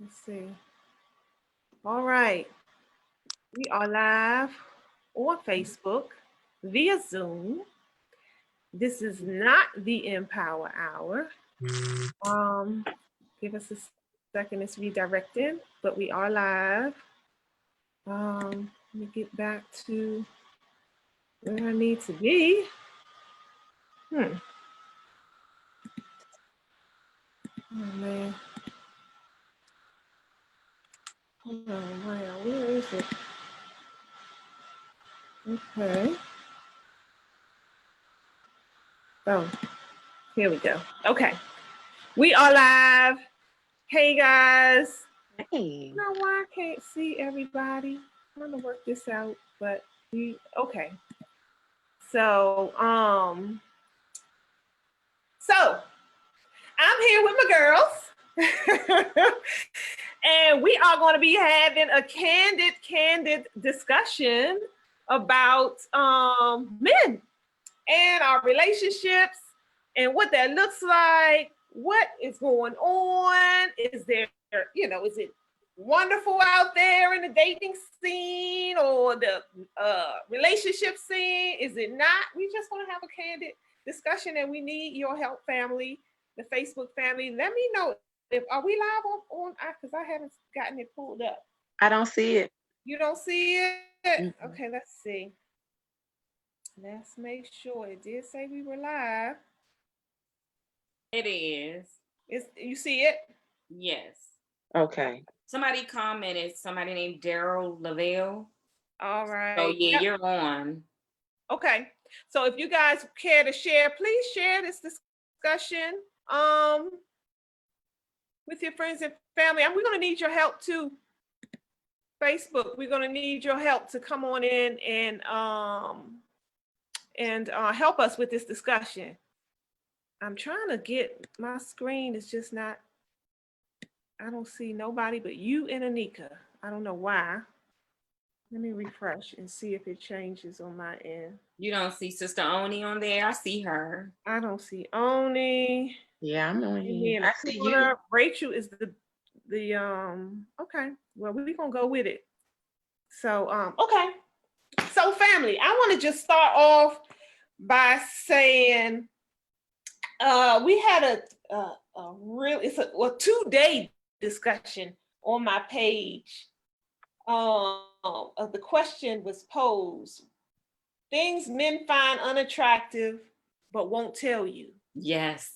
Let's see. All right. We are live on Facebook via Zoom. This is not the Empower Hour. Give us a second, it's redirecting, but we are live. Let me get back to where I need to be. Oh man. Hold on, where is it? Okay. Oh, here we go. Okay. We are live. Hey guys. Hey. I don't know why I can't see everybody. I'm gonna work this out, but okay. So I'm here with my girls. And we are going to be having a candid discussion about men and our relationships and what that looks like. What is going on? Is there, is it wonderful out there in the dating scene or the relationship scene? Is it not? We just want to have a candid discussion, and we need your help, family, the Facebook family. Let me know if are we live on because I haven't gotten it pulled up. I don't see it. You don't see it? Mm-hmm. Okay, let's see. Let's make sure. It did say we were live. It is. You see it? Yes. Okay. Somebody commented, somebody named Daryl Lavelle. All right. So yeah, you're on. Okay. So if you guys care to share, please share this discussion with your friends and family. And we're going to need your help too. Facebook, we're going to need your help to come on in and help us with this discussion. I'm trying to get, my screen is just not, I don't see nobody but you and Aneika. I don't know why. Let me refresh and see if it changes on my end. You don't see Sister Oni on there? I see her. I don't see Oni. Yeah, I'm on here. I see you. Rachel is the okay. Well, we're gonna go with it. So okay. So family, I want to just start off by saying we had a real, it's a 2-day discussion on my page. The question was posed: things men find unattractive but won't tell you. Yes.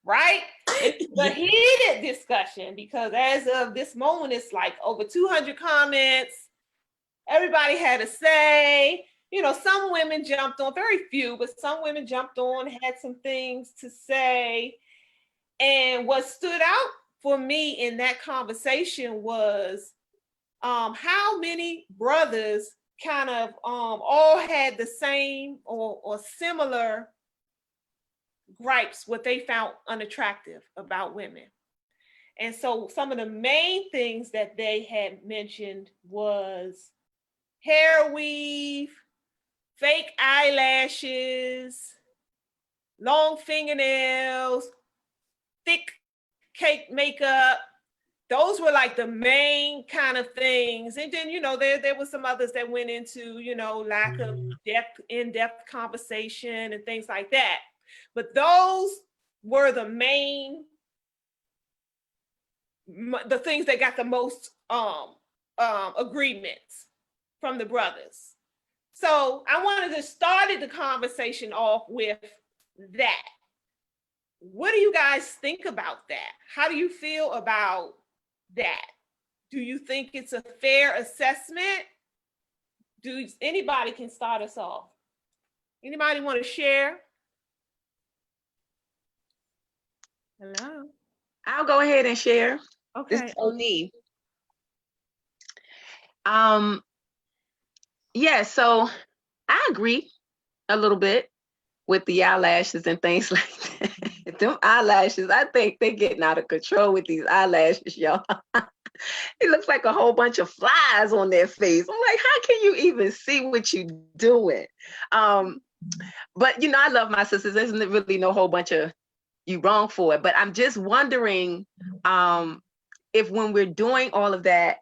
Right? It's a heated discussion because as of this moment, it's like over 200 comments. Everybody had a say. Some women jumped on, very few, but some women jumped on, had some things to say. And what stood out for me in that conversation was how many brothers kind of all had the same or similar gripes, what they found unattractive about women. And so some of the main things that they had mentioned was hair weave, fake eyelashes, long fingernails, thick cake makeup. Those were like the main kind of things. And then, there were some others that went into, lack of in-depth conversation and things like that. But those were the main, the things that got the most agreements from the brothers. So I wanted to start the conversation off with that. What do you guys think about that? How do you feel about that? Do you think it's a fair assessment? Anybody can start us off. Anybody want to share? Hello. I'll go ahead and share. Okay. This is Oni. Yeah, so I agree a little bit with the eyelashes and things like that. Them eyelashes, I think they're getting out of control with these eyelashes, y'all. It looks like a whole bunch of flies on their face. I'm like, how can you even see what you're doing? But I love my sisters. There's really no whole bunch of you wrong for it. But I'm just wondering, if when we're doing all of that,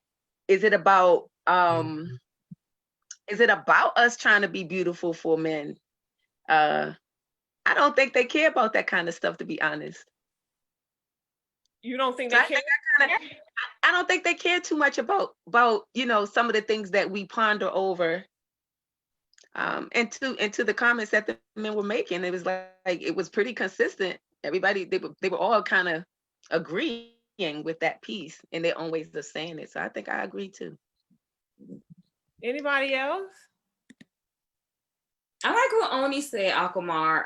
is it about us trying to be beautiful for men? I don't think they care about that kind of stuff, to be honest. You don't think So they care? I don't think they care too much about some of the things that we ponder over. And to the comments that the men were making, it was like it was pretty consistent. Everybody, they were all kind of agreeing with that piece in their own ways of saying it. So I think I agree too. Anybody else? I like what Oni said, AlQamar.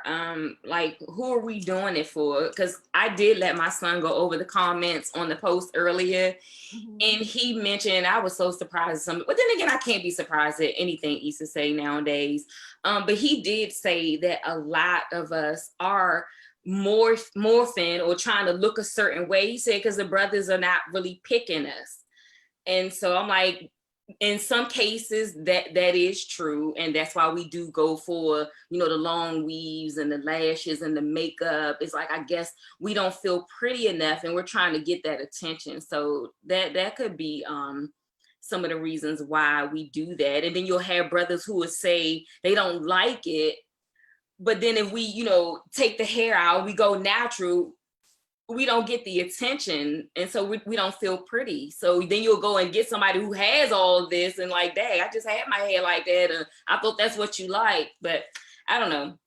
Like, who are we doing it for? Because I did let my son go over the comments on the post earlier, and he mentioned, I was so surprised at but then again, I can't be surprised at anything Issa say nowadays. But he did say that a lot of us are morphing or trying to look a certain way. He said because the brothers are not really picking us. And so I'm like, in some cases that is true, and that's why we do go for the long weaves and the lashes and the makeup. It's like, I guess we don't feel pretty enough and we're trying to get that attention. So that could be some of the reasons why we do that. And then you'll have brothers who would say they don't like it, but then if we take the hair out, we go natural, we don't get the attention, and so we don't feel pretty. So then you'll go and get somebody who has all of this and like, dang, I just had my hair like that, and I thought that's what you like. But I don't know.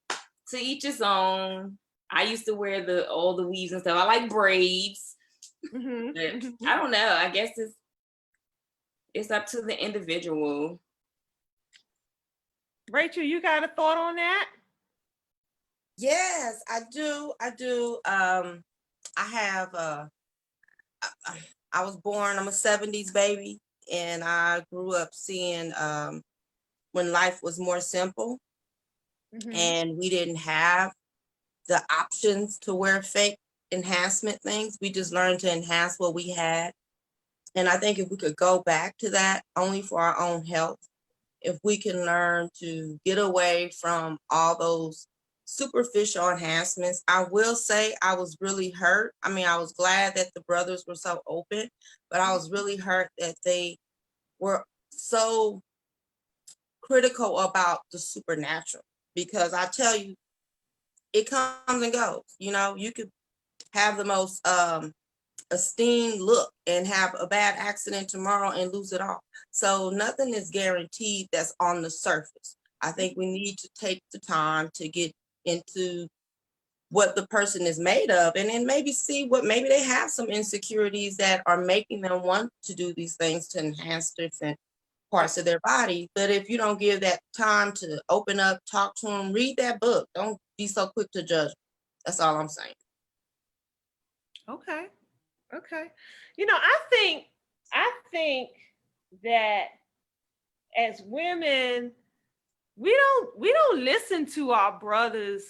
To each his own. I used to wear all the weaves and stuff. I like braids. But I don't know. I guess it's up to the individual. Rachel, you got a thought on that? Yes, I do. I was born, I'm a 70s baby, and I grew up seeing when life was more simple and we didn't have the options to wear fake enhancement things. We just learned to enhance what we had. And I think if we could go back to that only for our own health, if we can learn to get away from all those superficial enhancements. I will say I was really hurt. I mean, I was glad that the brothers were so open, but I was really hurt that they were so critical about the supernatural, because I tell you, it comes and goes. You could have the most esteemed look and have a bad accident tomorrow and lose it all. So nothing is guaranteed that's on the surface. I think we need to take the time to get into what the person is made of, and then maybe see what maybe they have some insecurities that are making them want to do these things to enhance different parts of their body. But if you don't give that time to open up, talk to them, read that book, don't be so quick to judge. That's all I'm saying. Okay. I think that as women, we don't listen to our brothers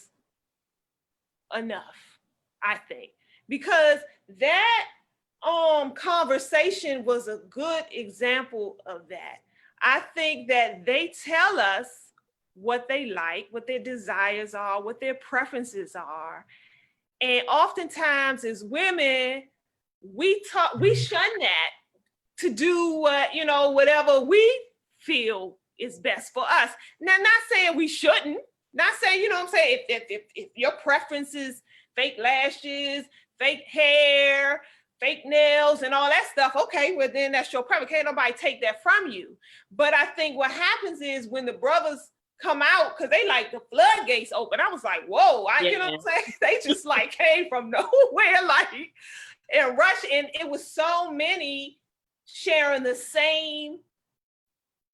enough, I think, because that conversation was a good example of that. I think that they tell us what they like, what their desires are, what their preferences are. And oftentimes as women, we shun that to do whatever we feel is best for us. Now, not saying we shouldn't, not saying, what I'm saying, if your preference is fake lashes, fake hair, fake nails and all that stuff, okay, well then that's your preference. Can't nobody take that from you. But I think what happens is when the brothers come out, because they like the floodgates open, I was like, whoa, you know what I'm saying? They just like came from nowhere, like, and rush, and it was so many sharing the same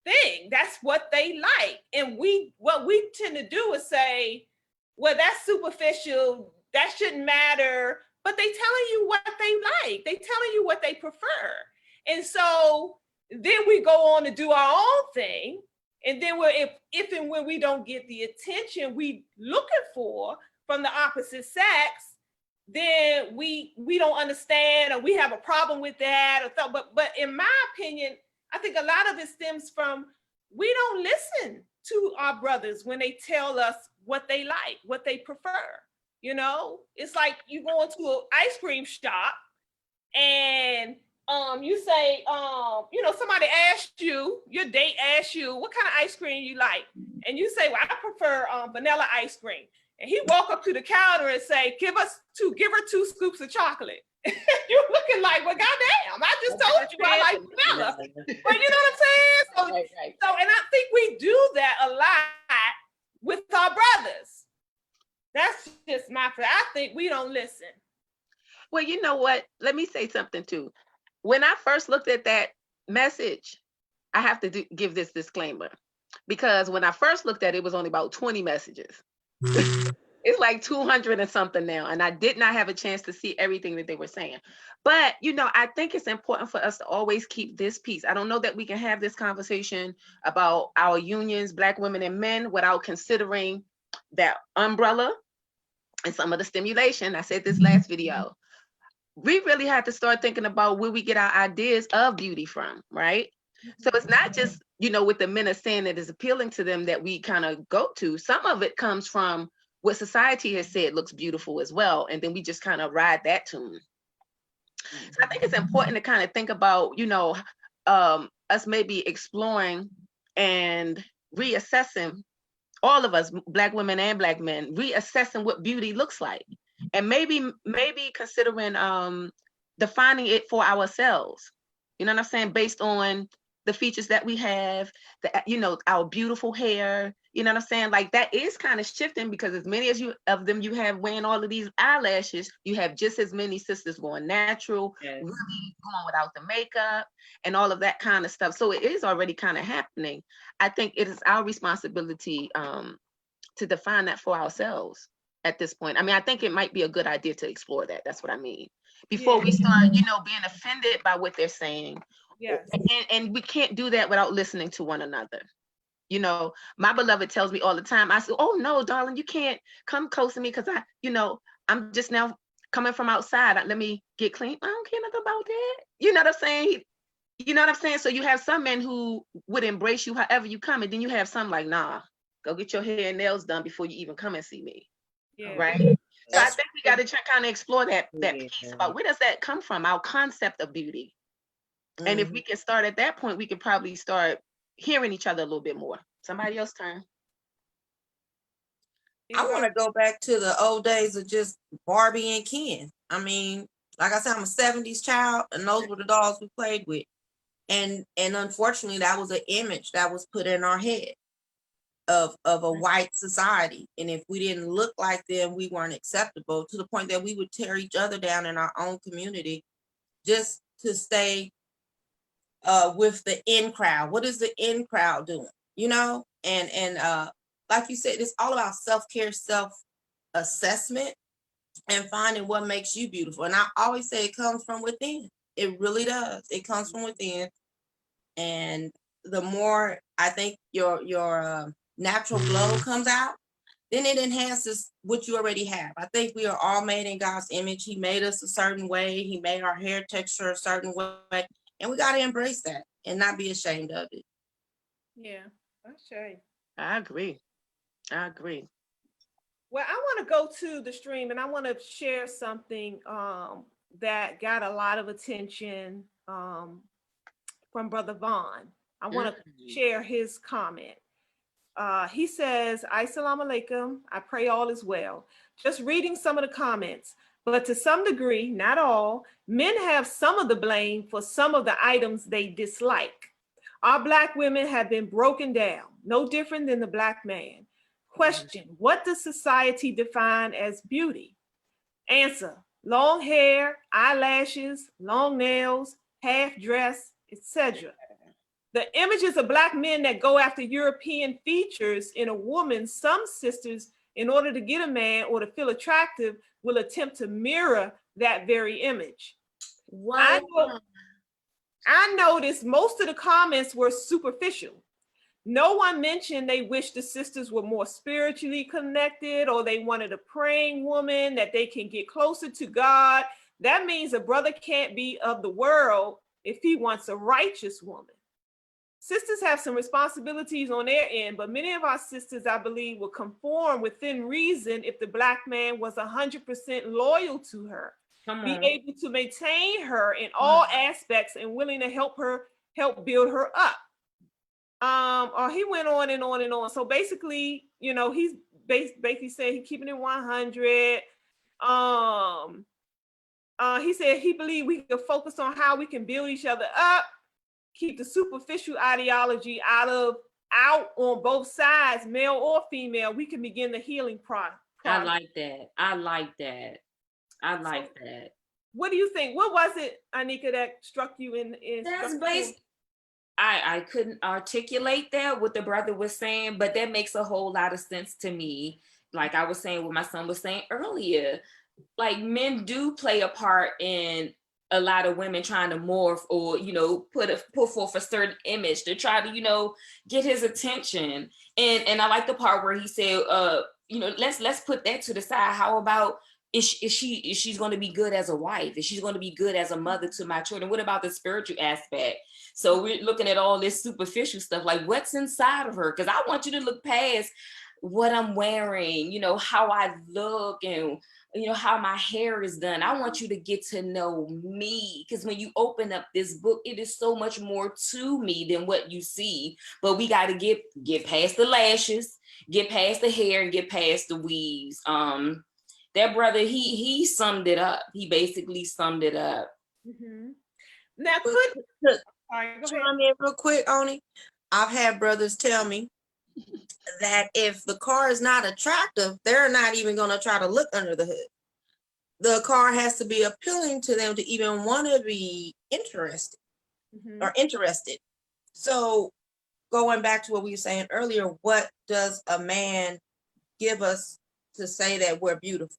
thing. That's what they like. And what we tend to do is say, well, that's superficial, that shouldn't matter, but they telling you what they like. They telling you what they prefer. And so then we go on to do our own thing. And then if and when we don't get the attention we looking for from the opposite sex, then we don't understand, or we have a problem with that. But in my opinion, I think a lot of it stems from we don't listen to our brothers when they tell us what they like, what they prefer. It's like you go into an ice cream shop and you say, you know, somebody asked you, your date asked you, what kind of ice cream you like? And you say, well, I prefer vanilla ice cream. And he walk up to the counter and say, give her 2 scoops of chocolate. You're looking like, well, goddamn, I just told you I like vanilla. But you know what I'm saying? So, Right. so, and I think we do that a lot with our brothers. That's just I think we don't listen. Well, you know what? Let me say something too. When I first looked at that message, I have to give this disclaimer, because when I first looked at it, it was only about 20 messages. It's like 200 and something now, and I did not have a chance to see everything that they were saying. But, you know, I think it's important for us to always keep this piece. I don't know that we can have this conversation about our unions, Black women and men, without considering that umbrella and some of the stimulation. I said this last video. We really had to start thinking about where we get our ideas of beauty from, right? So it's not just, you know, with the men are saying that is appealing to them that we kind of go to. Some of it comes from what society has said looks beautiful as well. And then we just kind of ride that tune. So I think it's important to kind of think about, you know, us maybe exploring and reassessing, all of us, Black women and Black men, reassessing what beauty looks like. And maybe considering defining it for ourselves. You know what I'm saying? Based on the features that we have, you know, our beautiful hair, you know what I'm saying? Like that is kind of shifting, because as many as you have wearing all of these eyelashes, you have just as many sisters going natural, really going without the makeup and all of that kind of stuff. So it is already kind of happening. I think it is our responsibility to define that for ourselves at this point. I mean, I think it might be a good idea to explore that. That's what I mean. Before we start, you know, being offended by what they're saying. Yes. And we can't do that without listening to one another. You know, my beloved tells me all the time, I say, oh no, darling, you can't come close to me because I'm just now coming from outside. Let me get clean. I don't care nothing about that. You know what I'm saying? You know what I'm saying? So you have some men who would embrace you however you come, and then you have some like, nah, go get your hair and nails done before you even come and see me. Yeah. Right? So I think we got to kind of explore that piece about where does that come from, our concept of beauty. And if we can start at that point, we can probably start hearing each other a little bit more. Somebody else's turn. I want to go back to the old days of just Barbie and Ken. I mean, like I said, I'm a 70s child, and those were the dolls we played with. And unfortunately, that was an image that was put in our head of a white society. And if we didn't look like them, we weren't acceptable, to the point that we would tear each other down in our own community just to stay with the in crowd. What is the in crowd doing? You know, and like you said, it's all about self-care, self-assessment, and finding what makes you beautiful. And I always say it comes from within. It really does. It comes from within. And the more I think your natural glow comes out, then it enhances what you already have. I think we are all made in God's image. He made us a certain way. He made our hair texture a certain way. And we got to embrace that and not be ashamed of it. Yeah, that's right. I agree. Well, I want to go to the stream, and I want to share something that got a lot of attention from Brother Vaughn. I want to share his comment. He says, Assalamu alaikum. I pray all is well. Just reading some of the comments, but to some degree, not all, men have some of the blame for some of the items they dislike. Our Black women have been broken down, no different than the Black man. Question, what does society define as beauty? Answer, long hair, eyelashes, long nails, half dress, etc. The images of Black men that go after European features in a woman, some sisters, in order to get a man or to feel attractive, will attempt to mirror that very image. I noticed most of the comments were superficial. No one mentioned they wish the sisters were more spiritually connected, or they wanted a praying woman that they can get closer to God. That means a brother can't be of the world if he wants a righteous woman. Sisters have some responsibilities on their end, but many of our sisters, I believe, will conform within reason if the Black man was 100% loyal to her. Come be on. able to maintain her in all aspects and willing to help build her up. Or he went on and on and on. So basically, he's basically saying he's keeping it 100. He said he believed we could focus on how we can build each other up, keep the superficial ideology out on both sides, male or female. We can begin the healing process. I like that. I like that. What do you think? What was it, Aneika, that struck you in That's based. I couldn't articulate that what the brother was saying, but that makes a whole lot of sense to me. Like I was saying, what my son was saying earlier, like men do play a part in a lot of women trying to morph or put forth a certain image to try to get his attention. And I like the part where he said, let's put that to the side. How about is she's going to be good as a wife? Is she going to be good as a mother to my children? What about the spiritual aspect? So we're looking at all this superficial stuff, like what's inside of her? Because I want you to look past what I'm wearing, how I look, and how my hair is done. I want you to get to know me, because when you open up this book, it is so much more to me than what you see. But we got to get past the lashes, get past the hair, and get past the weaves. That brother, he summed it up. He basically summed it up. Mm-hmm. Now, chime in real quick, Oni. I've had brothers tell me that if the car is not attractive, they're not even going to try to look under the hood. The car has to be appealing to them to even want to be interested or interested. So going back to what we were saying earlier, what does a man give us to say that we're beautiful?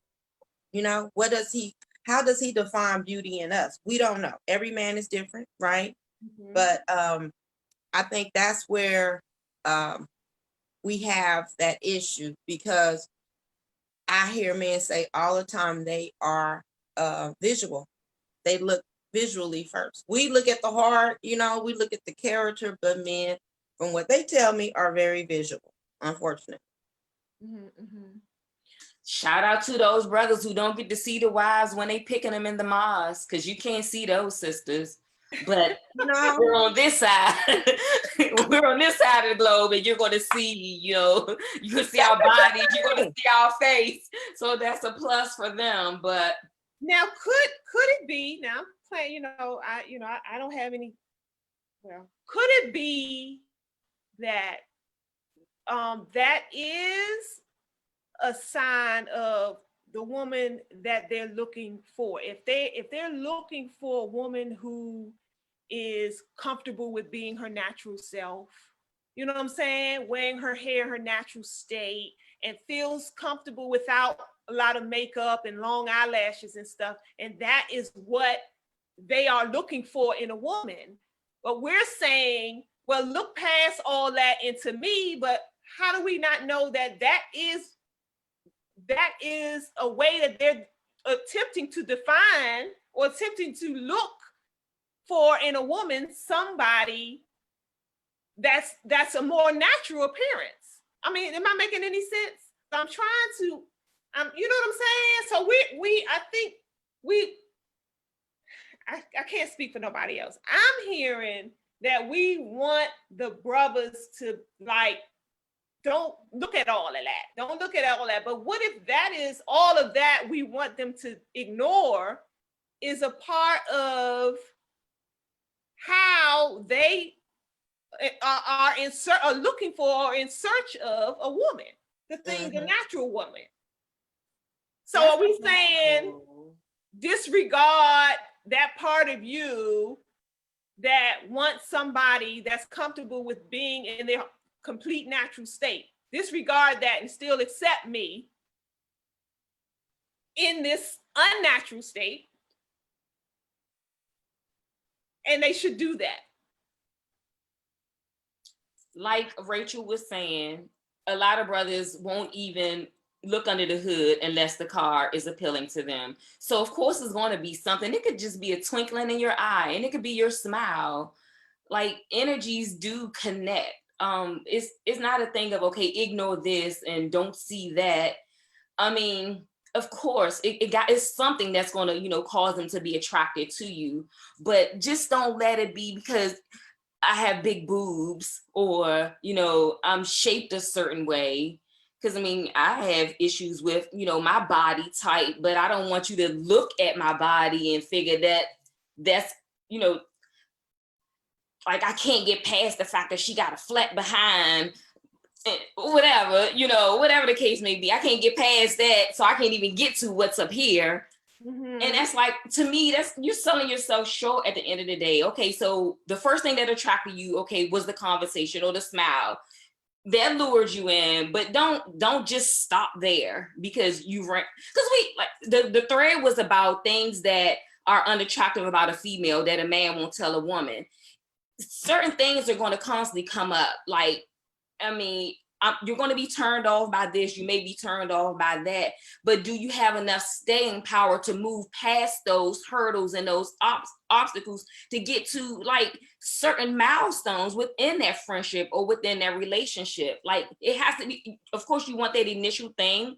How does he define beauty in us? We don't know. Every man is different, right? But I think that's where we have that issue, because I hear men say all the time they are visual. They look visually first. We look at the heart, we look at the character, but men, from what they tell me, are very visual, unfortunately. Shout out to those brothers who don't get to see the wives when they picking them in the mosque, because you can't see those sisters. But we're on this side. We're on this side of the globe, and you're going to see, you can see our bodies, you're going to see our face. So that's a plus for them. But now, could it be now? I don't have any. Well, could it be that that is a sign of the woman that they're looking for? If they're looking for a woman who is comfortable with being her natural self, you know what I'm saying, wearing her hair her natural state, and feels comfortable without a lot of makeup and long eyelashes and stuff, and that is what they are looking for in a woman. But we're saying, well, look past all that into me. But how do we not know that is a way that they're attempting to define or attempting to look for in a woman, somebody that's a more natural appearance? I mean, am I making any sense? I'm trying to, you know what I'm saying? So I can't speak for nobody else. I'm hearing that we want the brothers to, like, don't look at all of that. Don't look at all that. But what if that is all of that we want them to ignore is a part of how they are looking for or in search of a woman, the natural woman. So are we saying disregard that part of you that wants somebody that's comfortable with being in their complete natural state? Disregard that and still accept me in this unnatural state. And they should do that. Like Rachel was saying, a lot of brothers won't even look under the hood unless the car is appealing to them. So of course it's going to be something. It could just be a twinkling in your eye, and it could be your smile. Like, energies do connect. It's not a thing of, okay, ignore this and don't see that. I mean, of course, it's something that's going to, you know, cause them to be attracted to you, but just don't let it be because I have big boobs or, you know, I'm shaped a certain way. Because I mean, I have issues with, you know, my body type, but I don't want you to look at my body and figure that that's, you know, like I can't get past the fact that she got a flat behind, whatever, you know, whatever the case may be. I can't get past that, so I can't even get to what's up here. And that's like, to me, that's, you're selling yourself short at the end of the day. Okay, so the first thing that attracted you, okay, was the conversation or the smile that lured you in, but don't just stop there because you ran, because we like the thread was about things that are unattractive about a female that a man won't tell a woman. Certain things are going to constantly come up. Like, I mean, you're going to be turned off by this, you may be turned off by that, but do you have enough staying power to move past those hurdles and those obstacles to get to like certain milestones within that friendship or within that relationship? Like, it has to be, of course you want that initial thing,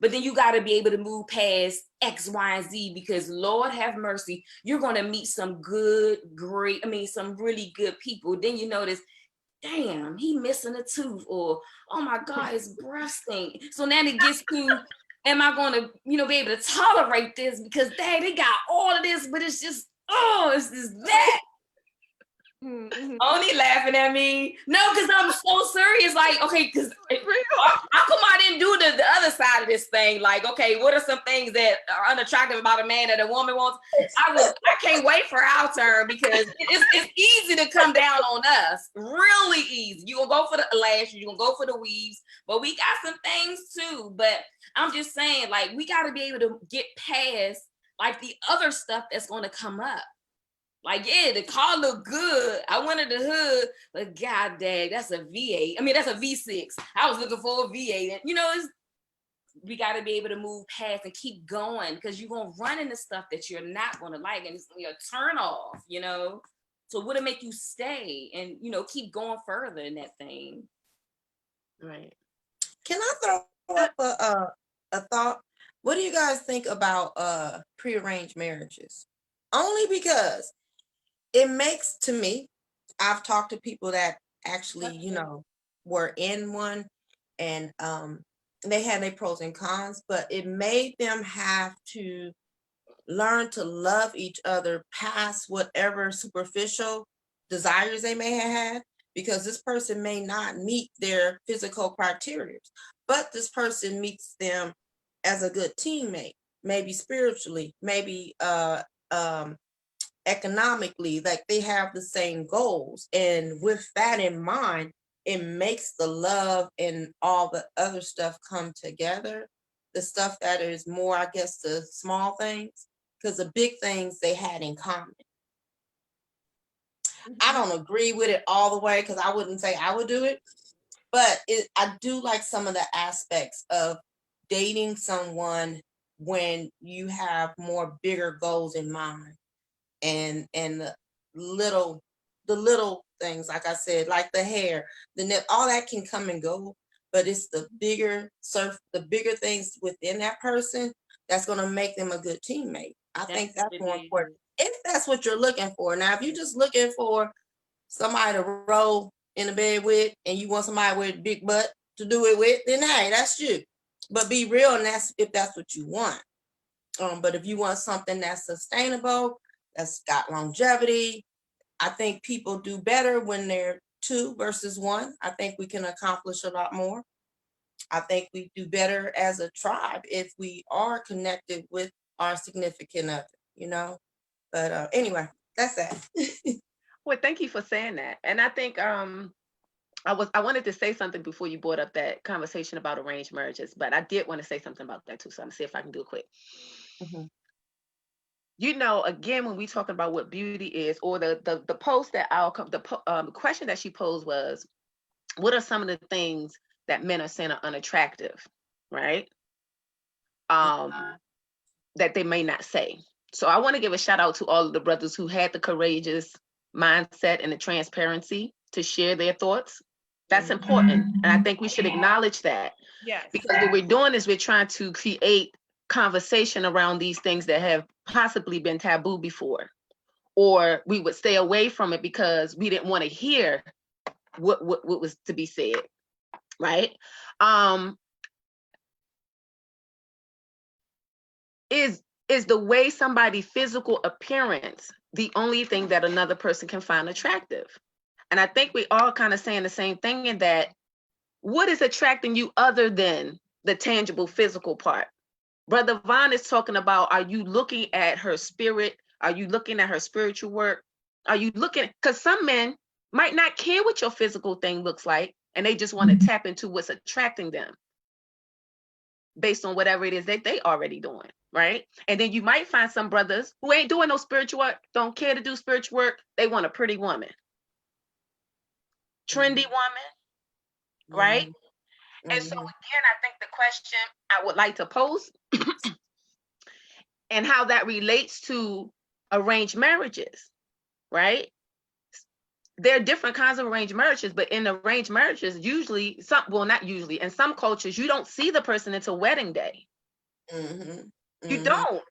but then you got to be able to move past X, Y, and Z, because Lord have mercy, you're going to meet some some really good people. Then you notice, damn, he missing a tooth, or oh my God, his breath stink. So then it gets to, am I going to, you know, be able to tolerate this? Because dang, they got all of this, but it's just, oh, it's just that. Oni laughing at me. No, because I'm so serious. Like, okay, because how come I didn't do the other side of this thing? Like, okay, what are some things that are unattractive about a man that a woman wants? I can't wait for our turn, because it's easy to come down on us. Really easy. You're going to go for the lashes, you're going to go for the weaves, but we got some things too. But I'm just saying, like, we got to be able to get past like the other stuff that's going to come up. Like, yeah, the car look good. I wanted the hood, but god dang, that's a V8. I mean, that's a V6. I was looking for a V8. And, you know, we got to be able to move past and keep going, because you're going to run into stuff that you're not going to like, and it's going to be a turn off, you know? So what'll make you stay and, you know, keep going further in that thing? Right. Can I throw up a thought? What do you guys think about prearranged marriages? Only because it makes, to me, I've talked to people that actually, you know, were in one, and they had their pros and cons, but it made them have to learn to love each other past whatever superficial desires they may have had, because this person may not meet their physical criteria, but this person meets them as a good teammate, maybe spiritually, maybe economically, like they have the same goals. And with that in mind, it makes the love and all the other stuff come together. The stuff that is more, I guess, the small things, because the big things they had in common. I don't agree with it all the way, because I wouldn't say I would do it, but I do like some of the aspects of dating someone when you have more bigger goals in mind. And the little things, like I said, like the hair, the nip, all that can come and go, but it's the bigger things within that person that's going to make them a good teammate. I think that's more important, if that's what you're looking for. Now, if you're just looking for somebody to roll in the bed with, and you want somebody with a big butt to do it with, then hey, that's you. But be real, and that's if that's what you want. But if you want something that's sustainable, that's got longevity, I think people do better when they're two versus one. I think we can accomplish a lot more. I think we do better as a tribe if we are connected with our significant other, you know. But anyway, that's that. Well, thank you for saying that. And I think I wanted to say something before you brought up that conversation about arranged marriages, but I did want to say something about that too. So I'm gonna see if I can do it quick. Mm-hmm. You know, again, when we talking about what beauty is, or the post that the question that she posed was, what are some of the things that men are saying are unattractive, right? That they may not say. So I want to give a shout out to all of the brothers who had the courageous mindset and the transparency to share their thoughts. That's important, and I think we should acknowledge that. Yes. Because what we're doing is we're trying to create conversation around these things that have possibly been taboo before, or we would stay away from it because we didn't want to hear what was to be said, right? Is the way somebody's physical appearance the only thing that another person can find attractive? And I think we all kind of saying the same thing, in that what is attracting you other than the tangible physical part? Brother Vaughn is talking about, are you looking at her spirit? Are you looking at her spiritual work? Are you looking, because some men might not care what your physical thing looks like, and they just want to tap into what's attracting them based on whatever it is that they already doing, right? And then you might find some brothers who ain't doing no spiritual work, don't care to do spiritual work. They want a pretty woman, trendy woman, right? And so again, I think the question I would like to pose and how that relates to arranged marriages, right? There are different kinds of arranged marriages, but in arranged marriages, usually, not usually, in some cultures, you don't see the person until wedding day. You don't.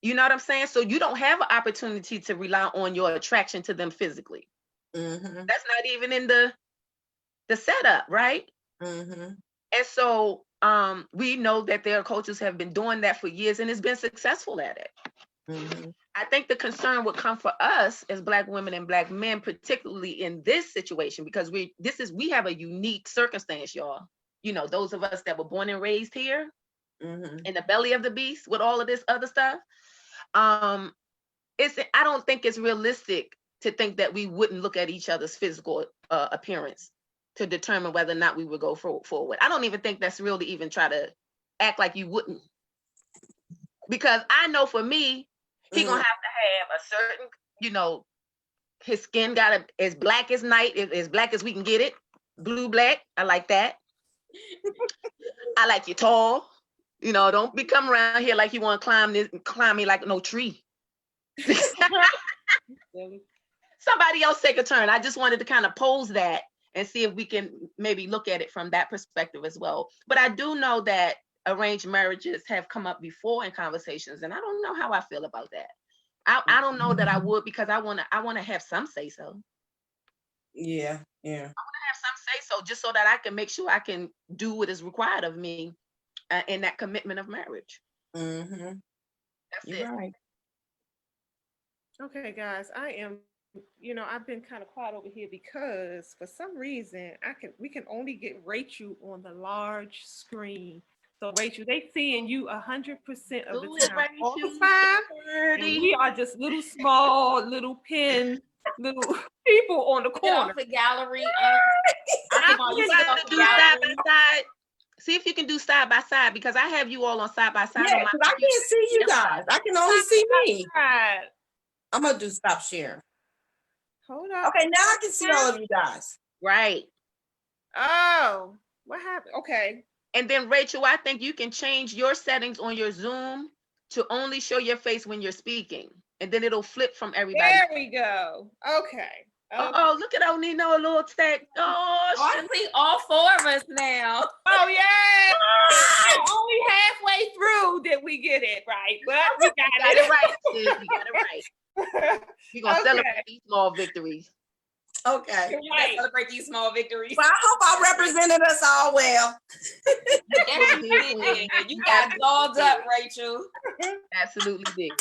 You know what I'm saying? So you don't have an opportunity to rely on your attraction to them physically. That's not even in the setup, right? And so we know that there are cultures have been doing that for years and has been successful at it. I think the concern would come for us as Black women and Black men, particularly in this situation, because we have a unique circumstance, y'all. You know, those of us that were born and raised here in the belly of the beast with all of this other stuff. I don't think it's realistic to think that we wouldn't look at each other's physical appearance to determine whether or not we would go forward. I don't even think that's real to even try to act like you wouldn't. Because I know for me, he gonna have to have a certain, you know, his skin got as black as night, as black as we can get it. Blue, black, I like that. I like you tall. You know, don't be coming around here like you want to climb me like no tree. Somebody else take a turn. I just wanted to kind of pose that and see if we can maybe look at it from that perspective as well. But I do know that arranged marriages have come up before in conversations, and I don't know how I feel about that. I don't know that I would, because I want to have some say so. Yeah. I want to have some say so, just so that I can make sure I can do what is required of me in that commitment of marriage. That's You're it. right. Okay, guys, I've been kind of quiet over here because for some reason we can only get Rachel on the large screen. So Rachel, they seeing you 100% of the time, all the time, and we are just little small, little people on the corner. Get off the gallery. You got to do side by side. See if you can do side by side, because I have you all on side by side. Yeah, because I can't see you guys. I can only see me. I'm gonna do stop sharing. Hold up. Okay, now I can see all of you guys. Right. Oh, what happened? Okay. And then Rachel, I think you can change your settings on your Zoom to only show your face when you're speaking, and then it'll flip from everybody. There we go. Okay. Oh, look at Oni, a little tech. I see all four of us now. Oh yeah. Only halfway through did we get it right, but we got it right. You got it right. We're gonna celebrate these small victories. Okay. Right. Celebrate these small victories. Well, I hope I represented us all well. You got dolled up, Rachel. Absolutely did.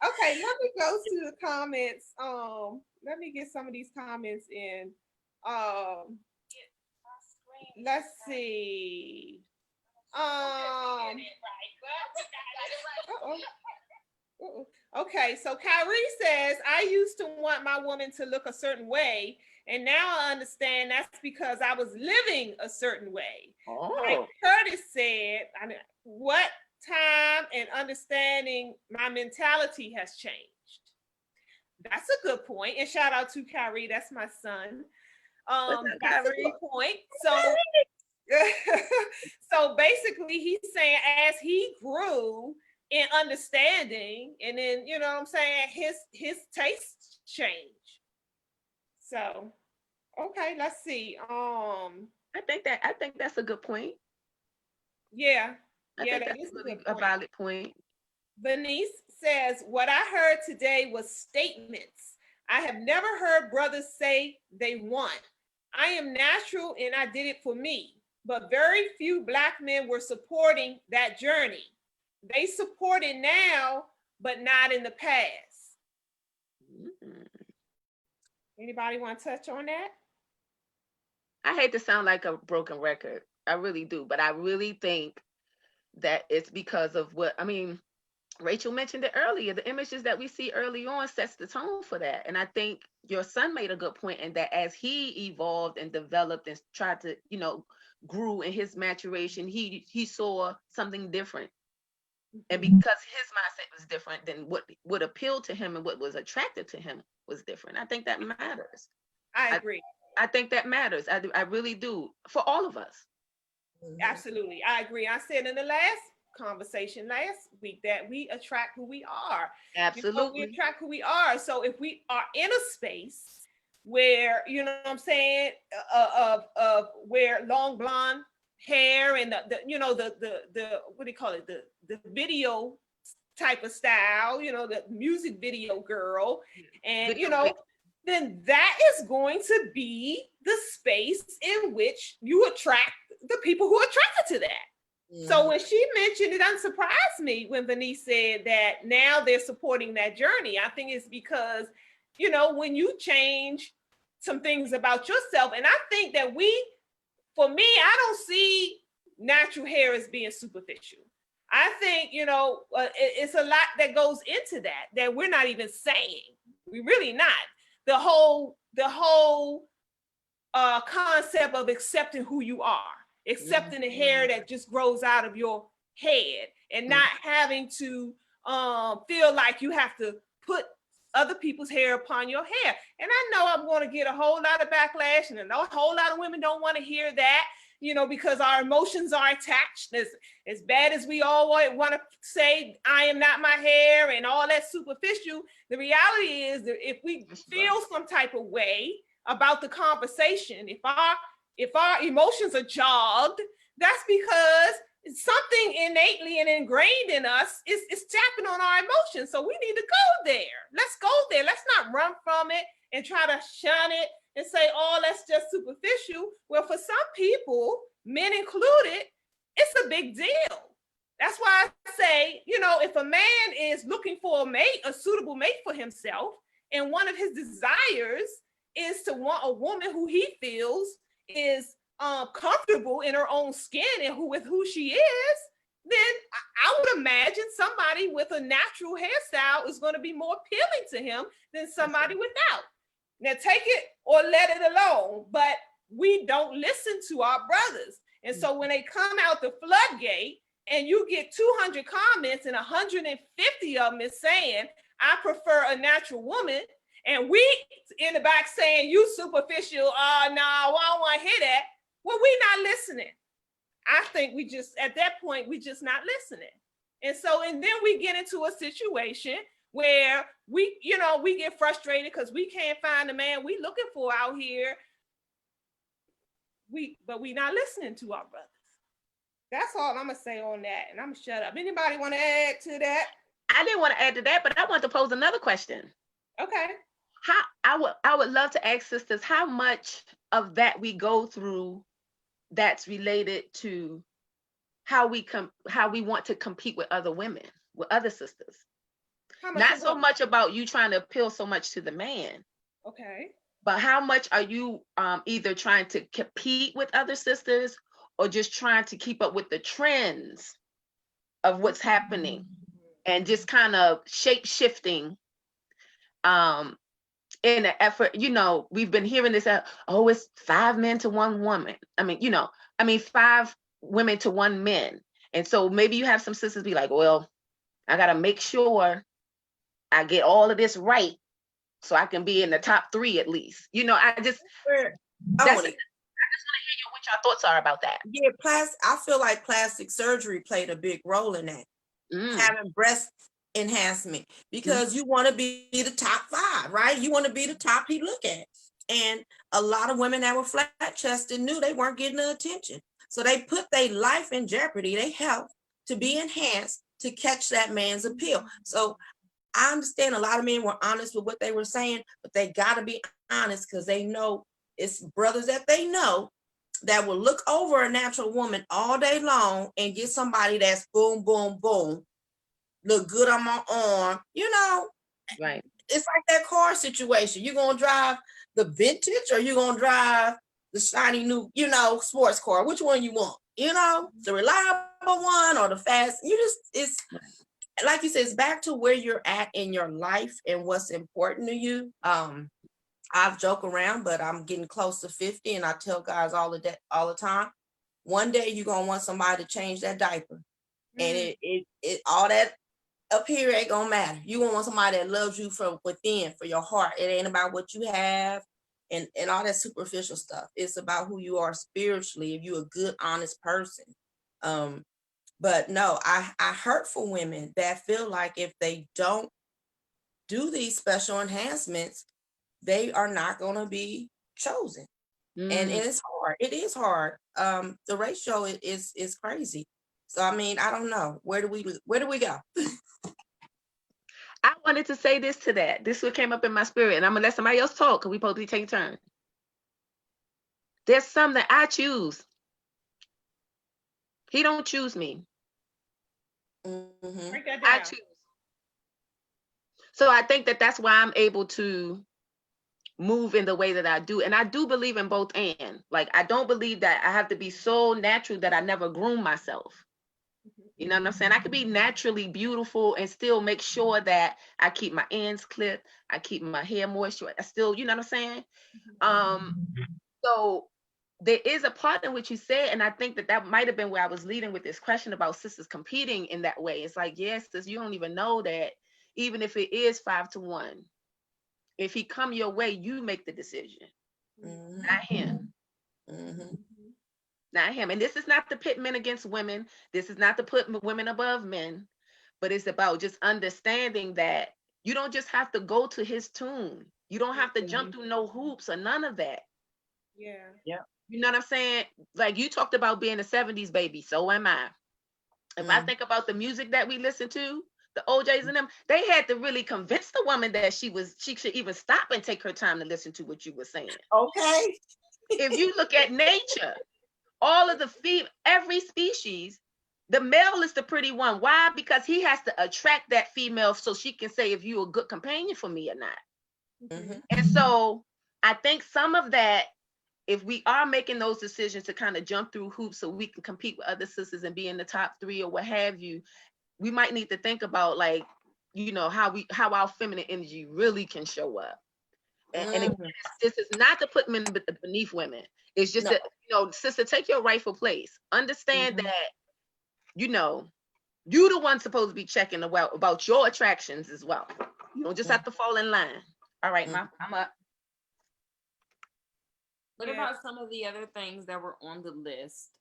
Okay, let me go to the comments. Let me get some of these comments in. Let's see. Okay, so Kyrie says, I used to want my woman to look a certain way, and now I understand that's because I was living a certain way. Like Curtis said, what time and understanding my mentality has changed. That's a good point. And shout out to Kyrie, that's my son. That's a good point. So basically he's saying as he grew in understanding, and then you know what I'm saying, his tastes change. So okay, let's see. I think that's a good point. Yeah. I Yeah, think that that's is a really good a point. valid point. Venice says, what I heard today was statements. I have never heard brothers say they want. I am natural and I did it for me. But very few Black men were supporting that journey. They support it now, but not in the past. Mm. Anybody want to touch on that? I hate to sound like a broken record. I really do. But I really think that it's because of what, I mean, Rachel mentioned it earlier. The images that we see early on sets the tone for that. And I think your son made a good point in that as he evolved and developed and tried to, grew in his maturation, he saw something different. And because his mindset was different, then what would appeal to him and what was attractive to him was different. I think that matters. I agree. I think that matters. I really do, for all of us. Absolutely. I agree. I said in the last conversation last week that we attract who we are. Absolutely. We attract who we are. So if we are in a space where, you know what I'm saying, of where long blonde hair and the what do you call it? The video type of style, the music video girl, and then that is going to be the space in which you attract the people who are attracted to that. Mm-hmm. So when she mentioned, it unsurprised me when Venice said that now they're supporting that journey. I think it's because, when you change some things about yourself, and I think that for me, I don't see natural hair as being superficial. I think, it's a lot that goes into that we're not even saying. We're really not. The whole concept of accepting who you are, accepting the hair that just grows out of your head, and not having to feel like you have to put other people's hair upon your hair. And I know I'm going to get a whole lot of backlash, and a whole lot of women don't want to hear that, because our emotions are attached. As bad as we all want to say, I am not my hair and all that superficial, the reality is that if we feel some type of way about the conversation, if our emotions are jogged, that's because something innately and ingrained in us is tapping on our emotions. So we need to go there. Let's go there. Let's not run from it and try to shun it and say, oh, that's just superficial. Well, for some people, men included, it's a big deal. That's why I say, if a man is looking for a suitable mate for himself, and one of his desires is to want a woman who he feels is comfortable in her own skin and with who she is, then I would imagine somebody with a natural hairstyle is going to be more appealing to him than somebody without. Now take it or let it alone, but we don't listen to our brothers. And so when they come out the floodgate and you get 200 comments and 150 of them is saying, I prefer a natural woman, and we in the back saying, you superficial, no, I don't want to hear that. Well, we're not listening. I think at that point, we just not listening. And then we get into a situation where we get frustrated because we can't find the man we looking for out here. But we not listening to our brothers. That's all I'm gonna say on that, and I'm gonna shut up. Anybody want to add to that? I didn't want to add to that, but I want to pose another question. Okay. I would love to ask sisters how much of that we go through that's related to how we want to compete with other women, with other sisters. Not so much about you trying to appeal so much to the man. Okay. But how much are you either trying to compete with other sisters or just trying to keep up with the trends of what's happening and just kind of shape-shifting in an effort, we've been hearing this, it's 5 men to 1 woman. 5 women to 1 man. And so maybe you have some sisters be like, well, I got to make sure I get all of this right so I can be in the top 3 at least. I just want to hear what your thoughts are about that. Yeah, I feel like plastic surgery played a big role in that. Having breast enhancement, because you want to be the top 5, right? You want to be the top you look at. And a lot of women that were flat chested knew they weren't getting the attention. So they put their life in jeopardy, their health, to be enhanced to catch that man's appeal. So I understand a lot of men were honest with what they were saying, but they got to be honest because they know it's brothers that they know that will look over a natural woman all day long and get somebody that's boom, boom, boom, look good on my arm. You know, Right. it's like that car situation. You gonna drive the vintage or you gonna drive the shiny new, you know, sports car? Which one you want? You know, the reliable one or the fast? You just, it's like you said, it's back to where you're at in your life and what's important to you. I've joke around, but I'm getting close to 50, and I tell guys all the time. One day you're gonna want somebody to change that diaper, and it all that up here ain't gonna matter. You gonna want somebody that loves you from within, for your heart. It ain't about what you have and all that superficial stuff. It's about who you are spiritually. If you're a good, honest person. But no, I hurt for women that feel like if they don't do these special enhancements, they are not gonna be chosen. And it's hard. It is hard. The ratio is crazy. So I mean, I don't know. Where do we go? I wanted to say this to that. This what came up in my spirit, and I'm gonna let somebody else talk because we supposed to take turn. There's some that I choose. He don't choose me. Break that I down. choose. So I think that that's why I'm able to move in the way that I do. And I do believe in both and. Like, I don't believe that I have to be so natural that I never groom myself. You know what I'm saying? I could be naturally beautiful and still make sure that I keep my ends clipped. I keep my hair moisture. I still, you know what I'm saying? So there is a part in which you said, and I think that that might have been where I was leading with this question about sisters competing in that way. It's like, yes, sis, you don't even know that even if it is 5-1, if he come your way, you make the decision, not him. Not him. And this is not to pit men against women. This is not to put women above men, but it's about just understanding that you don't just have to go to his tune. You don't have to jump through no hoops or none of that. Yeah. You know what I'm saying? Like, you talked about being a 70s baby. So am I. If I think about the music that we listen to, the OJs and them, they had to really convince the woman that she should even stop and take her time to listen to what you were saying. Okay. If you look at nature, all of every species, the male is the pretty one. Why? Because he has to attract that female so she can say if you're a good companion for me or not. And so I think some of that, if we are making those decisions to kind of jump through hoops so we can compete with other sisters and be in the top 3 or what have you, we might need to think about, like, you know, how our feminine energy really can show up. And again, this is not to put men beneath women. It's just that, you know, sister, take your rightful place. Understand that, you know, you the one supposed to be checking about your attractions as well. You don't just have to fall in line. All right, I'm up. What about some of the other things that were on the list?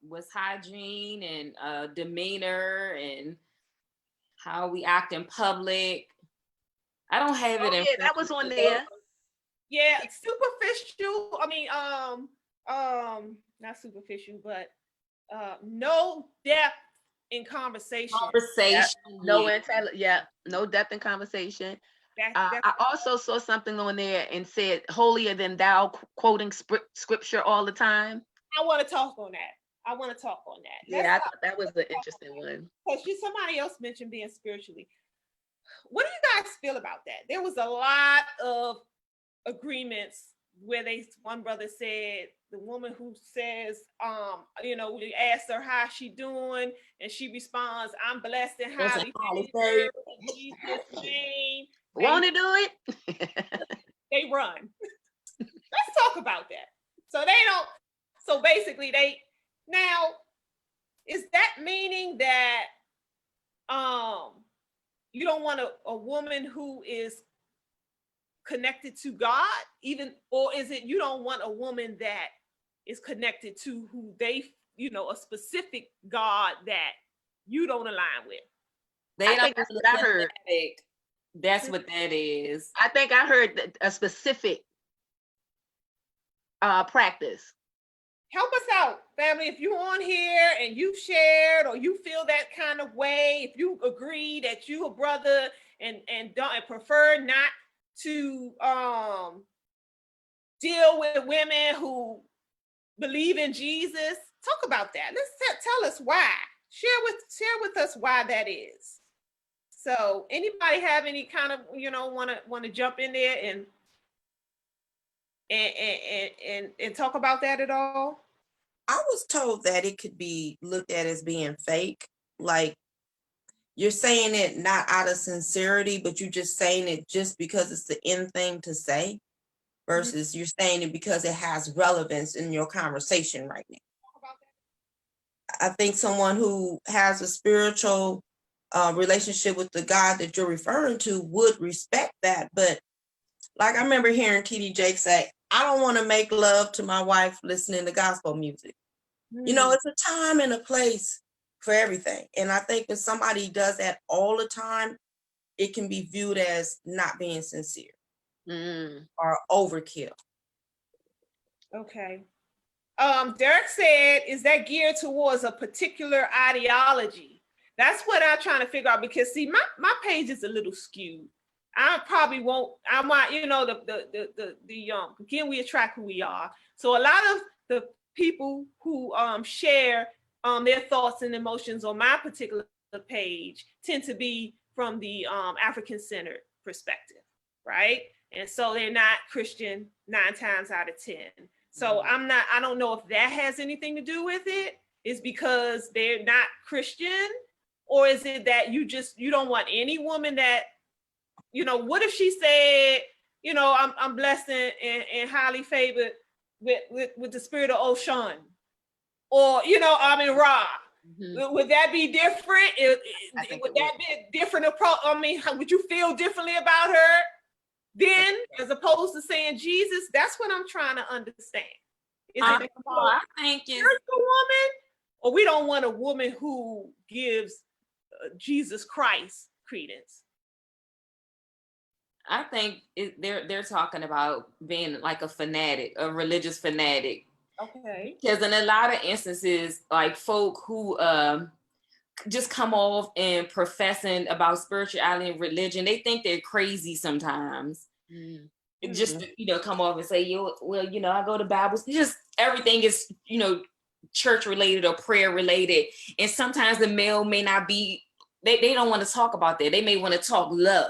Was hygiene and demeanor and how we act in public. I don't have it in front that was on there. Yeah, superficial. I mean, not superficial, but no depth in conversation. No depth in conversation. I also saw something on there and said holier than thou, quoting scripture all the time. I want to talk on that. Yeah, I thought that was an interesting one. Because somebody else mentioned being spiritually. What do you guys feel about that? There was a lot of agreements where one brother said the woman who says, you know, we asked her how she doing, and she responds, "I'm blessed and highly favored in Jesus' name." Want to do it? They run. Let's talk about that. So they don't. So basically, now is that meaning that you don't want a woman who is connected to God, even, or is it you don't want a woman that is connected to who they, you know, a specific God that you don't align with? I think that's what I heard. That's what that is. I think I heard a specific practice. help us out, family. If you're on here and you've shared or you feel that kind of way, if you agree that you a brother and don't and prefer not to deal with women who believe in Jesus, talk about that. Let's tell us why. Share with us why that is. So anybody have any kind of, want to jump in there and talk about that at all? I was told that it could be looked at as being fake. Like, you're saying it not out of sincerity, but you're just saying it just because it's the in thing to say, versus you're saying it because it has relevance in your conversation right now. I think someone who has a spiritual relationship with the God that you're referring to would respect that. But like, I remember hearing TD Jakes say, I don't want to make love to my wife listening to gospel music. It's a time and a place for everything. And I think when somebody does that all the time, it can be viewed as not being sincere or overkill. Okay. Derek said, is that geared towards a particular ideology? That's what I'm trying to figure out, because see, my page is a little skewed. I probably won't, I might, again, we attract who we are. So a lot of the people who share their thoughts and emotions on my particular page tend to be from the African-centered perspective, right? And so they're not Christian 9 times out of 10. So I don't know if that has anything to do with it. Is because they're not Christian, or is it that you don't want any woman that, what if she said, I'm blessed and highly favored with the spirit of Oshun, or, I'm in Ra. Would that be different? Would that be a different approach? I mean, would you feel differently about her then, as opposed to saying Jesus? That's what I'm trying to understand. Is it I think it's a woman, or we don't want a woman who gives Jesus Christ credence? I think they're talking about being like a fanatic, a religious fanatic. Okay. Because in a lot of instances, like folk who just come off and professing about spirituality and religion, they think they're crazy sometimes. Just come off and say, I go to Bible. Just everything is, church related or prayer related. And sometimes the male may not be, they don't want to talk about that. They may want to talk low.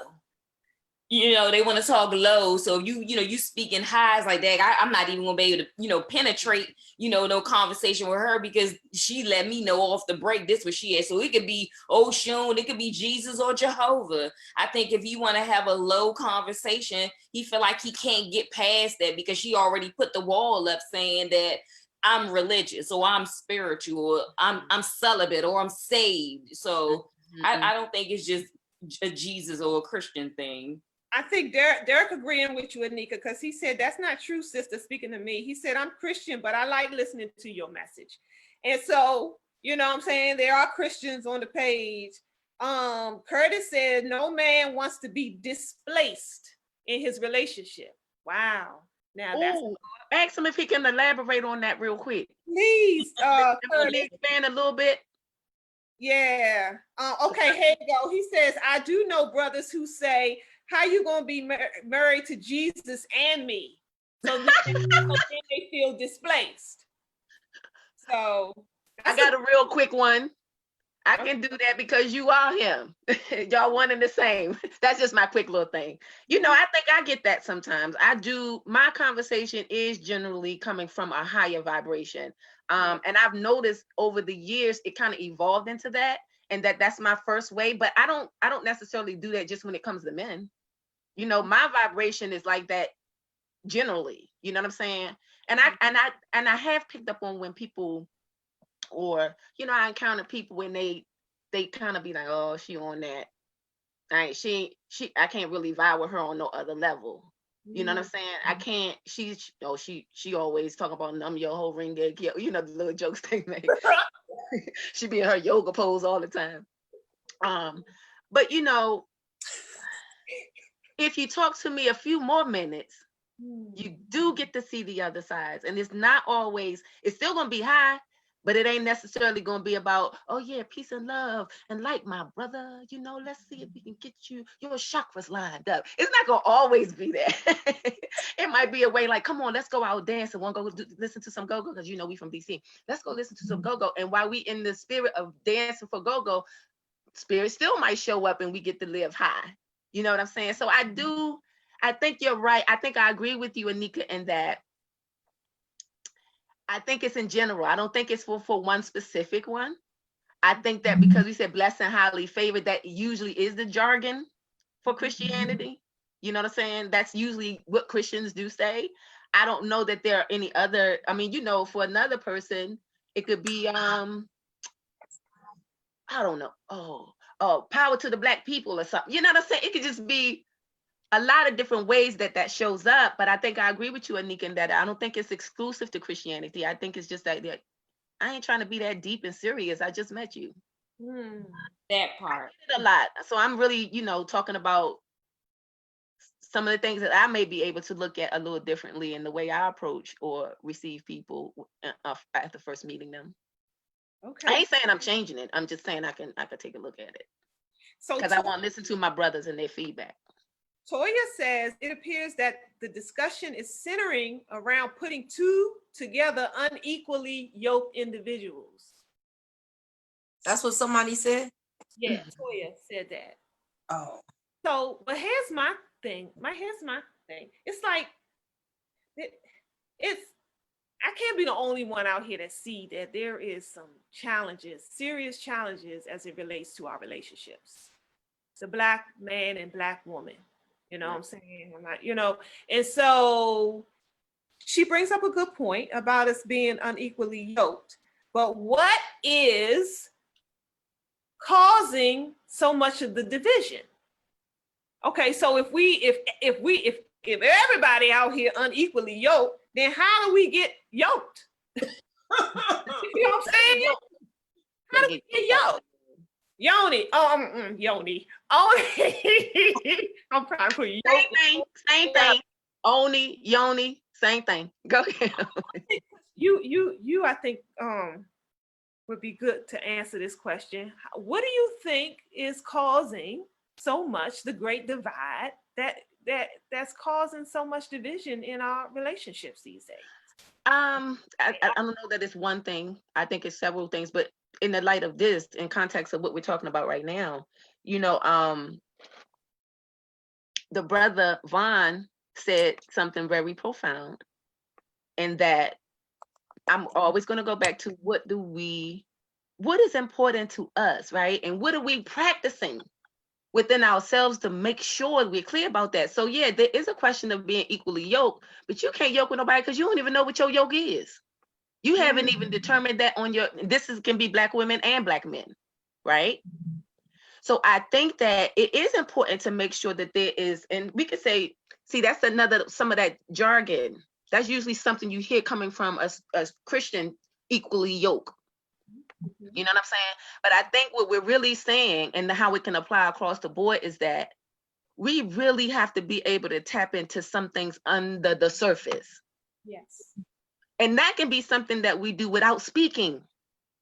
They want to talk low. So you speak in highs like that. I'm not even gonna be able to, penetrate, no conversation with her, because she let me know off the break this what she is. So it could be Oshun, it could be Jesus or Jehovah. I think if you want to have a low conversation, he feel like he can't get past that because she already put the wall up saying that I'm religious or I'm spiritual or I'm celibate or I'm saved. So I don't think it's just a Jesus or a Christian thing. I think Derek agreeing with you, Aneika, because he said, that's not true, sister, speaking to me. He said, I'm Christian, but I like listening to your message. And so, what I'm saying, there are Christians on the page. Curtis said, no man wants to be displaced in his relationship. Wow. Now that's ask him if he can elaborate on that real quick. Please, Curtis. Expand a little bit. Yeah. Okay, here you go. He says, I do know brothers who say, how you gonna be married to Jesus and me? So then they feel displaced. So I got a real quick one. I can do that because you are him. Y'all one and the same. That's just my quick little thing. I think I get that sometimes. I do. My conversation is generally coming from a higher vibration. And I've noticed over the years, it kind of evolved into that. And that's my first way. But I don't necessarily do that just when it comes to men. My vibration is like that generally. You know what I'm saying? And I have picked up on when people, or I encounter people when they kind of be like, oh, she on that. I can't really vibe with her on no other level. You know what I'm saying? I can't. She always talk about numb your whole ring the little jokes they make. She be in her yoga pose all the time. But if you talk to me a few more minutes, You do get to see the other sides, and it's not always, it's still going to be high, but it ain't necessarily going to be about, oh yeah, peace and love and like my brother, you know, let's see if we can get your chakras lined up. It's not going to always be that. It might be a way like, come on, let's go out dance and listen to some go-go, because you know we from DC. Let's go listen to some go-go, and while we in the spirit of dancing for go-go, spirit still might show up and we get to live high. You know what I'm saying? So I think you're right. I think I agree with you, Aneika, in that I think it's in general. I don't think it's for one specific one. I think that because we said blessed and highly favored, that usually is the jargon for Christianity. You know what I'm saying? That's usually what Christians do say. I don't know that there are any other, I mean, you know, for another person, it could be, I don't know. Oh, power to the black people or something. You know what I'm saying? It could just be a lot of different ways that shows up. But I think I agree with you, Aneika, in that I don't think it's exclusive to Christianity. I think it's just that I ain't trying to be that deep and serious. I just met you. That part. I did a lot. So I'm really, you know, talking about some of the things that I may be able to look at a little differently in the way I approach or receive people after first meeting them. Okay. I ain't saying I'm changing it. I'm just saying I could take a look at it. So because I want to listen to my brothers and their feedback. Toya says it appears that the discussion is centering around putting two together unequally yoked individuals. That's what somebody said? Yeah, Toya said that. Oh. So, but here's my thing. It's like, I can't be the only one out here that see that there is some challenges, serious challenges as it relates to our relationships. The Black man and Black woman. You know what I'm saying? I'm not, you know, and so she brings up a good point about us being unequally yoked. But what is causing so much of the division? Okay, so if everybody out here unequally yoked, then how do we get yoked? You know what I'm saying? How do we get yoked? Yoni. Yoni. Oni. I'm trying to put you. Same thing. Oni, Yoni, same thing. Go ahead. You I think would be good to answer this question. What do you think is causing so much the great divide that's causing so much division in our relationships these days? I don't know that it's one thing. I think it's several things, but in the light of this, in context of what we're talking about right now, you know, the brother Vaughn said something very profound, and that I'm always going to go back to what is important to us, right? And what are we practicing within ourselves to make sure we're clear about that? So yeah, there is a question of being equally yoked, but you can't yoke with nobody because you don't even know what your yoke is. You haven't even determined that on your, can be Black women and Black men, right? So I think that it is important to make sure that there is, and we could say, see, that's some of that jargon. That's usually something you hear coming from a Christian equally yoked. You know what I'm saying? But I think what we're really saying and how it can apply across the board is that we really have to be able to tap into some things under the surface. Yes. And that can be something that we do without speaking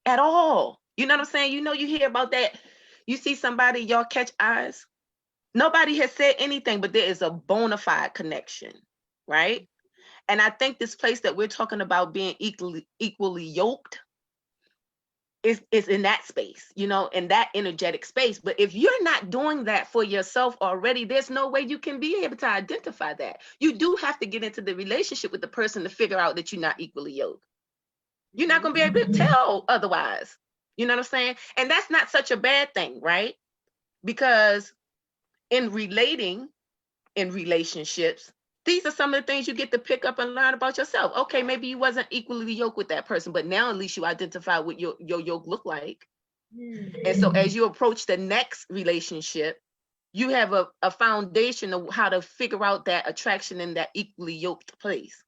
at all. You know what I'm saying? You know, you hear about that. You see somebody, y'all catch eyes. Nobody has said anything, but there is a bona fide connection, right? And I think this place that we're talking about being equally yoked is in that space, you know, in that energetic space. But if you're not doing that for yourself already, there's no way you can be able to identify that. You do have to get into the relationship with the person to figure out that you're not equally yoked. You're not going to be able to tell otherwise. You know what I'm saying? And that's not such a bad thing, right? Because in relating, in relationships, these are some of the things you get to pick up and learn about yourself. Okay, maybe you wasn't equally yoked with that person, but now at least you identify what your yoke look like. And so as you approach the next relationship, you have a foundation of how to figure out that attraction in that equally yoked place.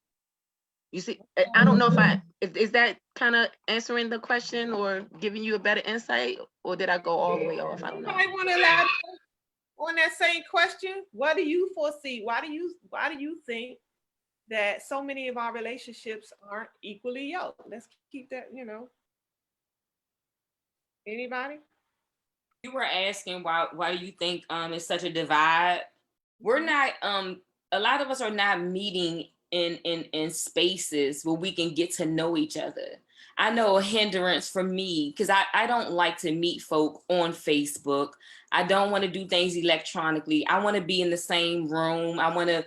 You see, I don't know if is that kind of answering the question or giving you a better insight, or did I go all the way off? I don't know. I want to elaborate on that same question. What do you foresee? Why do you think that so many of our relationships aren't equally yoked. Let's keep that, Anybody? You were asking why do you think it's such a divide? We're not a lot of us are not meeting in spaces where we can get to know each other. I know a hindrance for me because I don't like to meet folk on Facebook. I don't want to do things electronically. I want to be in the same room. I want to,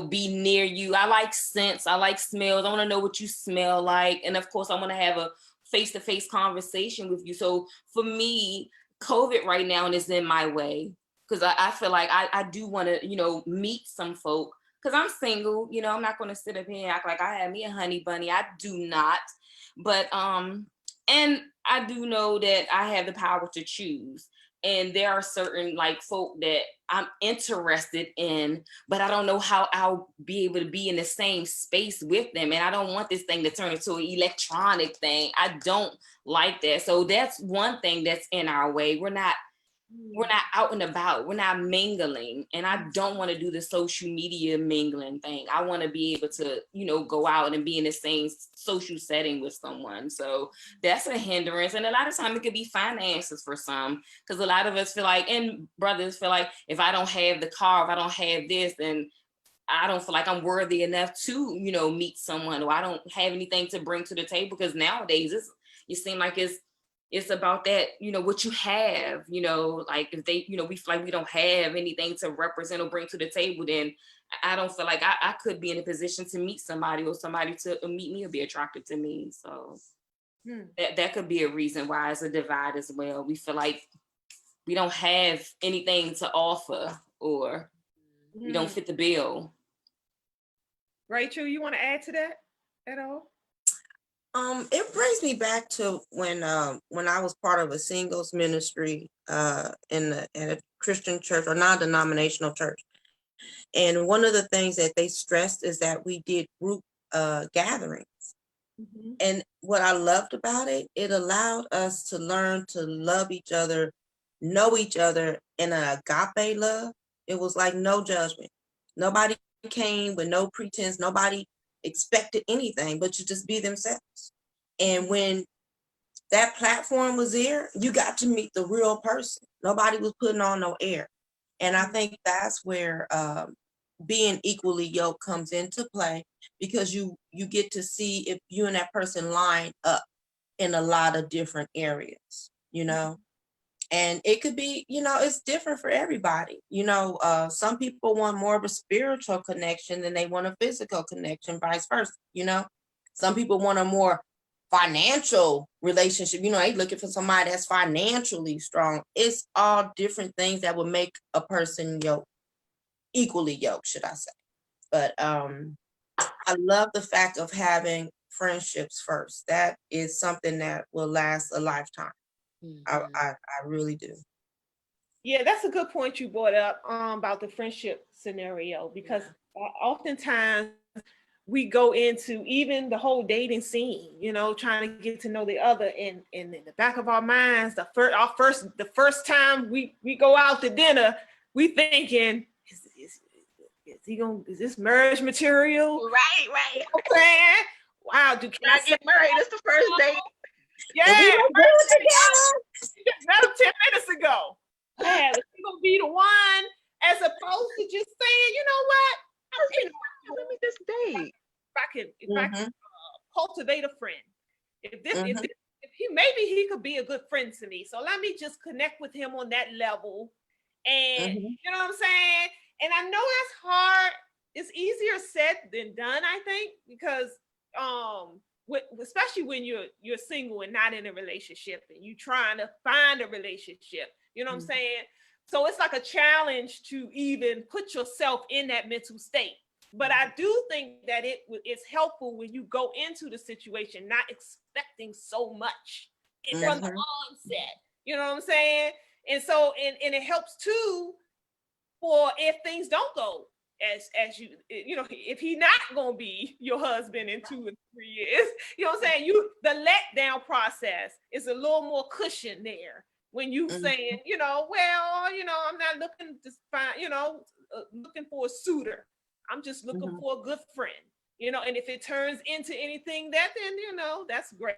be near you. I like scents. I like smells. I want to know what you smell like. And of course, I want to have a face-to-face conversation with you. So for me, COVID right now is in my way because I feel like I do want to, meet some folk because I'm single. I'm not going to sit up here and act like I have me a honey bunny. I do not. But and I do know that I have the power to choose. And there are certain like folk that I'm interested in, but I don't know how I'll be able to be in the same space with them. And I don't want this thing to turn into an electronic thing. I don't like that. So that's one thing that's in our way. We're not out and about. We're not mingling. And I don't want to do the social media mingling thing. I want to be able to, go out and be in the same social setting with someone. So that's a hindrance. And a lot of time it could be finances for some, because a lot of us feel like, and brothers feel like, if I don't have the car, if I don't have this, then I don't feel like I'm worthy enough to, meet someone, or I don't have anything to bring to the table. Because nowadays it seems like it's about that, what you have, like if they, we feel like we don't have anything to represent or bring to the table, then I don't feel like I could be in a position to meet somebody, or somebody to meet me or be attracted to me. So that could be a reason why it's a divide as well. We feel like we don't have anything to offer, or we don't fit the bill. Rachel, you want to add to that at all? It brings me back to when I was part of a singles ministry in a Christian church or non-denominational church. And one of the things that they stressed is that we did group gatherings. And what I loved about it, it allowed us to learn to love each other, know each other in an agape love. It was like no judgment. Nobody came with no pretense. Nobody expected anything but to just be themselves. And when that platform was there, you got to meet the real person. Nobody was putting on no air. And I think that's where being equally yoked comes into play, because you get to see if you and that person line up in a lot of different areas, and it could be, it's different for everybody. Some people want more of a spiritual connection than they want a physical connection, vice versa. Some people want a more financial relationship. They looking for somebody that's financially strong. It's all different things that would make a person equally yoked, should I say. But I love the fact of having friendships first. That is something that will last a lifetime. I really do. Yeah, that's a good point you brought up about the friendship scenario, because oftentimes we go into even the whole dating scene, trying to get to know the other, and in the back of our minds, the first time we go out to dinner, we thinking, is this marriage material? Right. Okay. Wow, can I get married? It's the first date. Yeah, we don't do it together. You just met him 10 minutes ago. Yeah, is he gonna be the one, as opposed to just saying, you know what? Let me just date. If I can cultivate a friend. If he, maybe he could be a good friend to me. So let me just connect with him on that level. And you know what I'm saying? And I know that's hard. It's easier said than done, I think, because especially when you're single and not in a relationship, and you trying to find a relationship. You know what I'm saying? So it's like a challenge to even put yourself in that mental state. But I do think that it's helpful when you go into the situation not expecting so much from the onset. You know what I'm saying? And so and it helps too for if things don't go as you if he not gonna be your husband in 2 or 3 years. You know what I'm saying? The letdown process is a little more cushion there when you saying, I'm not looking to find, looking for a suitor. I'm just looking for a good friend. You know, and if it turns into anything that, then, you know, that's great.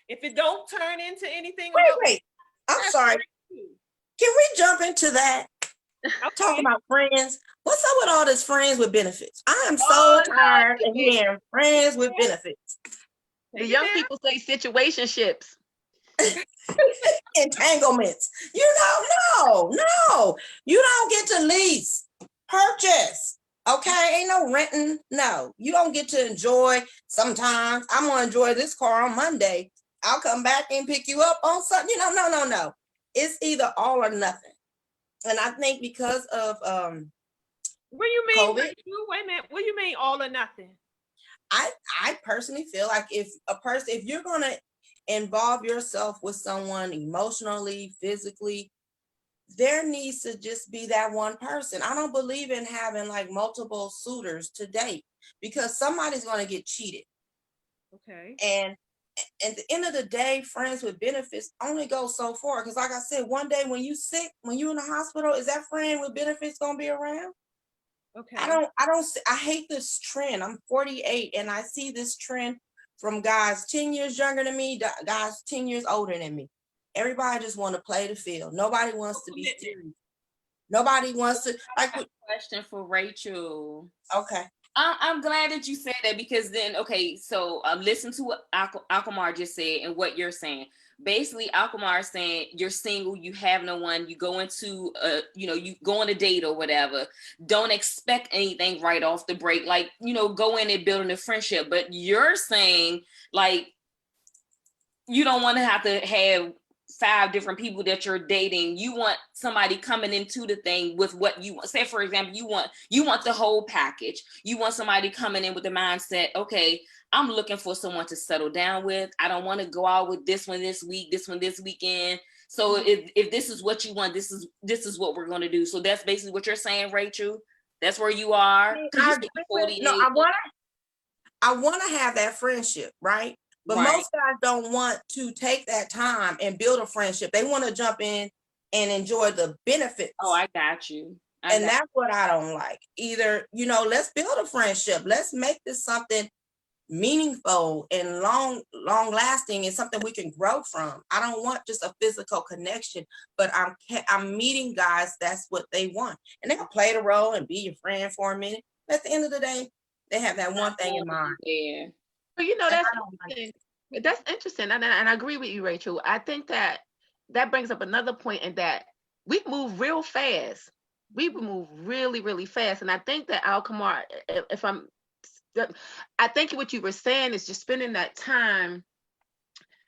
If it don't turn into anything, Wait. I'm sorry. Can we jump into that? Okay. Talking about friends. What's up with all this friends with benefits? I am so tired of hearing friends with benefits. The young people say situationships. Entanglements. You know, no. You don't get to lease, purchase. Okay, ain't no renting. No, you don't get to enjoy. Sometimes I'm gonna enjoy this car on Monday. I'll come back and pick you up on Sunday. You know, no. It's either all or nothing. And I think because of what do you mean? COVID, Wait a minute. What do you mean all or nothing? I personally feel like if you're gonna involve yourself with someone emotionally, physically, there needs to just be that one person. I don't believe in having like multiple suitors to date because somebody's going to get cheated. Okay. And at the end of the day, friends with benefits only go so far. Because like I said, one day when you sick, when you in the hospital, is that friend with benefits going to be around? Okay. I hate this trend. I'm 48 and I see this trend from guys 10 years younger than me, guys 10 years older than me. Everybody just want to play the field. Nobody wants to be serious. Nobody wants to like. Question for Rachel. Okay. I'm glad that you said that because then, okay, so listen to what AlQamar just said and what you're saying. Basically, AlQamar is saying you're single, you have no one, you go into you go on a date or whatever. Don't expect anything right off the break. Like, go in and building a friendship. But you're saying like you don't want to have 5 different people that you're dating. You want somebody coming into the thing with what you want. Say, for example, you want the whole package. You want somebody coming in with the mindset, okay, I'm looking for someone to settle down with. I don't want to go out with this one this week, this one this weekend. So if this is what you want, this is what we're going to do. So that's basically what you're saying, Rachel. That's where you are. I want to have that friendship, right? But most guys don't want to take that time and build a friendship. They want to jump in and enjoy the benefits. Oh, I got you. That's what I don't like. Either, let's build a friendship. Let's make this something meaningful and long lasting and something we can grow from. I don't want just a physical connection, but I'm meeting guys. That's what they want. And they'll play the role and be your friend for a minute. But at the end of the day, they have that one thing in mind. Yeah. Well, that's interesting. And I agree with you, Rachel. I think that brings up another point in that we move real fast. We move really, really fast. And I think that AlQamar, I think what you were saying is just spending that time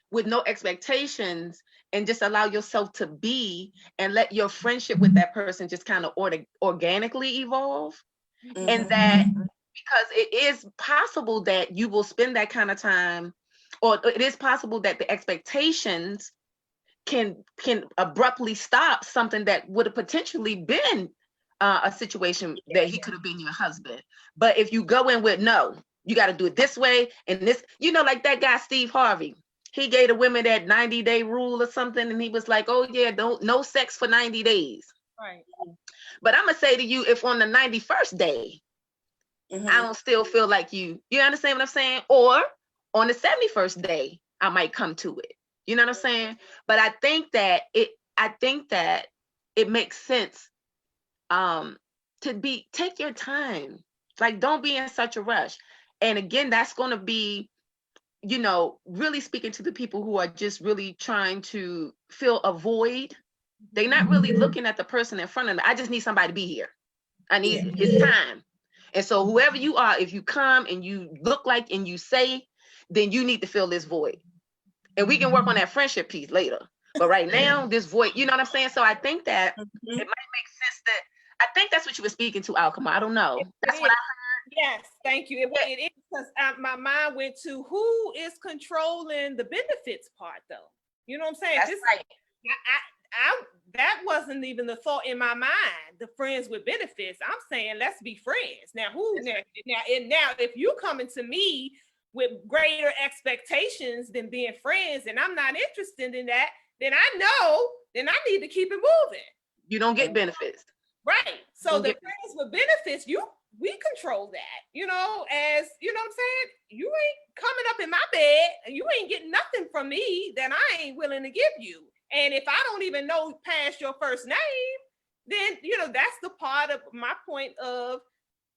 with no expectations and just allow yourself to be and let your friendship with that person just kind of organically evolve. Mm-hmm. And that because it is possible that you will spend that kind of time, or it is possible that the expectations can abruptly stop something that would have potentially been a situation that he could have been your husband. But if you go in with, no, you got to do it this way and this, like that guy, Steve Harvey, he gave the women that 90-day rule or something. And he was like, oh yeah, no sex for 90 days. Right. But I'm going to say to you, if on the 91st day, I don't still feel like you understand what I'm saying? Or on the 71st day, I might come to it. You know what I'm saying? But I think that it makes sense to take your time. Like, don't be in such a rush. And again, that's going to be, really speaking to the people who are just really trying to fill a void. They're not really looking at the person in front of them. I just need somebody to be here. It's time. And so whoever you are, if you come and you look like and you say, then you need to fill this void. And we can work on that friendship piece later. But right now, this void, you know what I'm saying? So I think that it might make sense that, I think that's what you were speaking to, AlQamar. I don't know. That's what I heard. Yes, thank you. It is because my mind went to who is controlling the benefits part, though. You know what I'm saying? That's right. That wasn't even the thought in my mind, the friends with benefits. I'm saying, let's be friends. Now, now, if you're coming to me with greater expectations than being friends, and I'm not interested in that, then I need to keep it moving. You don't get benefits. Right. So the friends with benefits, you we control that, as you know what I'm saying? You ain't coming up in my bed and you ain't getting nothing from me that I ain't willing to give you. And if I don't even know past your first name, then, that's the part of my point of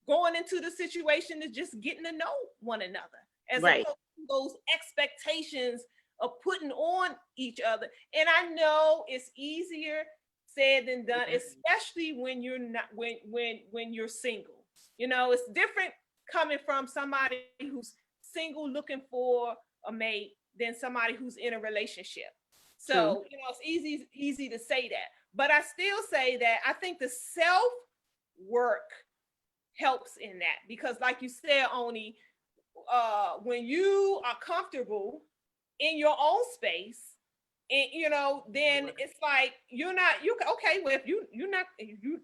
going into the situation is just getting to know one another, as Right. opposed to those expectations of putting on each other. And I know it's easier said than done, especially when you're not when you're single. It's different coming from somebody who's single looking for a mate than somebody who's in a relationship. So, it's easy to say that. But I still say that I think the self-work helps in that, because like you said, Oni, when you are comfortable in your own space, and then it's like you well, if you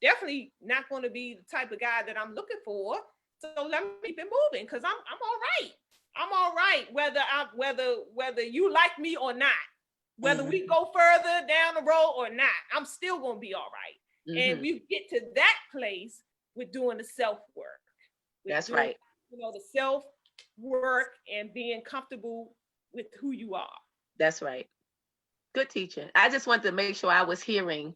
definitely not going to be the type of guy that I'm looking for, so let me keep it moving, because I'm all right whether you like me or not, whether we go further down the road or not, I'm still going to be all right. And we get to that place with doing the self-work. That's right. The self-work and being comfortable with who you are. That's right. Good teaching. I just wanted to make sure I was hearing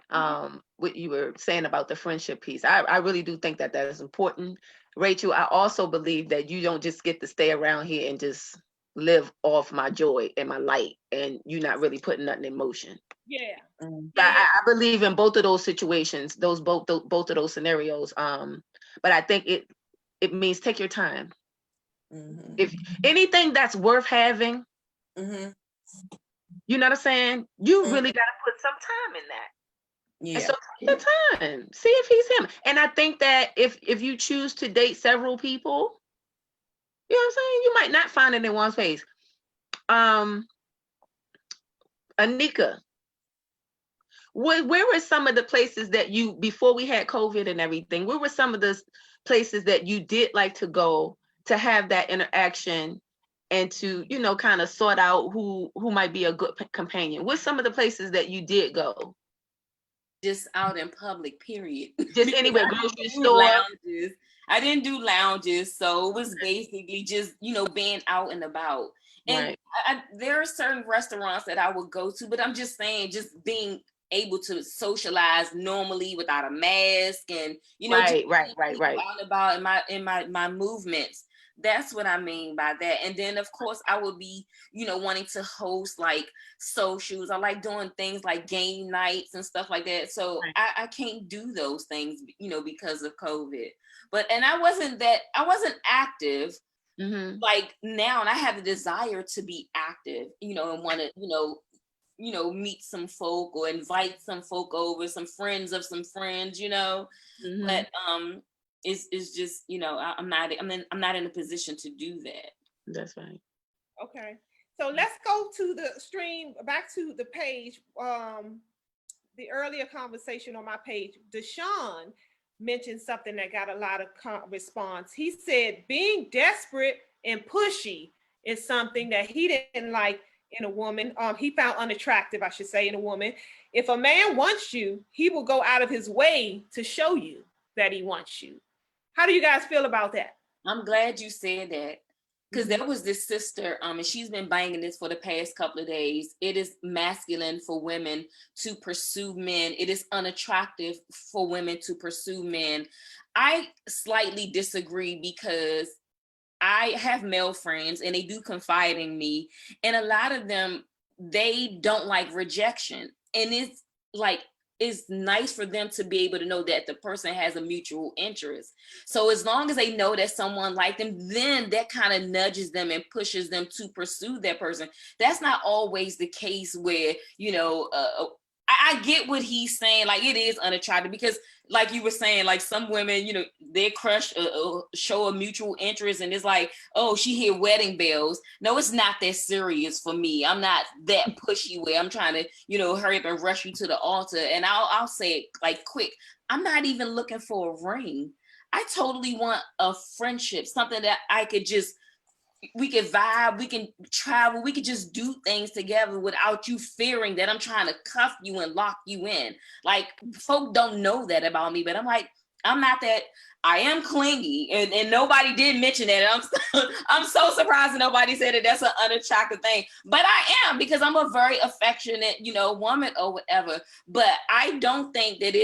what you were saying about the friendship piece. I really do think that is important. Rachel, I also believe that you don't just get to stay around here and just live off my joy and my light, and you're not really putting nothing in motion. Yeah. I believe in both of those situations, both of those scenarios. But I think it means take your time. If anything that's worth having, you know what I'm saying? You really got to put some time in that. Yeah. And so take your time. See if he's him. And I think that if you choose to date several people, you know what I'm saying? You might not find it in one space. Aneika, where were some of the places that you, before we had COVID and everything, where were some of the places that you did like to go to have that interaction and to, kind of sort out who might be a good companion? What's some of the places that you did go? Just out in public, period. Just anywhere, grocery store. Lounges. I didn't do lounges, so it was basically just, being out and about. And there are certain restaurants that I would go to, but I'm just saying, just being able to socialize normally without a mask, and right. out and about in my movements. That's what I mean by that. And then of course I would be, wanting to host like socials. I like doing things like game nights and stuff like that. So I can't do those things, because of COVID. And I wasn't active like now, and I have the desire to be active, and want to, meet some folk or invite some folk over, some friends of some friends, but it's just, I'm not in a position to do that. That's right. Okay, so let's go to the stream, back to the page. The earlier conversation on my page, Deshaun mentioned something that got a lot of response. He said being desperate and pushy is something that he didn't like in a woman. He found unattractive, I should say, in a woman. If a man wants you, he will go out of his way to show you that he wants you. How do you guys feel about that? I'm glad you said that, because there was this sister, and she's been banging this for the past couple of days. It is masculine for women to pursue men. It is unattractive for women to pursue men. I slightly disagree, because I have male friends and they do confide in me, and a lot of them, they don't like rejection. And it's nice for them to be able to know that the person has a mutual interest. So as long as they know that someone liked them, then that kind of nudges them and pushes them to pursue that person. That's not always the case where, I get what he's saying. Like, it is unattractive because, like you were saying, like some women, their crush show a mutual interest, and it's like, oh, she hear wedding bells. No, it's not that serious for me. I'm not that pushy where I'm trying to, hurry up and rush you to the altar. And I'll say it like quick. I'm not even looking for a ring. I totally want a friendship, something that I could just, we could vibe, we can travel, we could just do things together without you fearing that I'm trying to cuff you and lock you in. Like, folk don't know that about me, but I'm like, I'm not that. I am clingy, and nobody did mention that. I'm so surprised that nobody said that that's an unattractive thing. But I am, because I'm a very affectionate, woman or whatever. But I don't think that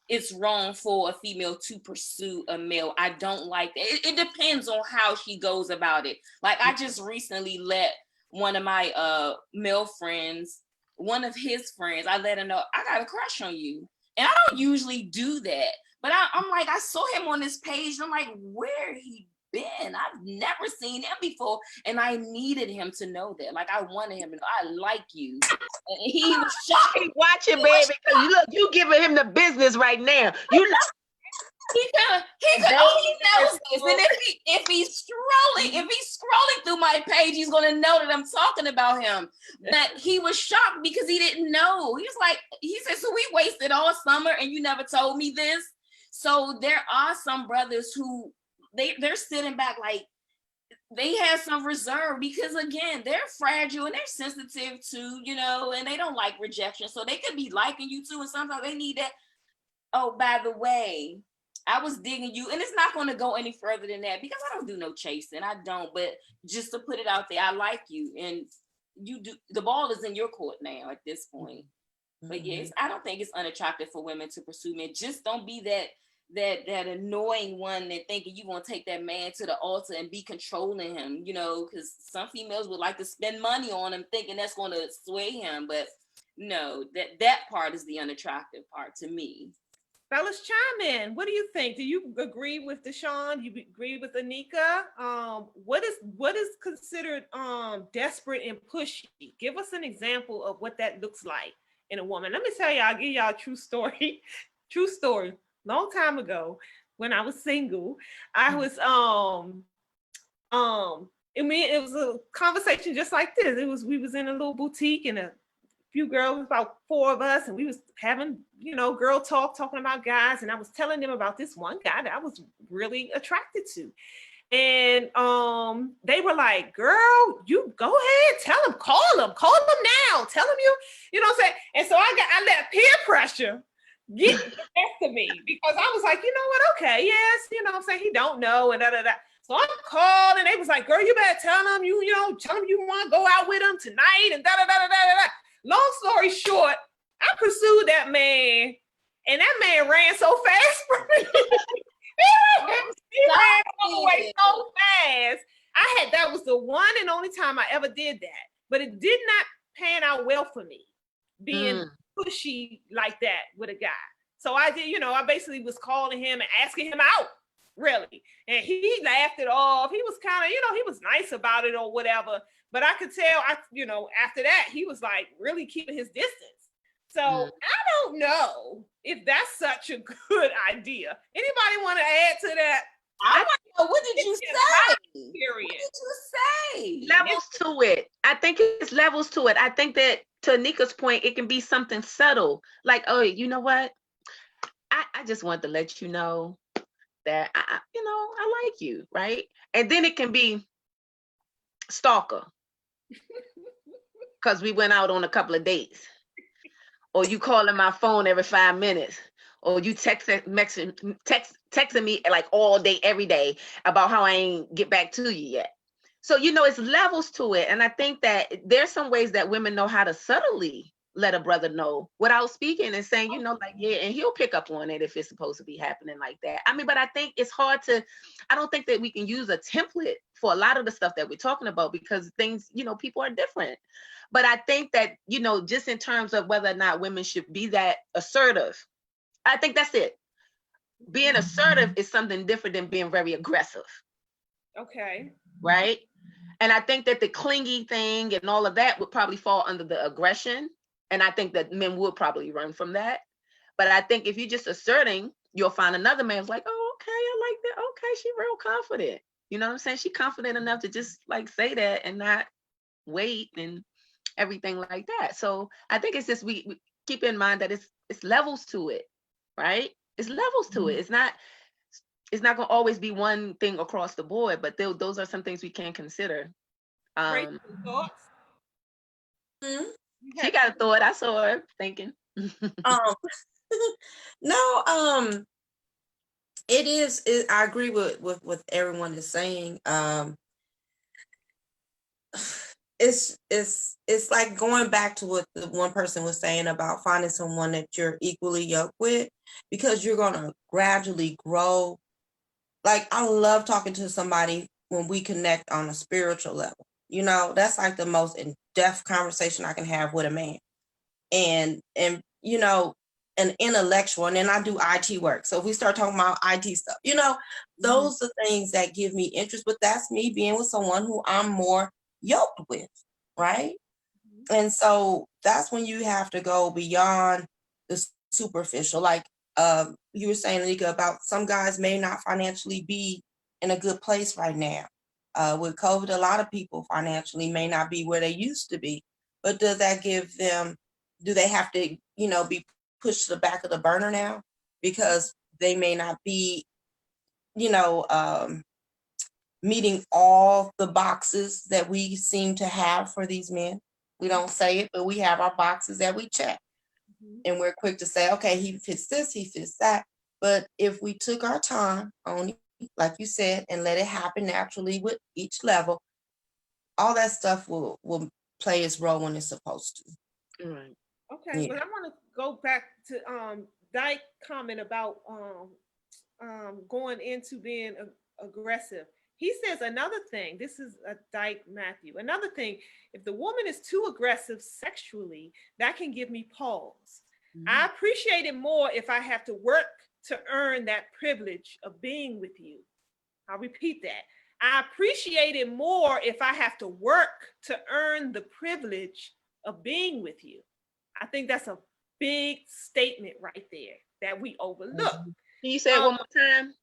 it's wrong for a female to pursue a male. I don't like that. It depends on how she goes about it. Like, I just recently let one of my male friends, one of his friends, I let him know, I got a crush on you. And I don't usually do that. But I'm like, I saw him on this page, and I'm like, where he been? I've never seen him before. And I needed him to know that. Like, I wanted him to know, I like you. And he was shocked. Keep watching, baby, because look, you giving him the business right now. You He knows this. And if he's scrolling through my page, he's gonna know that I'm talking about him. But he was shocked because he didn't know. He said, so we wasted all summer and you never told me this. So there are some brothers who they're sitting back like they have some reserve, because again, they're fragile and they're sensitive too, and they don't like rejection. So they could be liking you too, and sometimes they need that. Oh, by the way, I was digging you, and it's not going to go any further than that, because I don't do no chasing. I don't, but just to put it out there, I like you, and you do. The ball is in your court now at this point. But yes, I don't think it's unattractive for women to pursue men. Just don't be that annoying one that thinking you want to take that man to the altar and be controlling him, because some females would like to spend money on him thinking that's going to sway him. But no, that part is the unattractive part to me. Fellas, chime in. What do you think? Do you agree with Deshaun? You agree with Aneika? What is considered desperate and pushy? Give us an example of what that looks like in a woman. Let me tell y'all, I'll give y'all a true story. True story. Long time ago, when I was single, I was it was a conversation just like this. We was in a little boutique, and a few girls, about 4 of us, and we was having, girl talk, talking about guys, and I was telling them about this one guy that I was really attracted to. And they were like, girl, you go ahead, tell him, call him now, tell him you know what I'm saying? And so I let peer pressure get the best of me, because I was like, you know what, okay, yes, what I'm saying, he don't know, and da-da-da. So I called, and they was like, girl, you better tell him tell him you want to go out with him tonight, and da-da-da-da-da-da. Long story short, I pursued that man, and that man ran so fast from me. he ran all the way so fast. That was the one and only time I ever did that. But it did not pan out well for me, being pushy like that with a guy. So I did, I basically was calling him and asking him out, really. And he laughed it off. He was kind of, he was nice about it or whatever. But I could tell, after that, he was like really keeping his distance. So I don't know if that's such a good idea. Anybody want to add to that? I want to know, what did you say? Period. What did you say? Levels to it. I think it's levels to it. I think that, to Anika's point, it can be something subtle. Like, oh, you know what? I just wanted to let you know that, I like you, right? And then it can be stalker. Because we went out on a couple of dates, or you calling my phone every 5 minutes, or you texting me like all day, every day about how I ain't get back to you yet. So, it's levels to it. And I think that there's some ways that women know how to subtly let a brother know without speaking and saying, yeah, and he'll pick up on it if it's supposed to be happening like that. I mean, but I think it's hard I don't think that we can use a template for a lot of the stuff that we're talking about, because things, people are different. But I think that, just in terms of whether or not women should be that assertive, I think that's it. Being assertive is something different than being very aggressive. Okay. Right? And I think that the clingy thing and all of that would probably fall under the aggression. And I think that men would probably run from that. But I think if you're just asserting, you'll find another man who's like, oh, okay, I like that. Okay, she's real confident. You know what I'm saying? She's confident enough to just like say that and not wait and everything like that. So I think it's just, we keep in mind that it's levels to it, right? It's levels to it. It's not going to always be one thing across the board, but those are some things we can consider. Rachel, thoughts? She got a thought. I saw her thinking. No, It is. I agree with what everyone is saying. It's like going back to what the one person was saying about finding someone that you're equally yoked with, because you're gonna gradually grow. Like, I love talking to somebody when we connect on a spiritual level. You know, that's like the most in-depth conversation I can have with a man. And you know, an intellectual, and then I do IT work. So if we start talking about IT stuff, you know, those are things that give me interest, but that's me being with someone who I'm more yoked with, right? And so that's when you have to go beyond the superficial. Like you were saying, Aneika, about some guys may not financially be in a good place right now. With COVID, a lot of people financially may not be where they used to be. But does that give them, do they have to, you know, be pushed to the back of the burner now? Because they may not be, you know, meeting all the boxes that we seem to have for these men. We don't say it, but we have our boxes that we check. And we're quick to say, okay, he fits this, he fits that. But if we took our time, only like you said, and let it happen naturally with each level, all that stuff will play its role when it's supposed to. Right. Okay, Yeah. but I want to go back to Dyke comment about going into being aggressive. He says another thing. This is a Dyke Matthew. Another thing, if the woman is too aggressive sexually, that can give me pause. I appreciate it more if I have to work to earn that privilege of being with you. I'll repeat that. I appreciate it more if I have to work to earn the privilege of being with you. I think that's a big statement right there that we overlook. Can you say it one more time?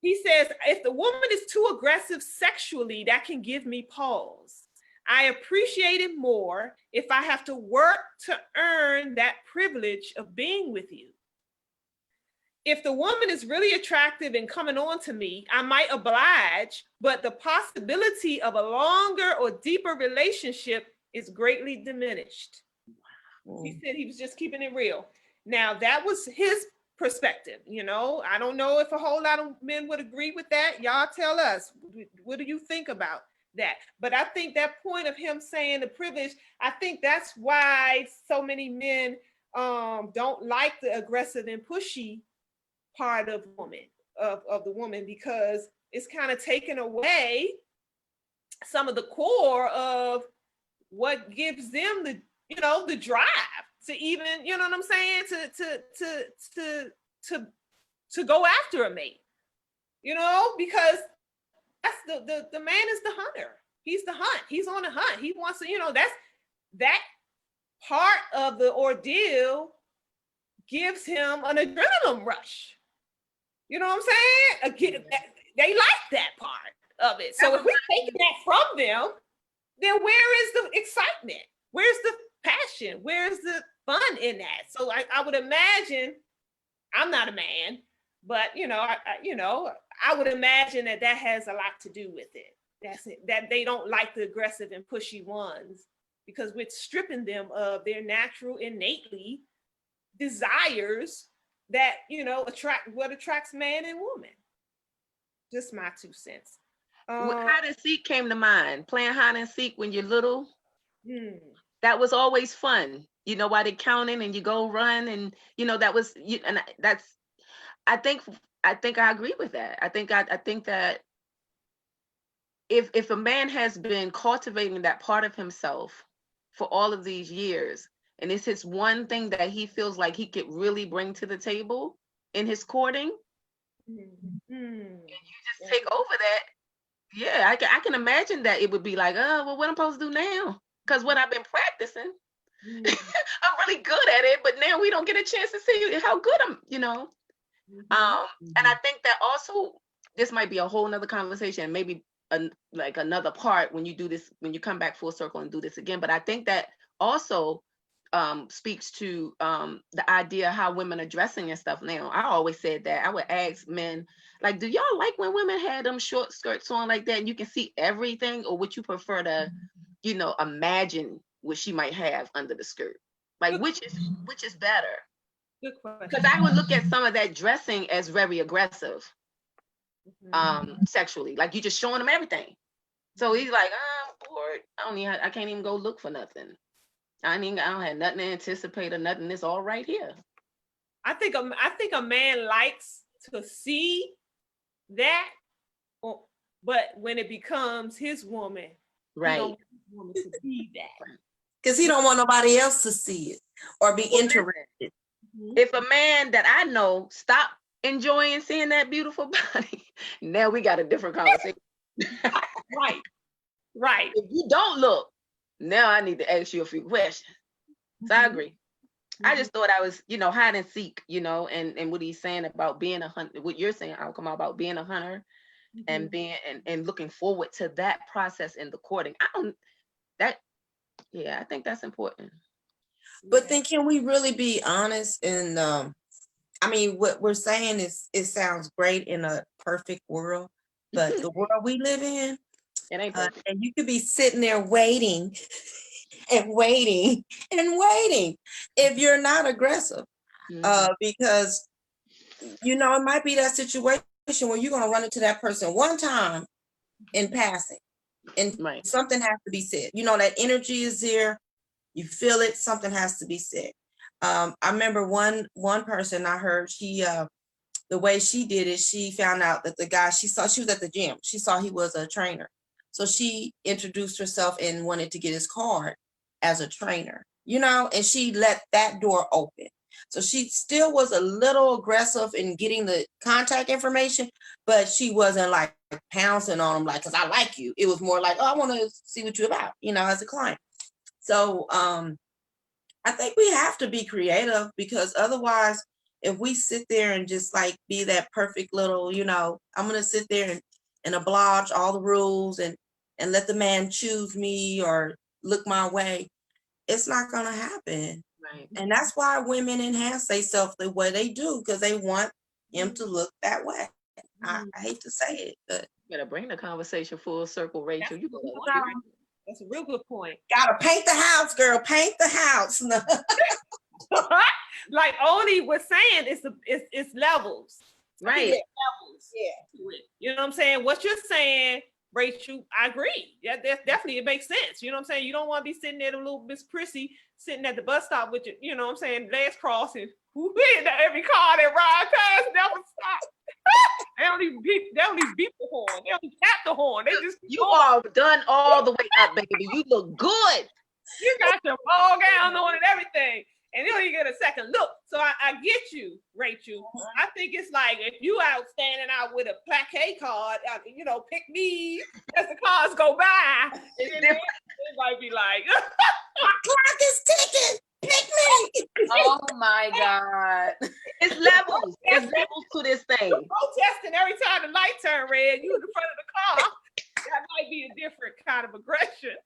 He says, if the woman is too aggressive sexually, that can give me pause. I appreciate it more if I have to work to earn that privilege of being with you. If the woman is really attractive and coming on to me, I might oblige, but the possibility of a longer or deeper relationship is greatly diminished. He said he was just keeping it real. Now, that was his perspective. You know, I don't know if a whole lot of men would agree with that. Y'all tell us, what do you think about that? But I think that point of him saying the privilege, I think that's why so many men don't like the aggressive and pushy part of the woman, because it's kind of taken away some of the core of what gives them the, you know, the drive to even, you know what I'm saying, to go after a mate, you know, because that's the man is the hunter. He's the hunt. He's on the hunt. He wants to, you know, that's that part of the ordeal gives him an adrenaline rush. You know what I'm saying? Again, they like that part of it. So if we're taking that from them, then where is the excitement? Where's the passion? Where's the fun in that? So I would imagine, I'm not a man, but you know, I would imagine that has a lot to do with it. That's it. That they don't like the aggressive and pushy ones, because we're stripping them of their natural, innately desires that, you know, attracts man and woman. Just my 2 cents. Hide and seek came to mind. Playing hide and seek when you're little. That was always fun. You know, while they're counting and you go run, and you know, that was you, and that's. I think I agree with that. I think that if a man has been cultivating that part of himself for all of these years, and it's his one thing that he feels like he could really bring to the table in his courting, and you just take over that, yeah, I can imagine that it would be like, oh, well, what I'm supposed to do now? Because what I've been practicing, I'm really good at it, but now we don't get a chance to see how good I'm, you know. And I think that also, this might be a whole nother conversation, maybe like another part when you do this, when you come back full circle and do this again. But I think that also speaks to the idea how women are dressing and stuff now. I always said that I would ask men, like, do y'all like when women had them short skirts on like that and you can see everything, or would you prefer to, you know, imagine what she might have under the skirt? Like, which is better? Good question. Because I would look at some of that dressing as very aggressive. sexually. Like you just showing him everything. So he's like, I'm bored. I can't even go look for nothing. I don't have nothing to anticipate or nothing. It's all right here. I think a man likes to see that, but when it becomes his woman, right, he don't want his woman to be that. Because he don't want nobody else to see it or be interested. If a man that I know stop enjoying seeing that beautiful body, now we got a different conversation. Right. If you don't look, now I need to ask you a few questions. So I agree. I just thought I was, hide and seek, and what he's saying about being a hunter, what you're saying, AlQamar, about being a hunter and being and looking forward to that process in the courting. I think that's important. But then can we really be honest? And I mean, what we're saying is it sounds great in a perfect world, but the world we live in, it ain't perfect. And you could be sitting there waiting and waiting and waiting if you're not aggressive, because it might be that situation where you're going to run into that person one time in passing, and something has to be said. That energy is there. You feel it. Something has to be said. I remember one person I heard, the way she did it, she found out that the guy she was at the gym. She saw he was a trainer. So she introduced herself and wanted to get his card as a trainer, and she let that door open. So she still was a little aggressive in getting the contact information, but she wasn't like pouncing on him, like, because I like you. It was more like, oh, I want to see what you're about, as a client. So I think we have to be creative, because otherwise, if we sit there and just like be that perfect little, I'm going to sit there and oblige all the rules and let the man choose me or look my way, it's not going to happen. Right. And that's why women enhance themselves the way they do, because they want him to look that way. I hate to say it, but you gotta bring the conversation full circle, Rachel. That's a real good point. Gotta paint the house, girl. Paint the house. Like Oni was saying, it's levels. Right. Levels. Yeah. You know what I'm saying? What you're saying, Rachel, I agree. Yeah, definitely, it makes sense. You know what I'm saying? You don't want to be sitting there, the little Miss Prissy sitting at the bus stop with your, you know what I'm saying, legs crossed, and every car that ride past never stop. They don't even beep the horn. They don't even tap the horn. They just are done all the way up, baby. You look good. You got your ball gown on and everything, and you don't even get a second look. So I get you, Rachel. I think it's like if you out standing out with a plaqué card, pick me as the cars go by, and then it might be like, my clock is ticking. Pick me. Oh my God. It's levels. It's levels to this thing. You're protesting every time the light turn red. You in the front of the car. That might be a different kind of aggression.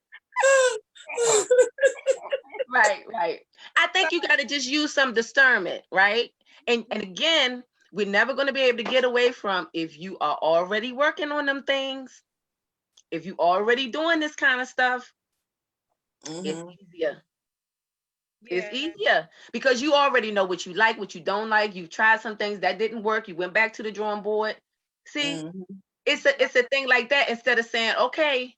Right. I think you got to just use some discernment, right? And again, we're never going to be able to get away from, if you are already working on them things, if you already doing this kind of stuff, it's easier. Yeah. It's easier because you already know what you like, what you don't like. You've tried some things that didn't work. You went back to the drawing board. See, it's a thing like that. Instead of saying, okay,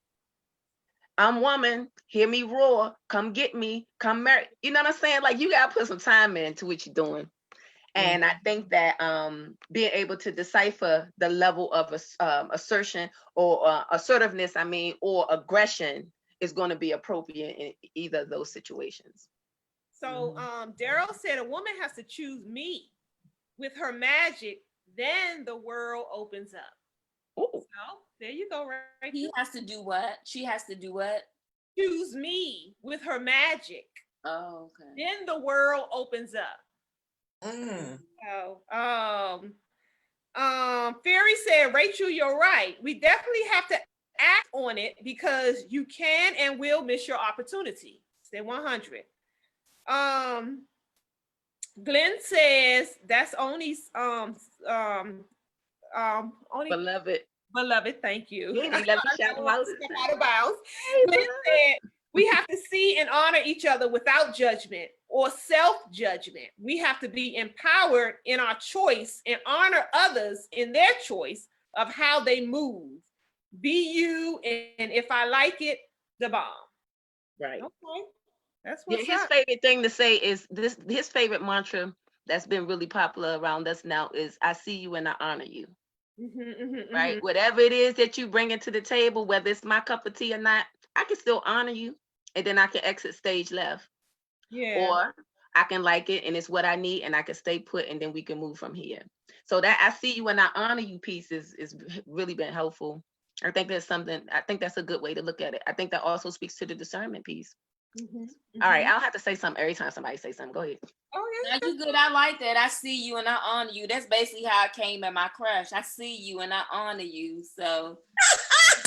I'm woman, hear me roar, come get me, come marry. You know what I'm saying? Like, you gotta put some time into what you're doing. And I think that being able to decipher the level of assertion or assertiveness, or aggression is going to be appropriate in either of those situations. So Daryl said a woman has to choose me with her magic, then the world opens up. Ooh. So there you go, right? He has to do what? She has to do what? Choose me with her magic. Oh, okay. Then the world opens up. So Fairy said, Rachel, you're right. We definitely have to act on it because you can and will miss your opportunity. Say 100. Glenn says that's Oni's Oni beloved, thank you. Glenn said we have to see and honor each other without judgment or self-judgment. We have to be empowered in our choice and honor others in their choice of how they move. Be you, and if I like it, the bomb. Right. Okay. That's Yeah, what's his up. favorite thing to say is this. His favorite mantra that's been really popular around us now is "I see you and I honor you." Right. Whatever it is that you bring into the table, whether it's my cup of tea or not, I can still honor you, and then I can exit stage left, Yeah. or I can like it and it's what I need, and I can stay put, and then we can move from here. So that "I see you and I honor you" piece is really been helpful. I think that's something. I think that's a good way to look at it. I think that also speaks to the discernment piece. All right, I'll have to say something every time somebody say something. Go ahead. Oh Now you good. I like that. I see you and I honor you. That's basically how I came at my crush. I see you and I honor you. So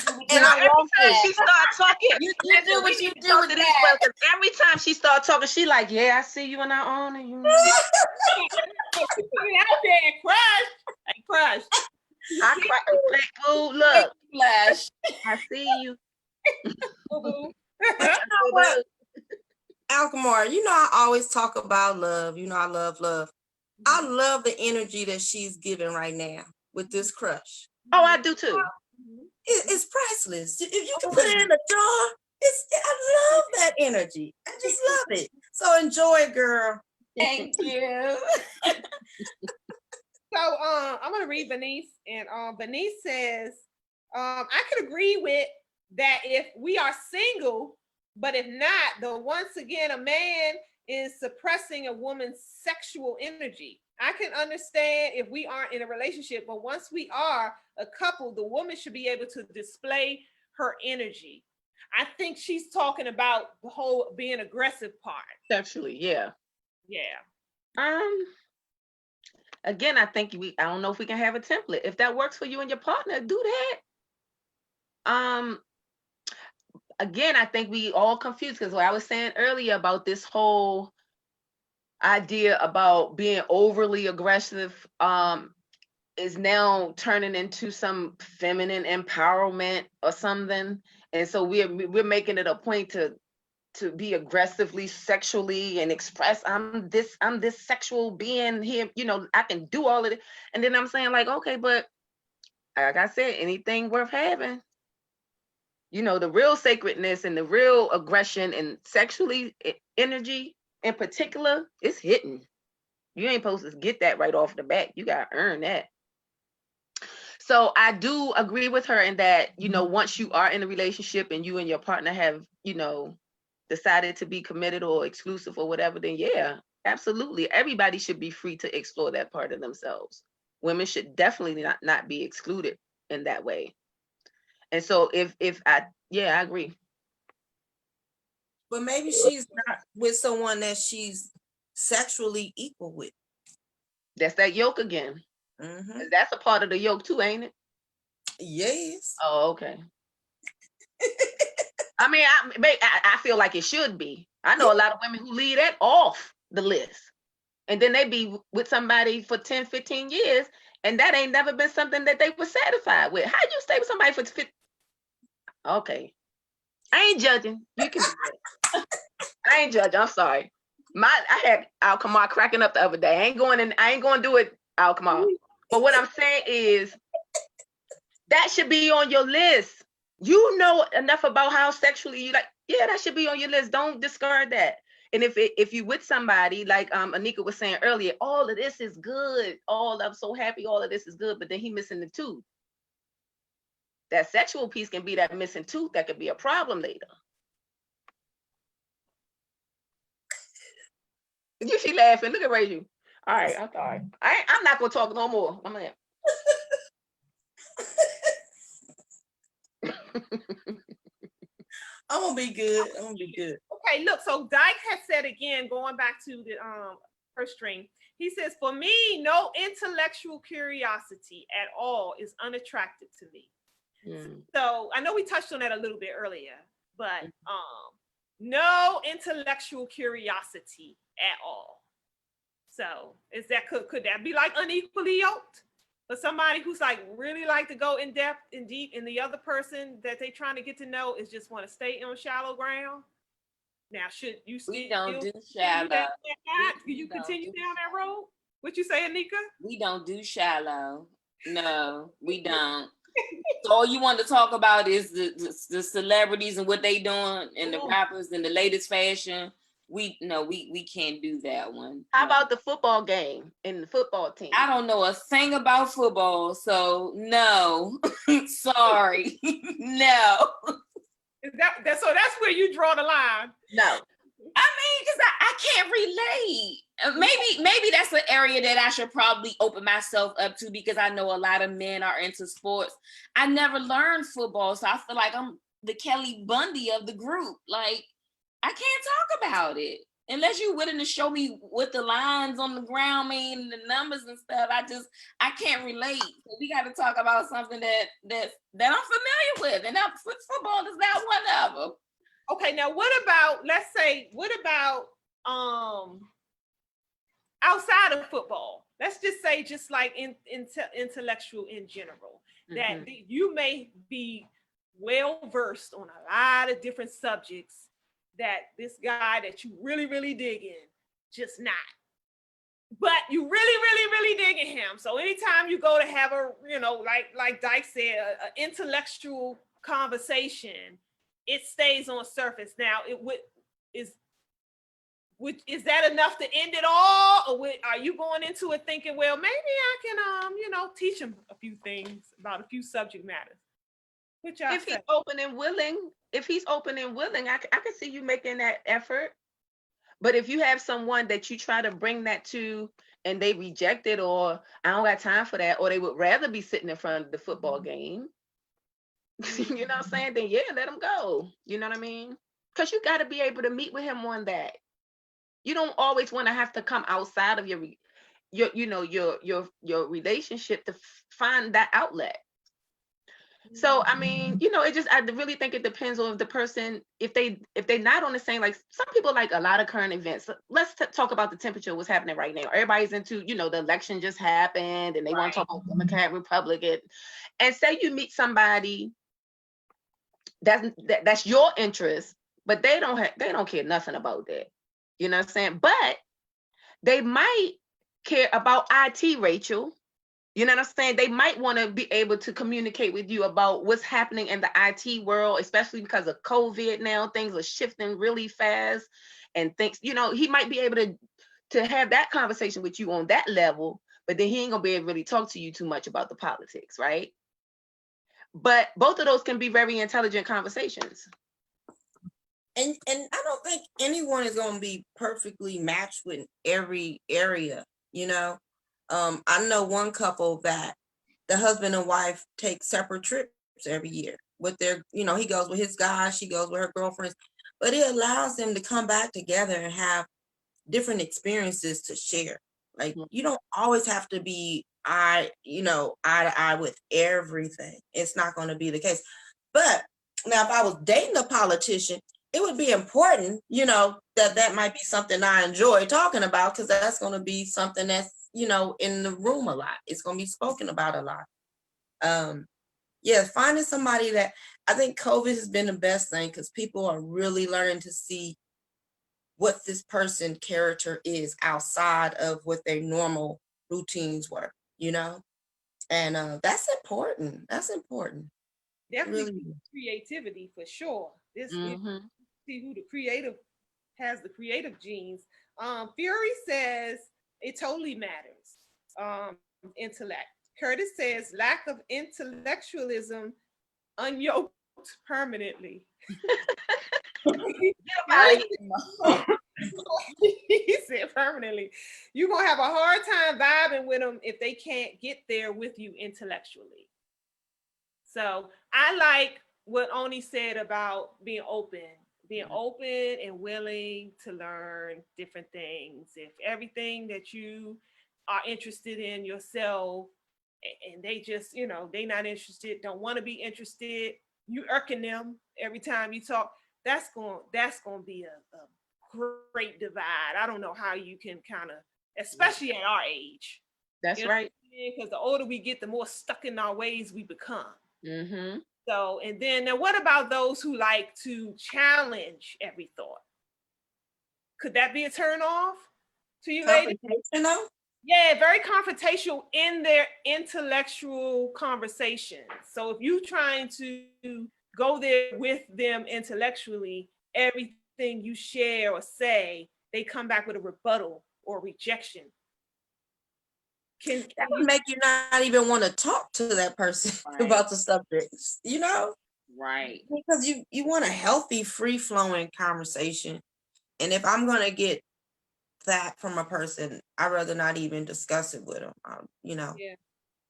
And every time she start talking, you listen, do we what need you to do talk with to these that. brothers. Every time she start talking, she like, "Yeah, I see you and I honor you." Put it out there, crush. Hey, crush. I cry. Like, oh, look, Flash. I see you. Boo-boo. What? AlQamar, you know I always talk about love. You know I love love. I love the energy that she's giving right now with this crush. Oh, I do too. It's priceless. If you can put it in a jar, I love that energy. I just love it. So enjoy it, girl. Thank you. So I'm gonna read Bernice, and Bernice says, I could agree with that if we are single, but if not, then once again a man is suppressing a woman's sexual energy. I can understand if we aren't in a relationship, but once we are a couple, the woman should be able to display her energy. I think she's talking about the whole being aggressive part. Sexually, yeah. Yeah. Again, I think I don't know if we can have a template. If that works for you and your partner, do that. Again, I think we all confused because what I was saying earlier about this whole idea about being overly aggressive is now turning into some feminine empowerment or something. And so we're making it a point to be aggressively sexually and express I'm this sexual being here, I can do all of it. And then I'm saying like, okay, but like I said, anything worth having, the real sacredness and the real aggression and sexually energy in particular is hidden. You ain't supposed to get that right off the bat. You gotta earn that. So I do agree with her in that, once you are in a relationship and you and your partner have, decided to be committed or exclusive or whatever, then yeah, absolutely. Everybody should be free to explore that part of themselves. Women should definitely not be excluded in that way. And so I agree. But maybe she's not with someone that she's sexually equal with. That's that yoke again. Mm-hmm. That's a part of the yoke too, ain't it? Yes. Oh, okay. I mean, I feel like it should be. I know a lot of women who leave that off the list. And then they be with somebody for 10, 15 years, and that ain't never been something that they were satisfied with. How you stay with somebody for 15? Okay. I ain't judging. You can do that. I ain't judging. I'm sorry. I had AlQamar cracking up the other day. I ain't going to do it, AlQamar. But what I'm saying is that should be on your list. You know enough about how sexually you like. Yeah, that should be on your list. Don't discard that. And if you with somebody like Aneika was saying earlier, all of this is good. I'm so happy. All of this is good, but then he missing the tooth. That sexual piece can be that missing tooth that could be a problem later. You see laughing? Look at Rachel. All right, I'm sorry. I'm not gonna talk no more. I'm gonna. I'm gonna be good. Okay, look, so Dyke has said again, going back to the first string, he says, for me, no intellectual curiosity at all is unattractive to me. So I know we touched on that a little bit earlier, but no intellectual curiosity at all. So could that be like unequally yoked? For somebody who's like really like to go in depth and deep, and the other person that they trying to get to know is just want to stay on shallow ground. Now, should you still We don't do shallow. Do you continue down that road? What you say, Aneika? We don't do shallow. No, we don't. So all you want to talk about is the celebrities and what they doing and the rappers and the latest fashion. We can't do that one. How about the football game and the football team? I don't know a thing about football, so no. Sorry. No. So that's where you draw the line. No. I mean, because I can't relate. Maybe that's an area that I should probably open myself up to, because I know a lot of men are into sports. I never learned football, so I feel like I'm the Kelly Bundy of the group. Like, I can't talk about it unless you're willing to show me what the lines on the ground mean and the numbers and stuff. I can't relate. So we got to talk about something that I'm familiar with, and that football is not one of them. Okay, now what about outside of football? Let's just say, just like intellectual in general, that you may be well versed on a lot of different subjects that this guy that you really, really dig in, just not. But you really, really, really digging him. So anytime you go to have a, like Dyke said, an intellectual conversation, it stays on surface. Now, is that enough to end it all, or are you going into it thinking, well, maybe I can, teach him a few things about a few subject matters? If he's open and willing, I can see you making that effort. But if you have someone that you try to bring that to and they reject it, or I don't got time for that, or they would rather be sitting in front of the football game, you know what I'm saying? Then yeah, let them go. You know what I mean? Because you got to be able to meet with him on that. You don't always want to have to come outside of your relationship to find that outlet. So I mean, I really think it depends on the person. If they're not on the same, like some people like a lot of current events. Let's talk about the temperature, what's happening right now. Everybody's into, the election just happened and they want to talk about Democrat, Republican. And say you meet somebody that's your interest, but they don't care nothing about that. You know what I'm saying? But they might care about IT, Rachel. You know what I'm saying? They might want to be able to communicate with you about what's happening in the IT world, especially because of COVID now. Things are shifting really fast and things, he might be able to have that conversation with you on that level, but then he ain't gonna be able to really talk to you too much about the politics, right? But both of those can be very intelligent conversations. And I don't think anyone is going to be perfectly matched with every area, I know one couple that the husband and wife take separate trips every year with their, he goes with his guys, she goes with her girlfriends, but it allows them to come back together and have different experiences to share. Like, you don't always have to be eye to eye with everything. It's not going to be the case. But now, if I was dating a politician, it would be important, that might be something I enjoy talking about, because that's going to be something that's, in the room a lot. It's going to be spoken about a lot. Finding somebody that, I think COVID has been the best thing, because people are really learning to see what this person's character is outside of what their normal routines were, and that's important. That's important. Definitely really. Creativity for sure. This see who the creative has the creative genes. Fury says it totally matters. Intellect. Curtis says lack of intellectualism unyoked permanently. He said permanently. You're gonna have a hard time vibing with them if they can't get there with you intellectually. So I like what Oni said about being open and willing to learn different things. If everything that you are interested in yourself, and they just, they not interested, don't want to be interested, you irking them every time you talk, that's going to be a great divide. I don't know how you can kind of, especially at our age. That's right. Because the older we get, the more stuck in our ways we become. So, and then now what about those who like to challenge every thought? Could that be a turn off to you, ladies? Confrontational? Yeah, very confrontational in their intellectual conversations. So if you're trying to go there with them intellectually, everything you share or say, they come back with a rebuttal or rejection. That would make you not even want to talk to that person about the subjects, you know? Right. Because you want a healthy, free-flowing conversation. And if I'm going to get that from a person, I'd rather not even discuss it with them, you know, Yeah.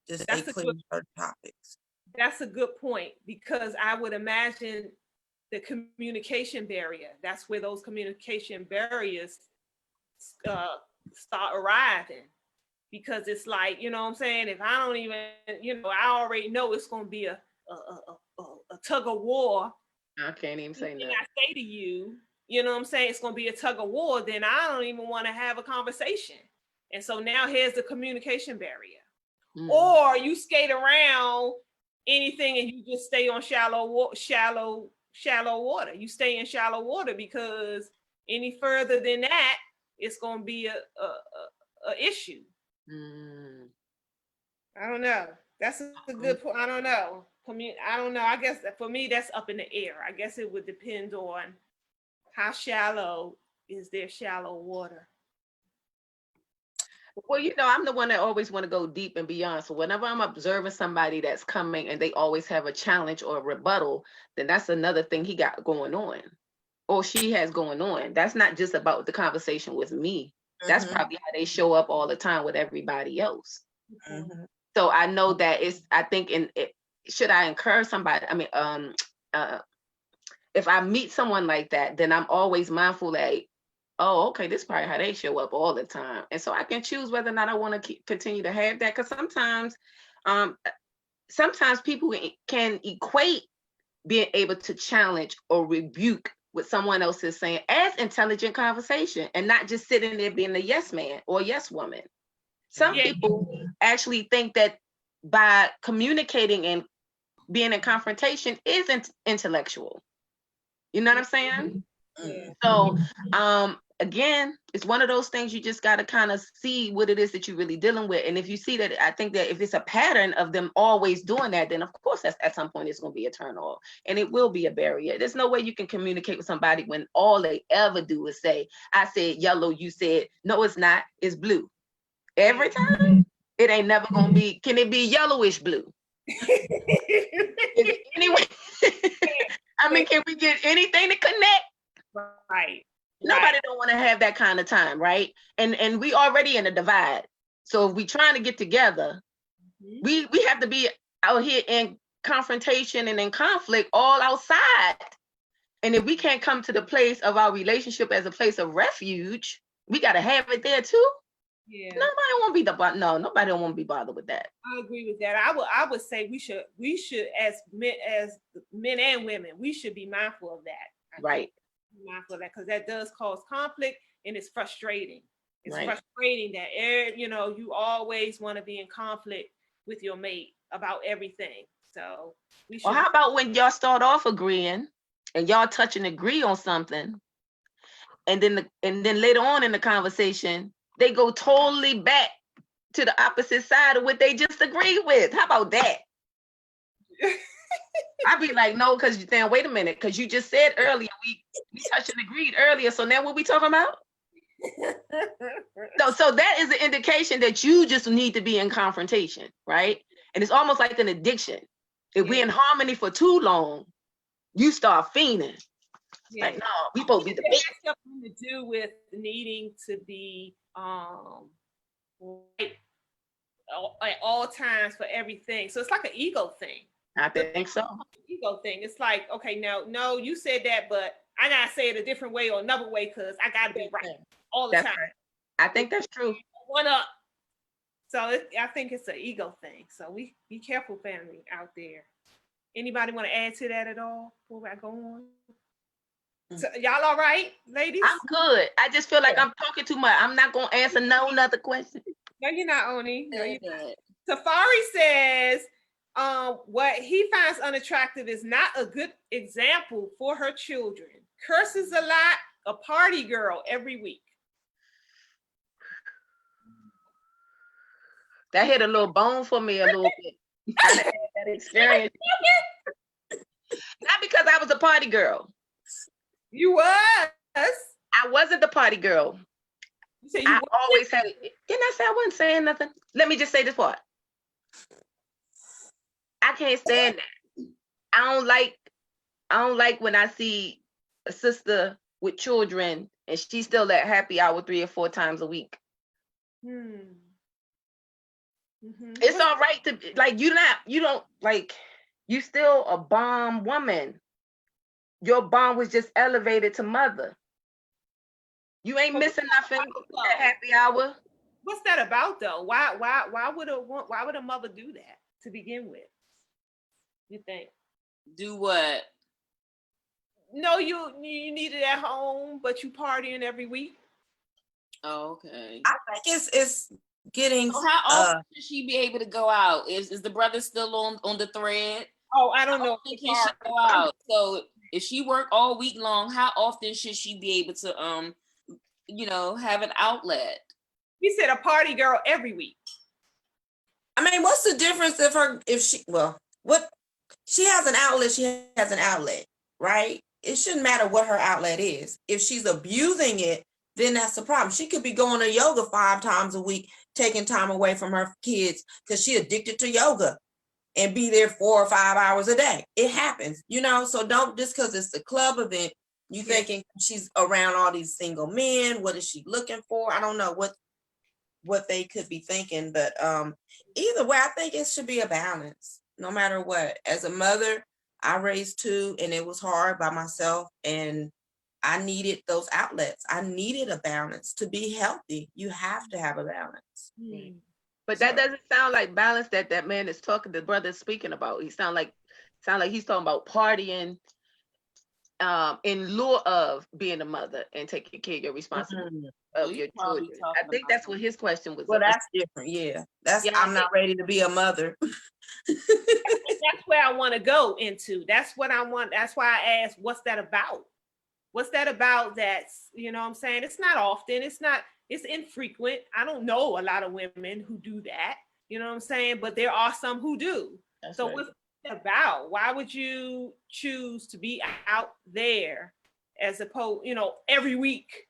just stay clear of certain topics. That's a good point, because I would imagine the communication barrier, that's where those communication barriers start arriving. Because it's like, you know what I'm saying? If I don't even, I already know it's going to be a tug of war. I can't even say nothing. I say to you, you know what I'm saying? It's going to be a tug of war. Then I don't even want to have a conversation. And so now here's the communication barrier. Or you skate around anything and you just stay on shallow water. You stay in shallow water, because any further than that, it's going to be a issue. I don't know. That's a good point. I don't know. I don't know. I guess for me, that's up in the air. I guess it would depend on how shallow is their shallow water. Well, I'm the one that always want to go deep and beyond. So whenever I'm observing somebody that's coming and they always have a challenge or a rebuttal, then that's another thing he got going on, or she has going on. That's not just about the conversation with me. That's probably how they show up all the time with everybody else. So I know that should I encourage somebody? I mean, if I meet someone like that, then I'm always mindful that, oh, okay, this is probably how they show up all the time. And so I can choose whether or not I want to continue to have that. Because sometimes people can equate being able to challenge or rebuke what someone else is saying as intelligent conversation, and not just sitting there being a yes man or yes woman. Some people actually think that by communicating and being in confrontation isn't intellectual. You know what I'm saying? Yeah. So again, it's one of those things you just got to kind of see what it is that you're really dealing with. And if you see that, I think that if it's a pattern of them always doing that, then of course that's, at some point it's going to be a turn off, and it will be a barrier. There's no way you can communicate with somebody when all they ever do is say, I said yellow, you said no, it's not, it's blue. Every time. It ain't never going to be, can it be yellowish blue? Is it anyway? I mean, can we get anything to connect? Right. Nobody don't want to have that kind of time, right? And we already in a divide. So if we trying to get together, we have to be out here in confrontation and in conflict all outside. And if we can't come to the place of our relationship as a place of refuge, we got to have it there too. Yeah. Nobody want to be bothered with that. I agree with that. I would say we should as men and women, we should be mindful of that. Right. Mindful of that, because that does cause conflict, and it's frustrating. It's right. frustrating that you always want to be in conflict with your mate about everything. So we should. Well, how about when y'all start off agreeing and y'all touch and agree on something, and then later on in the conversation they go totally back to the opposite side of what they just agreed with? How about that? I'd be like, no, because you're saying, wait a minute, because you just said earlier we touched and agreed earlier. So now what we talking about? So that is an indication that you just need to be in confrontation, right? And it's almost like an addiction. If we're in harmony for too long, you start fiending. Yeah. Like, no, we supposed to be the best. It has something to do with needing to be right at all times for everything. So it's like an ego thing. I think so. Ego thing. It's like, okay, no, you said that, but I gotta say it a different way or another way because I gotta be right all the time. Right. I think that's true. One up. So I think it's an ego thing. So we be careful, family out there. Anybody want to add to that at all before I go on? So, y'all all right, ladies? I'm good. I just feel like I'm talking too much. I'm not gonna answer another question. No, you're not, Oni. No, you're not. Safari says what he finds unattractive is not a good example for her children. Curses a lot, a party girl every week. That hit a little bone for me a little bit. I done had that experience. Not because I was a party girl. You was. I wasn't the party girl. You said you I was. always had it. Didn't I say I wasn't saying nothing? Let me just say this part. I can't stand that. I don't like when I see a sister with children and she's still at happy hour 3 or 4 times a week. It's all right to like you don't like you still a bomb woman. Your bond was just elevated to mother. You ain't missing nothing at happy hour. What's that about though? Why would a mother do that to begin with? You think? Do what? No, you need it at home, but you partying every week. Oh, okay. I think it's getting. So how often should she be able to go out? Is the brother still on the thread? Oh, I don't know. Can she go out? So if she work all week long, how often should she be able to have an outlet? He said a party girl every week. I mean, what's the difference if she has an outlet, she has an outlet, right? It shouldn't matter what her outlet is. If she's abusing it, then that's the problem. She could be going to yoga 5 times a week, taking time away from her kids because she addicted to yoga and be there 4 or 5 hours a day. It happens, so don't, just because it's a club event, you thinking she's around all these single men. What is she looking for? I don't know what they could be thinking, but either way, I think it should be a balance no matter what. As a mother, I raised 2 and it was hard by myself, and I needed those outlets. I needed a balance to be healthy. You have to have a balance. But that doesn't sound like balance that man is talking, the brother is speaking about. He sound like he's talking about partying in lieu of being a mother and taking care of your responsibility of your children. I think that's what his question was. Well, that's different. Yeah. I'm not ready to be a mother. That's where I want to go into. That's what I want. That's why I asked, what's that about? What's that about? That's, what I'm saying? It's not often. It's infrequent. I don't know a lot of women who do that. You know what I'm saying? But there are some who do. That's so right. What's that about? Why would you choose to be out there as opposed, every week?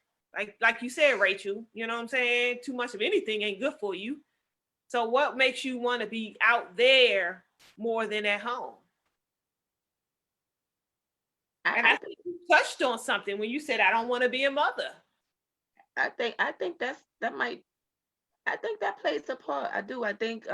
Like you said, Rachel, you know what I'm saying? Too much of anything ain't good for you. So what makes you want to be out there more than at home? And I think you touched on something when you said, I don't want to be a mother. I think that plays a part. I do. I think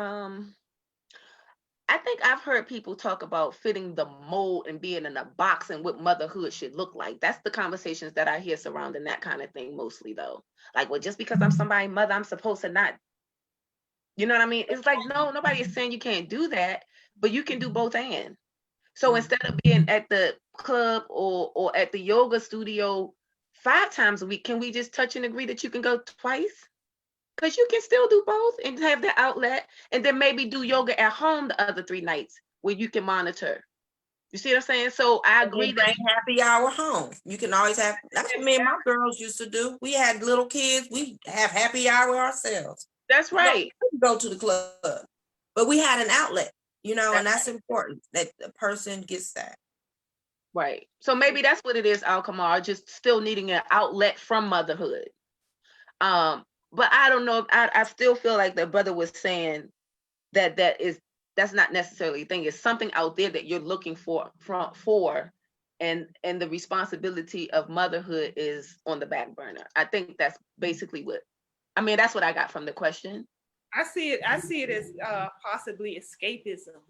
I've heard people talk about fitting the mold and being in a box and what motherhood should look like. That's the conversations that I hear surrounding that kind of thing mostly, though. Like, well, just because I'm somebody's mother, I'm supposed to not. You know what I mean? It's like, no, nobody is saying you can't do that, but you can do both and. So instead of being at the club or at the yoga studio 5 times a week, can we just touch and agree that you can go twice? Because you can still do both and have the outlet, and then maybe do yoga at home the other 3 nights where you can monitor. You see what I'm saying? So I agree that happy hour home. You can always have. That's what me and my girls used to do. We had little kids. We have happy hour ourselves. That's right. We go to the club, but we had an outlet. And that's important that the person gets that. Right. So maybe that's what it is, AlQamar, just still needing an outlet from motherhood. But I don't know. I still feel like the brother was saying that's not necessarily a thing. It's something out there that you're looking for, and the responsibility of motherhood is on the back burner. I think that's basically that's what I got from the question. I see it as possibly escapism.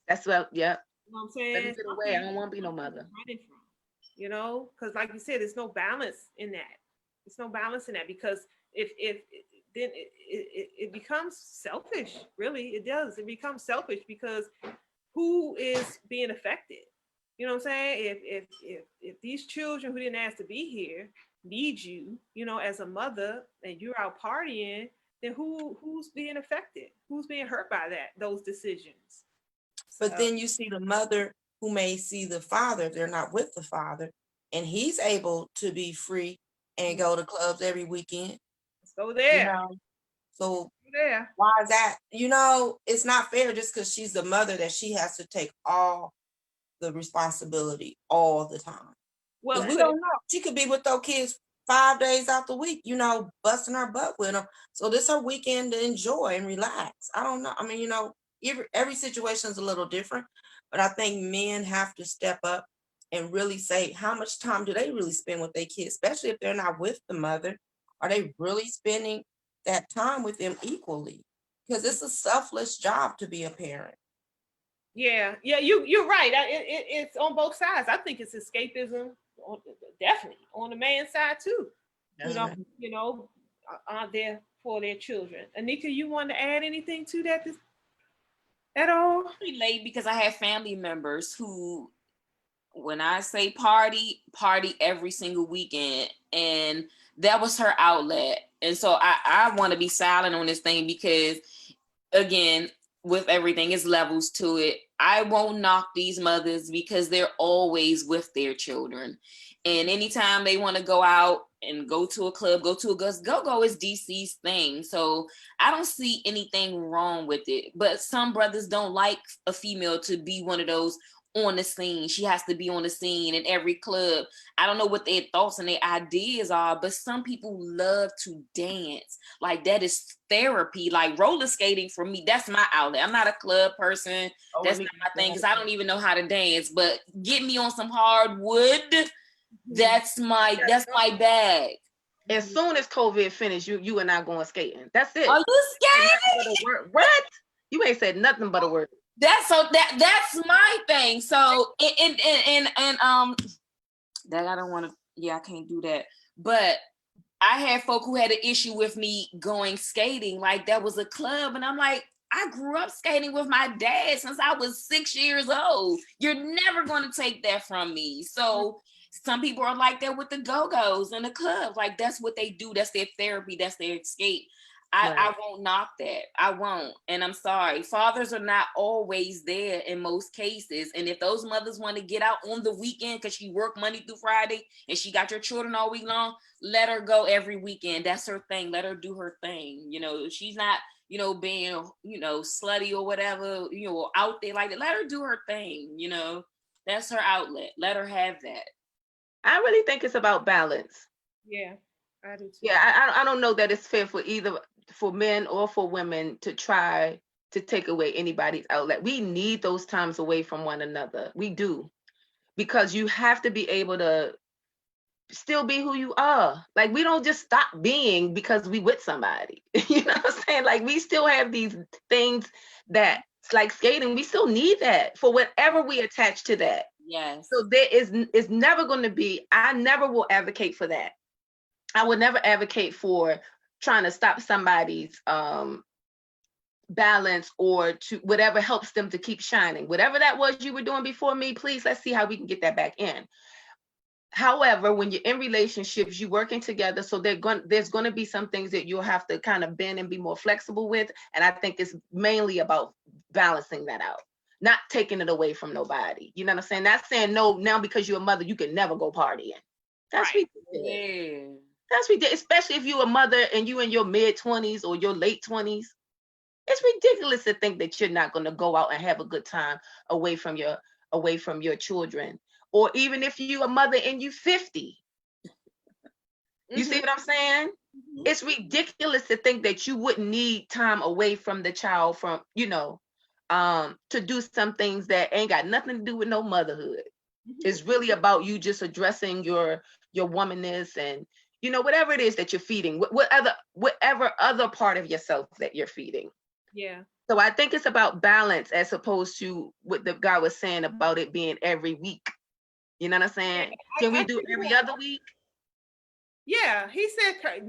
That's what, yeah. You know what I'm saying? Let me get away. I don't want to be no mother. Running from, because like you said, there's no balance in that. There's no balance in that, because if then it becomes selfish. Really, it does. It becomes selfish, because who is being affected? You know what I'm saying? If these children who didn't ask to be here need you, as a mother, and you're out partying, then who's being affected? Who's being hurt by those decisions? But then you see the mother who may see the father, they're not with the father, and he's able to be free and go to clubs every weekend. Let's go there. So Yeah. Why is that? You know, it's not fair just because she's the mother that she has to take all the responsibility all the time. Well, Because we don't know. She could be with those kids 5 days out the week, you know, busting her butt with them. So this her weekend to enjoy and relax. I don't know. I mean, you know, every situation is a little different, but I think men have to step up and really say how much time do they really spend with their kids, especially if they're not with the mother. Are they really spending that time with them equally? Because it's a selfless job to be a parent. Yeah, you're right. It's on both sides. I think it's escapism, definitely on the man's side too. You know, aren't there for their children. Aneika, you want to add anything to that at all? Relate because I have family members who, when I say party every single weekend, and that was her outlet. And so I want to be silent on this thing because, again, with everything, is levels to it. I won't knock these mothers because they're always with their children. And anytime they want to go out and go to a club, go to a go is DC's thing. So I don't see anything wrong with it. But some brothers don't like a female to be one of those on the scene. She has to be on the scene in every club. I don't know what their thoughts and their ideas are, but some people love to dance. Like, that is therapy. Like, roller skating for me, that's my outlet. I'm not a club person. That's not my thing because I don't even know how to dance. But get me on some hardwood. That's my bag. As soon as COVID finished, you and I going skating. That's it. Are you skating? What? You ain't said nothing but a word. That's my thing. So that I don't want to. Yeah, I can't do that. But I had folk who had an issue with me going skating. Like, that was a club, and I'm like, I grew up skating with my dad since I was 6 years old. You're never going to take that from me. So some people are like that with the go-go's and the clubs. Like, that's what they do. That's their therapy. That's their escape. I won't knock that. I won't. And I'm sorry. Fathers are not always there in most cases. And if those mothers want to get out on the weekend because she worked Monday through Friday and she got your children all week long, let her go every weekend. That's her thing. Let her do her thing. You know, she's not, you know, being, you know, slutty or whatever, you know, out there like that. Let her do her thing. You know, that's her outlet. Let her have that. I really think it's about balance. Yeah, I do too. Yeah, I don't know that it's fair for either for men or for women to try to take away anybody's outlet. We need those times away from one another. We do. Because you have to be able to still be who you are. Like, we don't just stop being because we with somebody. You know what I'm saying? Like, we still have these things that, like skating, we still need that for whatever we attach to that. Yes. So there is never going to be, I never will advocate for that. I would never advocate for trying to stop somebody's balance or to whatever helps them to keep shining. Whatever that was you were doing before me, please, let's see how we can get that back in. However, when you're in relationships, you're working together, so there's going to be some things that you'll have to kind of bend and be more flexible with. And I think it's mainly about balancing that out, not taking it away from nobody. You know what I'm saying? Not saying no, now because you're a mother, you can never go partying. That's right. Ridiculous. Yeah. That's ridiculous, especially if you're a mother and you in your mid-20s or your late 20s. It's ridiculous to think that you're not going to go out and have a good time away from your children. Or even if you're a mother and you're 50. You see what I'm saying? Mm-hmm. It's ridiculous to think that you wouldn't need time away from the child from, you know, to do some things that ain't got nothing to do with no motherhood. Mm-hmm. It's really about you just addressing your womanness and, you know, whatever it is that you're feeding, whatever other part of yourself that you're feeding. Yeah. So I think it's about balance as opposed to what the guy was saying about it being every week. You know what I'm saying? Can we do every other week? Yeah, he said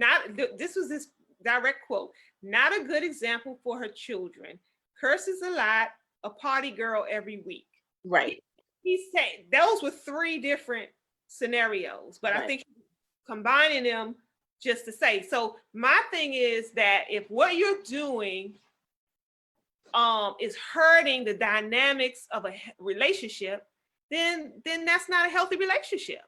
this was his direct quote. Not a good example for her children. Curses a lot, a party girl every week. Right. He said those were 3 different scenarios, but right. I think combining them just to say. So my thing is that if what you're doing is hurting the dynamics of a relationship, then that's not a healthy relationship.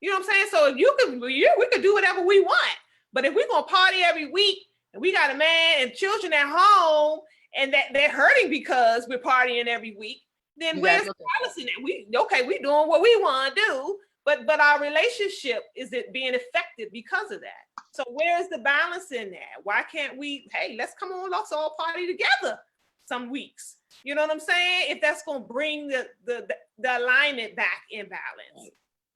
You know what I'm saying? So if we could do whatever we want, but if we're gonna party every week and we got a man and children at home, and that they're hurting because we're partying every week, then You where's gotta the look at balance in that? We doing what we want to do, but our relationship isn't being affected because of that. So where's the balance in that? Why can't we, hey, let's come on, let's all party together some weeks. You know what I'm saying? If that's gonna bring the alignment back in balance. Right.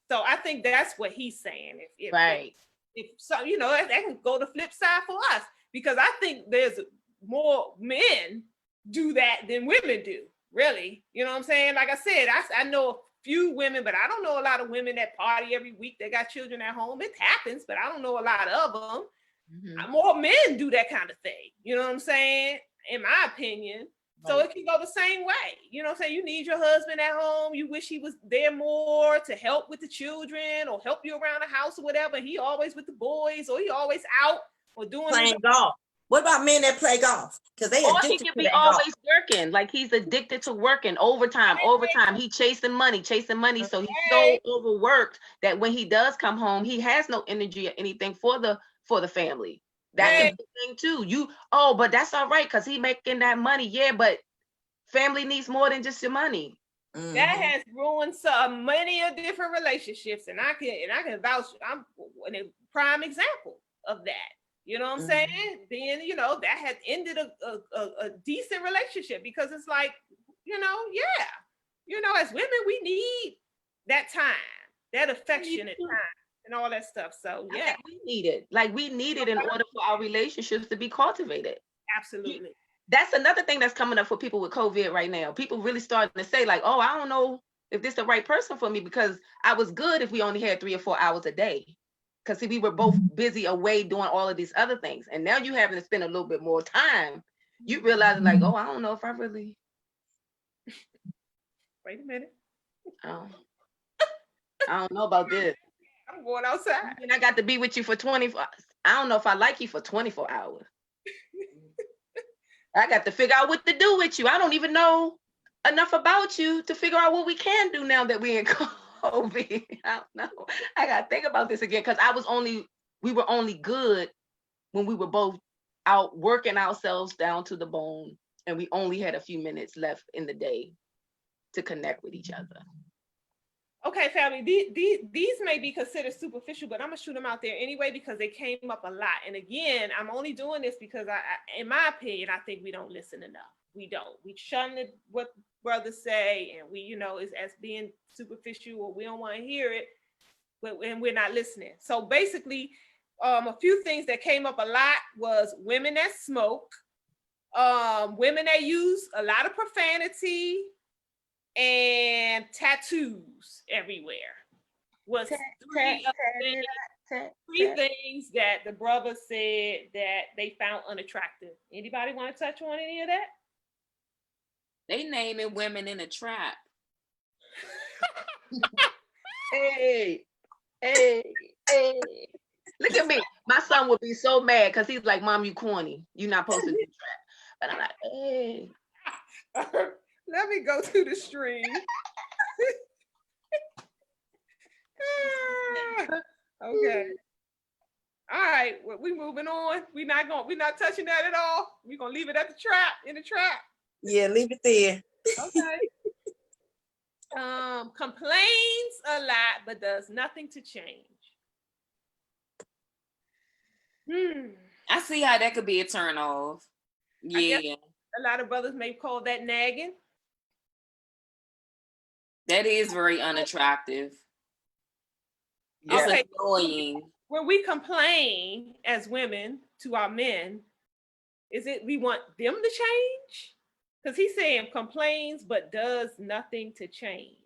So I think that's what he's saying. right. If so, you know, that can go the flip side for us, because I think there's more men do that than women do, really. You know what I'm saying? Like I said, I know a few women, but I don't know a lot of women that party every week. They got children at home. It happens, but I don't know a lot of them. Mhm. More men do that kind of thing. You know what I'm saying? In my opinion. So Right. it can go the same way. You know what I'm saying? You need your husband at home. You wish he was there more to help with the children or help you around the house or whatever. He always with the boys, or he always out or doing Playing golf. What about men that play golf? Because they Or he addicted could to be that golf. always working, like he's addicted to working overtime. He chasing money. So he's so overworked that when he does come home, he has no energy or anything for the family. That can be the thing too. But that's all right because he making that money. Yeah, but family needs more than just your money. Mhm. That has ruined many of different relationships, and I can vouch. I'm a prime example of that. You know what I'm saying? Then, you know, that had ended a decent relationship, because it's like, you know, yeah, you know, as women, we need that time, that affectionate time, and all that stuff. So I yeah, think we need it. Like we need it in order for our relationships to be cultivated. absolutely. That's another thing that's coming up for people with COVID right now. People really starting to say like, oh, I don't know if this is the right person for me, because I was good if we only had 3 or 4 hours a day. Because we were both busy away doing all of these other things. And now you having to spend a little bit more time. You realize like, oh, I don't know if I really. Wait a minute. I don't know about this. I'm going outside. And I got to be with you for 24 hours. I don't know if I like you for 24 hours. I got to figure out what to do with you. I don't even know enough about you to figure out what we can do now that we're in COVID. I don't know. I got to think about this again, because we were only good when we were both out working ourselves down to the bone, and we only had a few minutes left in the day to connect with each other. Okay, family, these may be considered superficial, but I'm gonna shoot them out there anyway because they came up a lot. And again, I'm only doing this because I in my opinion, I think we don't listen enough. We don't. We shun what brothers say, and we, you know, is as being superficial, or we don't want to hear it, and we're not listening. So basically, a few things that came up a lot was women that smoke, women that use a lot of profanity, and tattoos everywhere. Was three things that the brother said that they found unattractive. Anybody want to touch on any of that? They naming women in a trap. Hey. Look at me. My son would be so mad because he's like, Mom, you corny. You're not supposed to do trap. But I'm like, hey. Let me go to the stream. Okay. All right, well, we moving on. We're not touching that at all. We're gonna leave it at in the trap. Yeah, leave it there. Okay. Complains a lot but does nothing to change. I see how that could be a turn off. Yeah. A lot of brothers may call that nagging. That is very unattractive. It's Okay. annoying. When we complain as women to our men, is it we want them to change? Because he's saying complains but does nothing to change.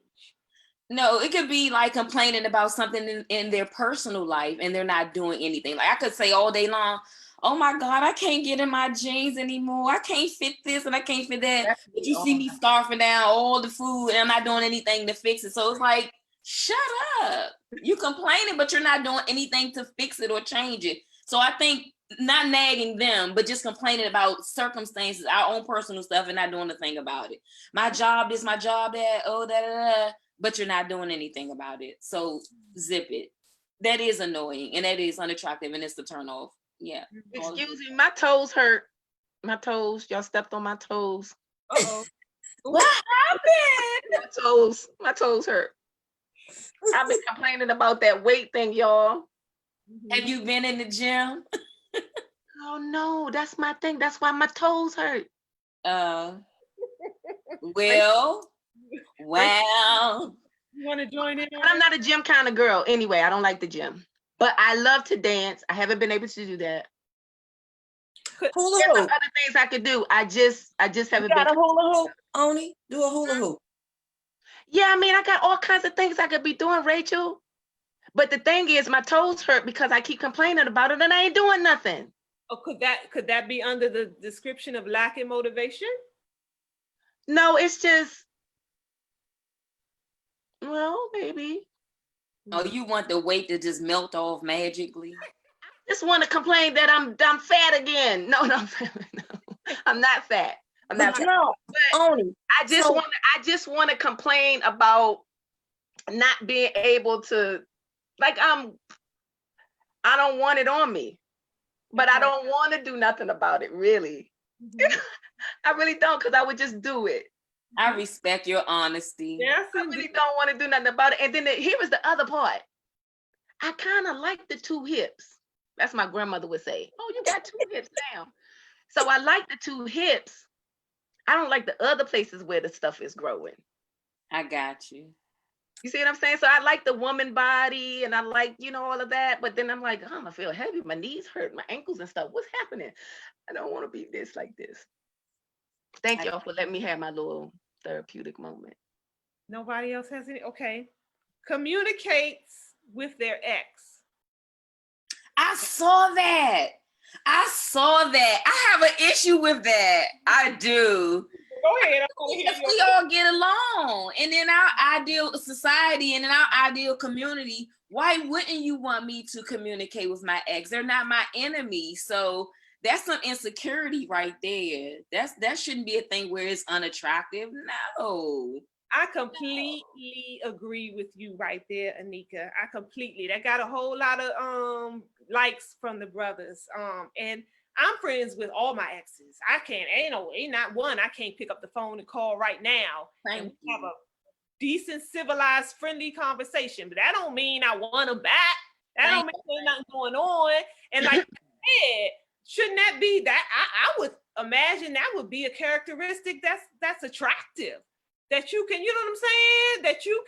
No, it could be like complaining about something in their personal life and they're not doing anything. Like I could say all day long, oh my God, I can't get in my jeans anymore. I can't fit this and I can't fit that. But you see me scarfing down all the food and I'm not doing anything to fix it. So it's like, shut up. You complaining, but you're not doing anything to fix it or change it. So I think not nagging them, but just complaining about circumstances, our own personal stuff, and not doing a thing about it. My job this, my job that, but you're not doing anything about it. So zip it. That is annoying and that is unattractive and it's the turn off. Yeah. Excuse me, my toes hurt. My toes, y'all stepped on my toes. Uh-oh. What happened? My toes hurt. I've been complaining about that weight thing, y'all. Have you been in the gym? Oh no, that's my thing. That's why my toes hurt. Well. You want to join in? I'm not a gym kind of girl. Anyway, I don't like the gym. But I love to dance. I haven't been able to do that. Hula There's some hoop. other things I could do. I just haven't You got been. a hula hoop, Oni? Do a hula hoop. Yeah, I mean, I got all kinds of things I could be doing, Rachel. But the thing is, my toes hurt because I keep complaining about it and I ain't doing nothing. Oh, could that be under the description of lacking motivation? No, it's just, well, maybe. Oh, you want the weight to just melt off magically? Just want to complain that I'm fat again. No, no, I'm not fat. I'm not But fat. no, But Oni. I just want to complain about not being able to, like, I don't want it on me, but I don't want to do nothing about it, really. I really don't, because I would just do it. I respect your honesty. Yes, I really don't want to do nothing about it. And then here was the other part. I kind of like the 2 hips. That's my grandmother would say. Oh, you got 2 hips now. So I like the 2 hips. I don't like the other places where the stuff is growing. I got you. You see what I'm saying? So I like the woman body and I like, all of that. But then I'm like, oh, I feel heavy. My knees hurt, my ankles and stuff. What's happening? I don't want to be this like this. Thank y'all for letting me have my little therapeutic moment. Nobody else has any? Okay. Communicates with their ex. I saw that. I have an issue with that. I do. Go ahead. Because we all get along. And in our ideal society and in our ideal community, why wouldn't you want me to communicate with my ex? They're not my enemy. So that's some insecurity right there. That shouldn't be a thing where it's unattractive. No. I completely agree with you right there, Aneika. That got a whole lot of likes from the brothers. And I'm friends with all my exes. Ain't not one I can't pick up the phone and call right now and have a decent, civilized, friendly conversation. But that don't mean I want them back. That don't mean there's nothing going on. And like you said, shouldn't that be that? I would imagine that would be a characteristic that's attractive. That you can, you know what I'm saying? That you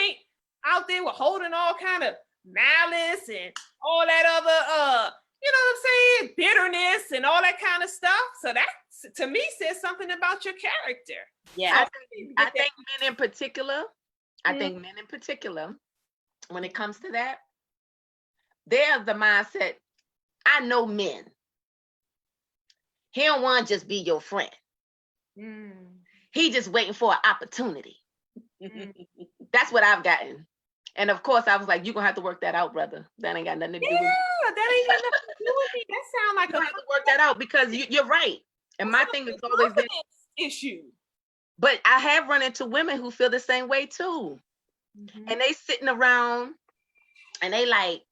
ain't out there with holding all kind of malice and all that other you know what I'm saying, bitterness and all that kind of stuff. So that to me says something about your character. Yeah. I think men in particular, when it comes to that, they're the mindset. I know men. He don't want to just be your friend. He just waiting for an opportunity. That's what I've gotten. And of course, I was like, you're going to have to work that out, brother. That ain't got nothing to do with me. Yeah, that ain't got nothing to do with me. That sounds like you have to work that out because you're right. And my thing has always been issue. But I have run into women who feel the same way too. And they sitting around and they like,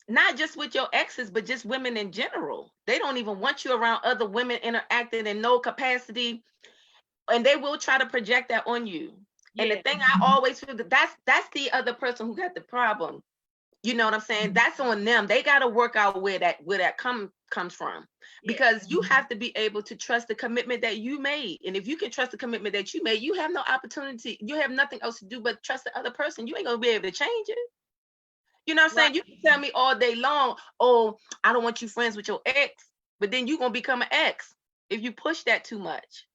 not just with your exes, but just women in general. They don't even want you around other women interacting in no capacity. And they will try to project that on you. And the thing I always feel that's the other person who got the problem. You know what I'm saying? That's on them. They got to work out where that comes from, because you have to be able to trust the commitment that you made. And if you can trust the commitment that you made, you have no opportunity. You have nothing else to do but trust the other person. You ain't gonna be able to change it. You know what I'm saying? You can tell me all day long, oh, I don't want you friends with your ex, but then you're gonna become an ex if you push that too much.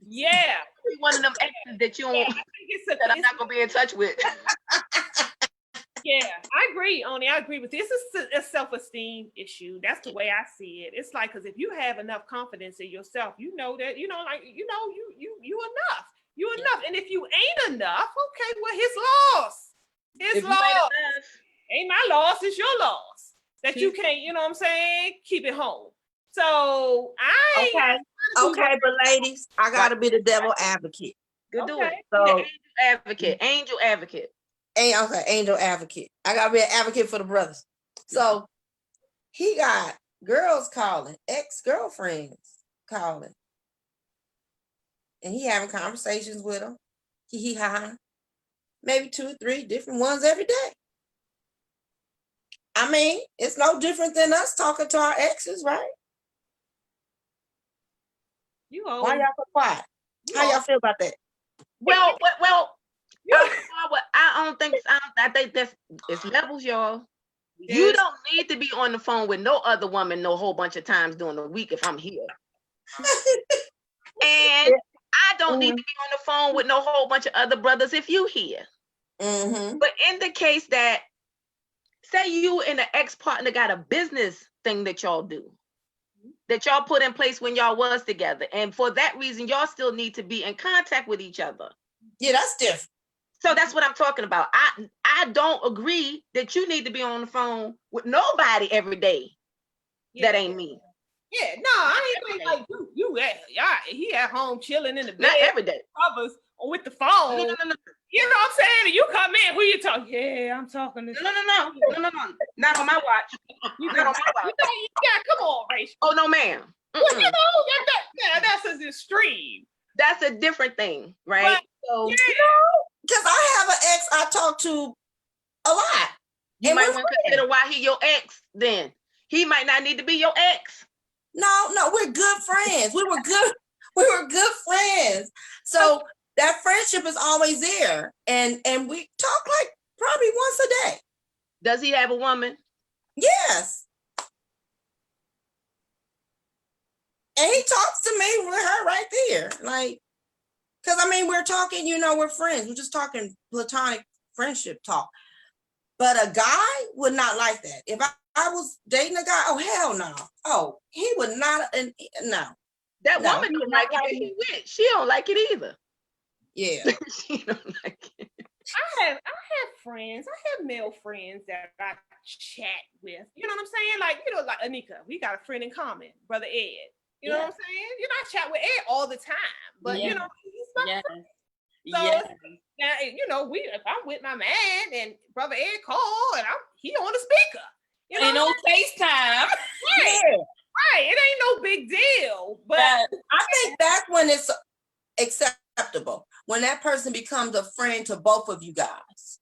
Yeah. One of them exes that you don't, that I'm not gonna be in touch with. Yeah, I agree, Oni. I agree with this. It's a self-esteem issue. That's the way I see it. It's like, because if you have enough confidence in yourself, you know that, you enough. You enough. And if you ain't enough, okay, well, his loss. His loss. Ain't my loss, it's your loss. That you can't, you know what I'm saying, keep it home. So Okay, but ladies, I gotta be the devil advocate. Good, do it. So angel advocate. angel advocate. I gotta be an advocate for the brothers. So he got girls calling, ex-girlfriends calling, and he having conversations with them. He ha, maybe 2 or 3 different ones every day. I mean, it's no different than us talking to our exes, right? Why y'all so quiet? How y'all feel about that? Well, Yeah. I think that's it's levels, y'all. You don't need to be on the phone with no other woman no whole bunch of times during the week if I'm here. And I don't need to be on the phone with no whole bunch of other brothers if you here. But in the case that, say you and the ex-partner got a business thing that y'all do, that y'all put in place when y'all was together, and for that reason, y'all still need to be in contact with each other. Yeah, that's different. So that's what I'm talking about. I don't agree that you need to be on the phone with nobody every day. That ain't me. Yeah, no, I ain't like he at home chilling in the bed. Not every day. Covers or with the phone. No. You know what I'm saying? And you come in, who you talking? Yeah, I'm talking to. No. Not on my watch. Not on my watch. Come on, Rachel. Oh no, ma'am. Well, you know, that's an extreme. That's a different thing, right? But, so because I have an ex I talk to a lot. You might want to consider why he your ex. Then he might not need to be your ex. No, we're good friends. We were good friends. So that friendship is always there, and we talk like probably once a day. Does he have a woman? Yes. And he talks to me with her right there. Like, because I mean, we're talking, we're friends. We're just talking platonic friendship talk. But a guy would not like that. If I was dating a guy, oh, hell no. Oh, he would not. No. That woman don't like it. She don't like it either. Yeah. She don't like it. I have friends. I have male friends that I chat with. You know what I'm saying? Like Aneika, we got a friend in common, Brother Ed. You know what I'm saying? I chat with Ed all the time. But he's my friend. So now, if I'm with my man and Brother Ed call and he on the speaker. Ain't no FaceTime. Right. It ain't no big deal. But I think that's when it's acceptable. When that person becomes a friend to both of you guys.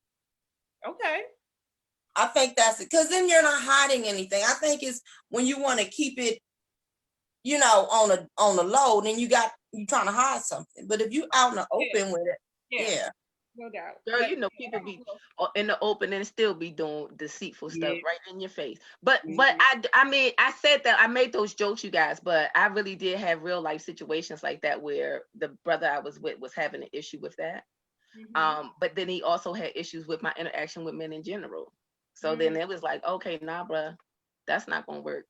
Okay. I think that's it. Because then you're not hiding anything. I think it's when you want to keep it, on the low, then you trying to hide something. But if you out in the open with it, no doubt. Girl, people be in the open and still be doing deceitful stuff right in your face. But I mean, I said that I made those jokes, you guys, but I really did have real life situations like that where the brother I was with was having an issue with that. But then he also had issues with my interaction with men in general. So then it was like, okay, nah, bruh, that's not gonna work.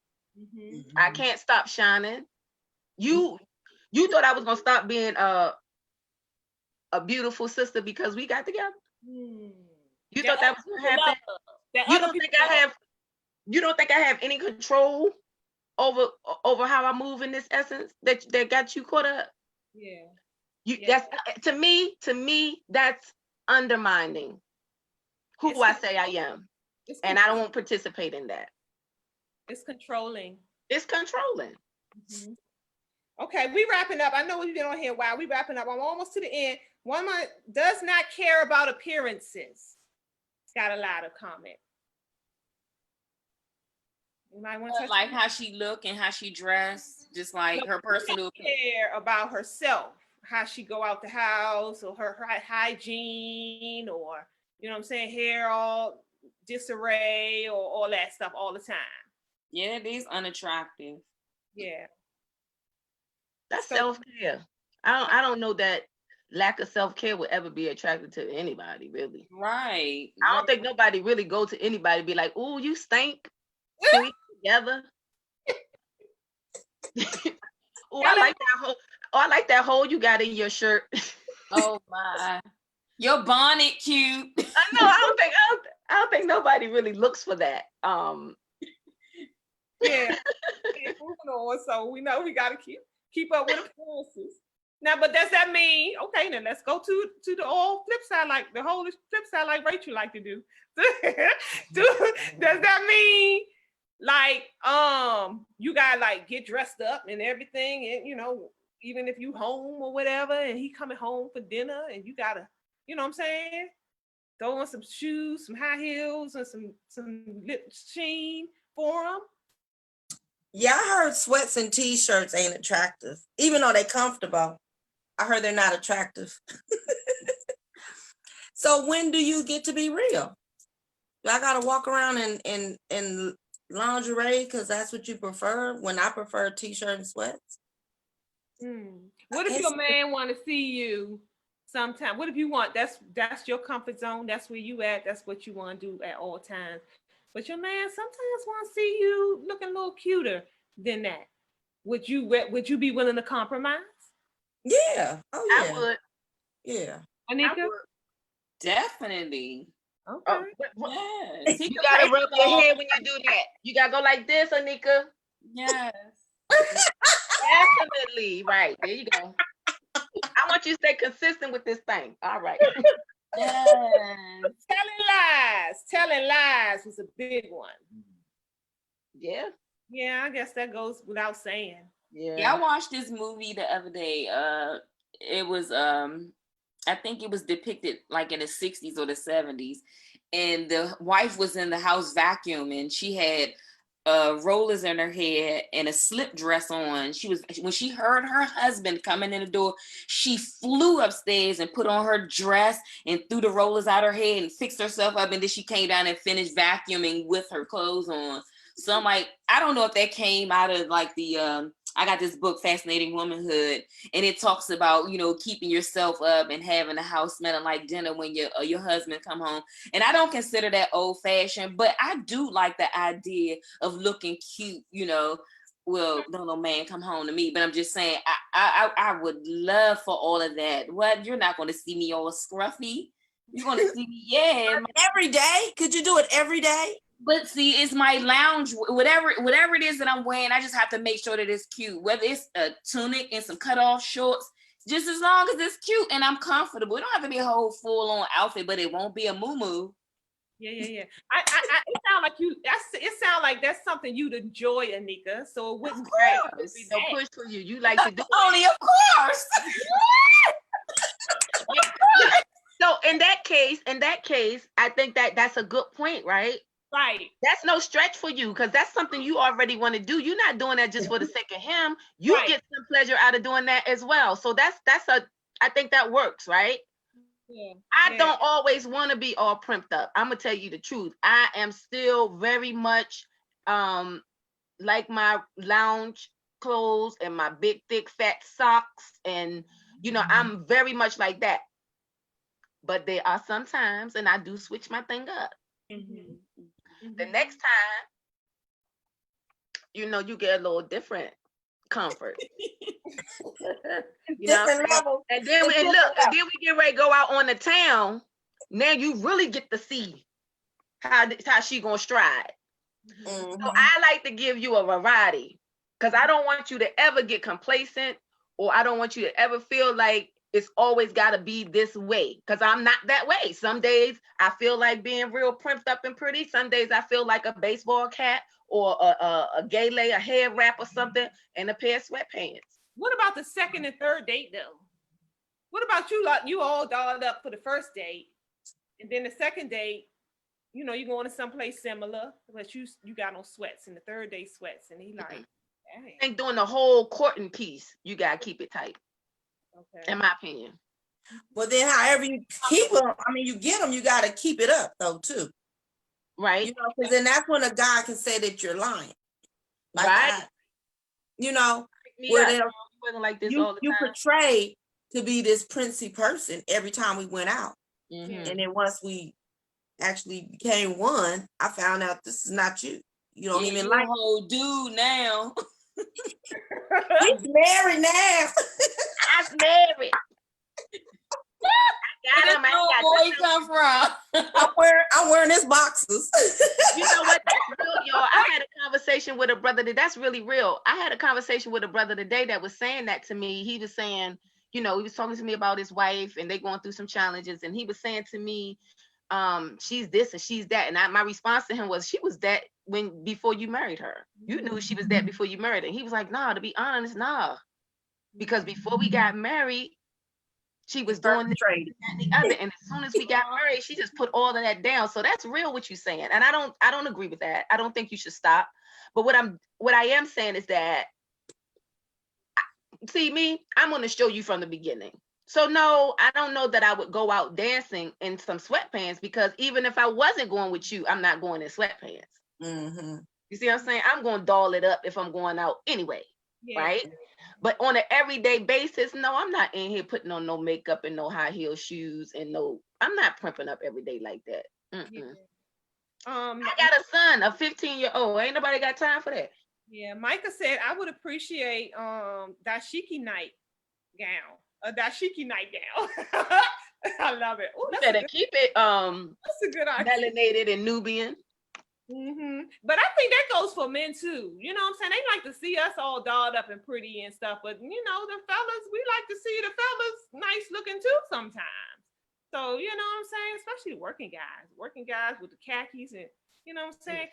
I can't stop shining. You thought I was gonna stop being a beautiful sister because we got together? You thought that was gonna happen? You don't think I have any control over how I move in this essence that got you caught up? That's to me that's undermining who I say I am. And I don't participate in that. It's controlling. It's controlling. Okay, we wrapping up. I know we've been on here a while. We wrapping up. I'm almost to the end. One does not care about appearances. It's got a lot of comment. You might want to like how she look and how she dress, just like her personal care about herself, how she go out the house, or her hygiene, or you know what I'm saying, hair all disarray, or all that stuff all the time. Yeah, these unattractive. Yeah. That's self-care. I don't know that lack of self-care would ever be attractive to anybody, really. Right. I don't think nobody really go to anybody and be like, "Ooh, you stink. Can we together?" Oh, I like that hole. Oh, I like that hole you got in your shirt. Oh my. Your bonnet cute. I know. I don't think nobody really looks for that. Yeah. Moving on. So we know we gotta keep up with appearances. Now, but does that mean, okay, then let's go to the all flip side, like the whole flip side, like Rachel like to do. Does that mean like you gotta like get dressed up and everything, and you know, even if you home or whatever, and he coming home for dinner, and you gotta, you know what I'm saying? Throw on some shoes, some high heels, and some lip sheen for him. Yeah, I heard sweats and t-shirts ain't attractive, even though they're comfortable. I heard they're not attractive. So when do you get to be real? I gotta walk around in lingerie because that's what you prefer, when I prefer t-shirt and sweats? What if your man want to see you sometime? What if you want, that's your comfort zone, that's where you at, that's what you want to do at all times. But your man sometimes want to see you looking a little cuter than that. Would you be willing to compromise? Yeah. Oh yeah. I would. Yeah. Aneika? Definitely. Okay. Yes. You gotta rub your head when you do that. You gotta go like this, Aneika. Yes. Definitely. Right. There you go. I want you to stay consistent with this thing. All right. Yes. Telling lies was a big one. Yeah. Yeah, I guess that goes without saying. Yeah, I watched this movie the other day. It was I think it was depicted like in the 60s or the 70s, and the wife was in the house vacuuming. She had rollers in her hair and a slip dress on. When she heard her husband coming in the door, she flew upstairs and put on her dress and threw the rollers out her hair and fixed herself up, and then she came down and finished vacuuming with her clothes on. So I'm like, I don't know if that came out of like the I got this book, Fascinating Womanhood, and it talks about, you know, keeping yourself up and having the house smelling like dinner when your husband come home. And I don't consider that old fashioned, but I do like the idea of looking cute, you know. Well, don't no man come home to me, but I'm just saying, I would love for all of that. What? You're not going to see me all scruffy. You're going to see me, yeah. Every day? Could you do it every day? But see, it's my lounge, whatever it is that I'm wearing, I just have to make sure that it's cute. Whether it's a tunic and some cutoff shorts, just as long as it's cute and I'm comfortable. It don't have to be a whole full-on outfit, but it won't be a muumuu. Yeah. It sound like it sound like that's something you'd enjoy, Aneika. So it wouldn't Be no push for you. You like to do Only, of course. So in that case, I think that's a good point, right? Right. That's no stretch for you because that's something you already want to do. You're not doing that just for the sake of him. You get some pleasure out of doing that as well. So I think that works, right? Yeah. I don't always want to be all primped up. I'm gonna tell you the truth. I am still very much like my lounge clothes and my big thick fat socks, and you know, I'm very much like that. But there are some times, and I do switch my thing up. The next time, you know, you get a little different comfort. You know, Different level. and then we get ready to go out on the town. Now you really get to see how she gonna stride. So I like to give you a variety because I don't want you to ever get complacent, or I don't want you to ever feel like it's always got to be this way, because I'm not that way. Some days I feel like being real primped up and pretty. Some days I feel like a baseball cap or a gay lay, a hair wrap or something, and a pair of sweatpants. What about the second and third date though? What about you? Like you all dolled up for the first date, and then the second date, you know, you're going to someplace similar, but you got on sweats, and the third day sweats, and he like, dang. I think doing the whole courting piece, you gotta keep it tight. Okay. In my opinion. Well, then however you keep them, I mean, you get them, you got to keep it up though too. Right. You know, because then that's when a guy can say that you're lying. Like right. You know, where you portray to be this princely person every time we went out. And then once we actually became one, I found out this is not you. You don't even like a whole dude now. He's married now. I'm married. Where he come from? I'm wearing his boxes. You know what? That's real, y'all. I had a conversation with a brother that's really real. I had a conversation with a brother today that was saying that to me. He was saying, he was talking to me about his wife and they going through some challenges, and he was saying to me, she's this and she's that. And my response to him was, she was that before you married her. You knew she was that before you married her. And he was like, nah, to be honest, nah. Because before we got married, she was doing this and the other. And as soon as we got married, she just put all of that down. So that's real what you're saying. And I don't agree with that. I don't think you should stop. But what I am saying is that, see me, I'm going to show you from the beginning. So no, I don't know that I would go out dancing in some sweatpants, because even if I wasn't going with you, I'm not going in sweatpants. Mm-hmm. You see what I'm saying? I'm going to doll it up if I'm going out anyway, right? But on an everyday basis, no, I'm not in here putting on no makeup and no high heel shoes and I'm not primping up every day like that. Mm-mm. I got a son, a 15-year-old. Ain't nobody got time for that. Yeah, Micah said, I would appreciate dashiki night gown. A dashiki nightgown. I love it. Ooh, You better keep it that's a good idea. melanated and Nubian. But I think that goes for men too. You know what I'm saying? They like to see us all dolled up and pretty and stuff, but the fellas, we like to see the fellas nice looking too sometimes. So you know what I'm saying? Especially the working guys with the khakis and what I'm saying?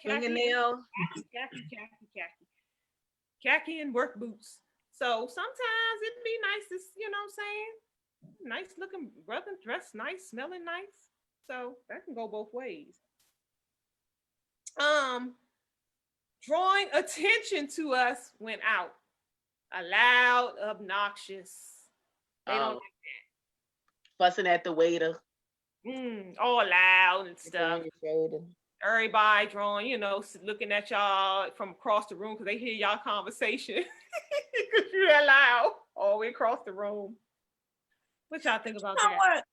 Khaki and work boots. So sometimes it'd be nice to, what I'm saying? Nice looking brother, dressed nice, smelling nice. So that can go both ways. Drawing attention to us when out. Loud, obnoxious. They don't like that. Fussing at the waiter. All loud and stuff. Everybody drawing, looking at y'all from across the room because they hear y'all conversation. Because you're that loud all the way across the room. What y'all think about that? What?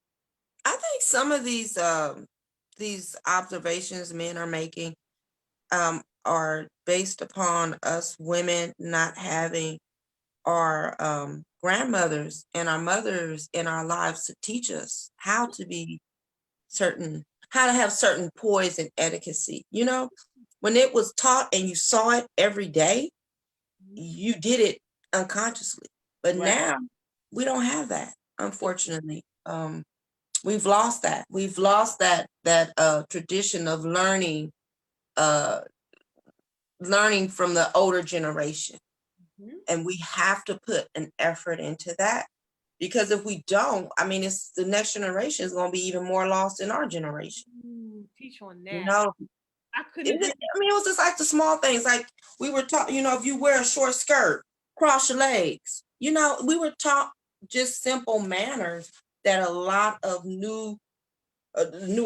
I think some of these observations men are making are based upon us women not having our grandmothers and our mothers in our lives to teach us how to have certain poise and etiquette. When it was taught and you saw it every day, you did it unconsciously. But now we don't have that, unfortunately. We've lost that. We've lost that tradition of learning from the older generation. And we have to put an effort into that, because if we don't, it's the next generation is going to be even more lost than our generation. Teach on that. I couldn't. It was just like the small things, like we were taught. If you wear a short skirt, cross your legs. We were taught just simple manners that a lot of newer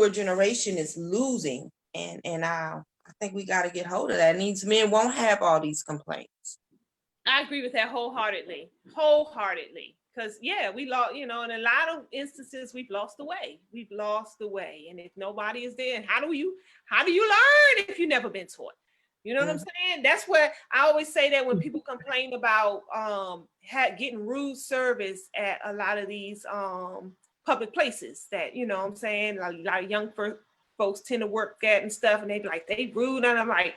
generation is losing, and I think we got to get hold of that. And these men won't have all these complaints. I agree with that wholeheartedly. Because we lost, in a lot of instances, we've lost the way. And if nobody is there, and how do you learn if you've never been taught? You know what I'm saying? That's where I always say that when people complain about getting rude service at a lot of these public places that, what I'm saying, a lot of young folks tend to work at and stuff, and they be like, they rude. And I'm like,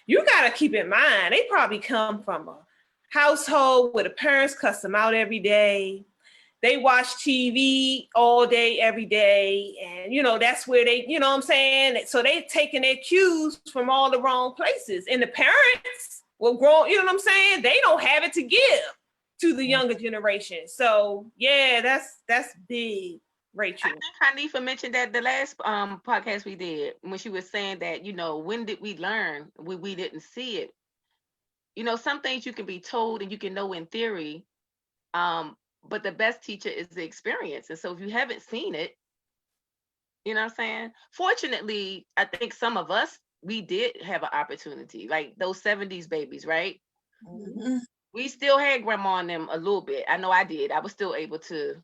you got to keep in mind, they probably come from a household where the parents cuss them out every day. They watch TV all day, every day. And, that's where they, what I'm saying? So they taking their cues from all the wrong places. And the parents will grow, what I'm saying? They don't have it to give to the younger generation. So yeah, that's big, Rachel. I think Hanifa mentioned that the last podcast we did, when she was saying that, when did we learn when we didn't see it? Some things you can be told and you can know in theory, but the best teacher is the experience. And so if you haven't seen it, you know what I'm saying? Fortunately, I think some of us, we did have an opportunity, like those 70s babies, right? Mm-hmm. We still had grandma on them a little bit. I know I did. I was still able to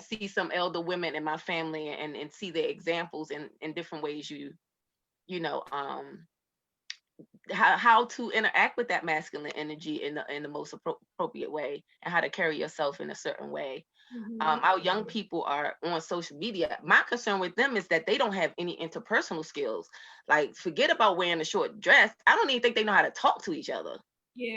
see some elder women in my family and see their examples in different ways how to interact with that masculine energy in the most appropriate way, and how to carry yourself in a certain way. Our young people are on social media. My concern with them is that they don't have any interpersonal skills. Like, forget about wearing a short dress. I don't even think they know how to talk to each other.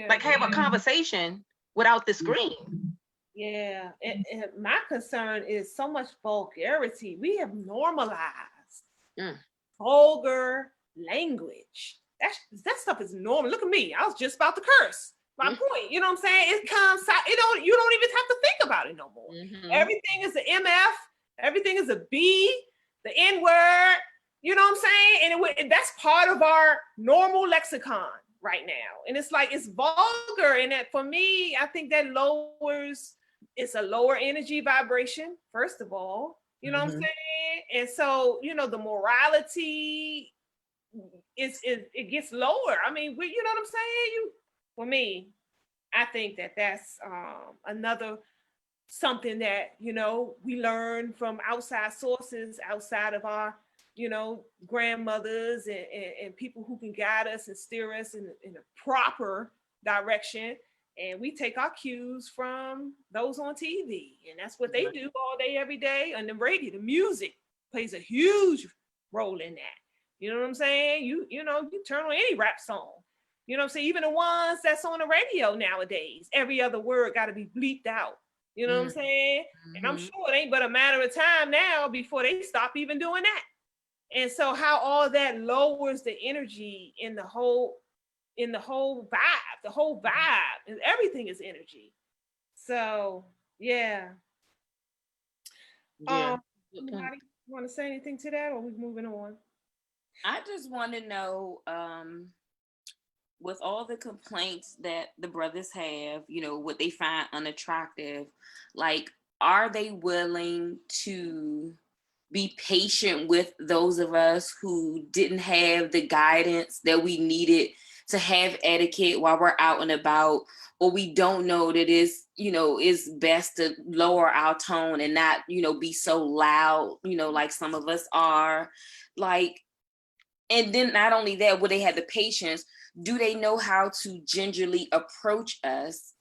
Like, have a conversation without the screen. Yeah, and my concern is so much vulgarity. We have normalized vulgar language. That stuff is normal. Look at me. I was just about to curse. My point. You know what I'm saying? It comes out. You don't even have to think about it no more. Everything is an MF. Everything is a B. The N word. You know what I'm saying? And that's part of our normal lexicon right now. And it's like, it's vulgar. And that, for me, I think that lowers, it's a lower energy vibration, first of all. You know what I'm saying? And so, the morality it gets lower. I mean, you know what I'm saying? For me, I think that's another something that, we learn from outside sources, outside of our, grandmothers and people who can guide us and steer us in a proper direction. And we take our cues from those on TV. And that's what they do all day, every day. And the radio, the music plays a huge role in that. You know what I'm saying? You turn on any rap song. You know what I'm saying? Even the ones that's on the radio nowadays, every other word got to be bleeped out. You know what I'm saying? And I'm sure it ain't but a matter of time now before they stop even doing that. And so how all that lowers the energy in the whole vibe. The whole vibe, and everything is energy. So yeah. Anybody want to say anything to that, or are we moving on? I just want to know, with all the complaints that the brothers have, what they find unattractive, like, are they willing to be patient with those of us who didn't have the guidance that we needed to have etiquette while we're out and about, or we don't know that it's best to lower our tone and not, be so loud, like some of us are, like. And then not only that, will they have the patience? Do they know how to gingerly approach us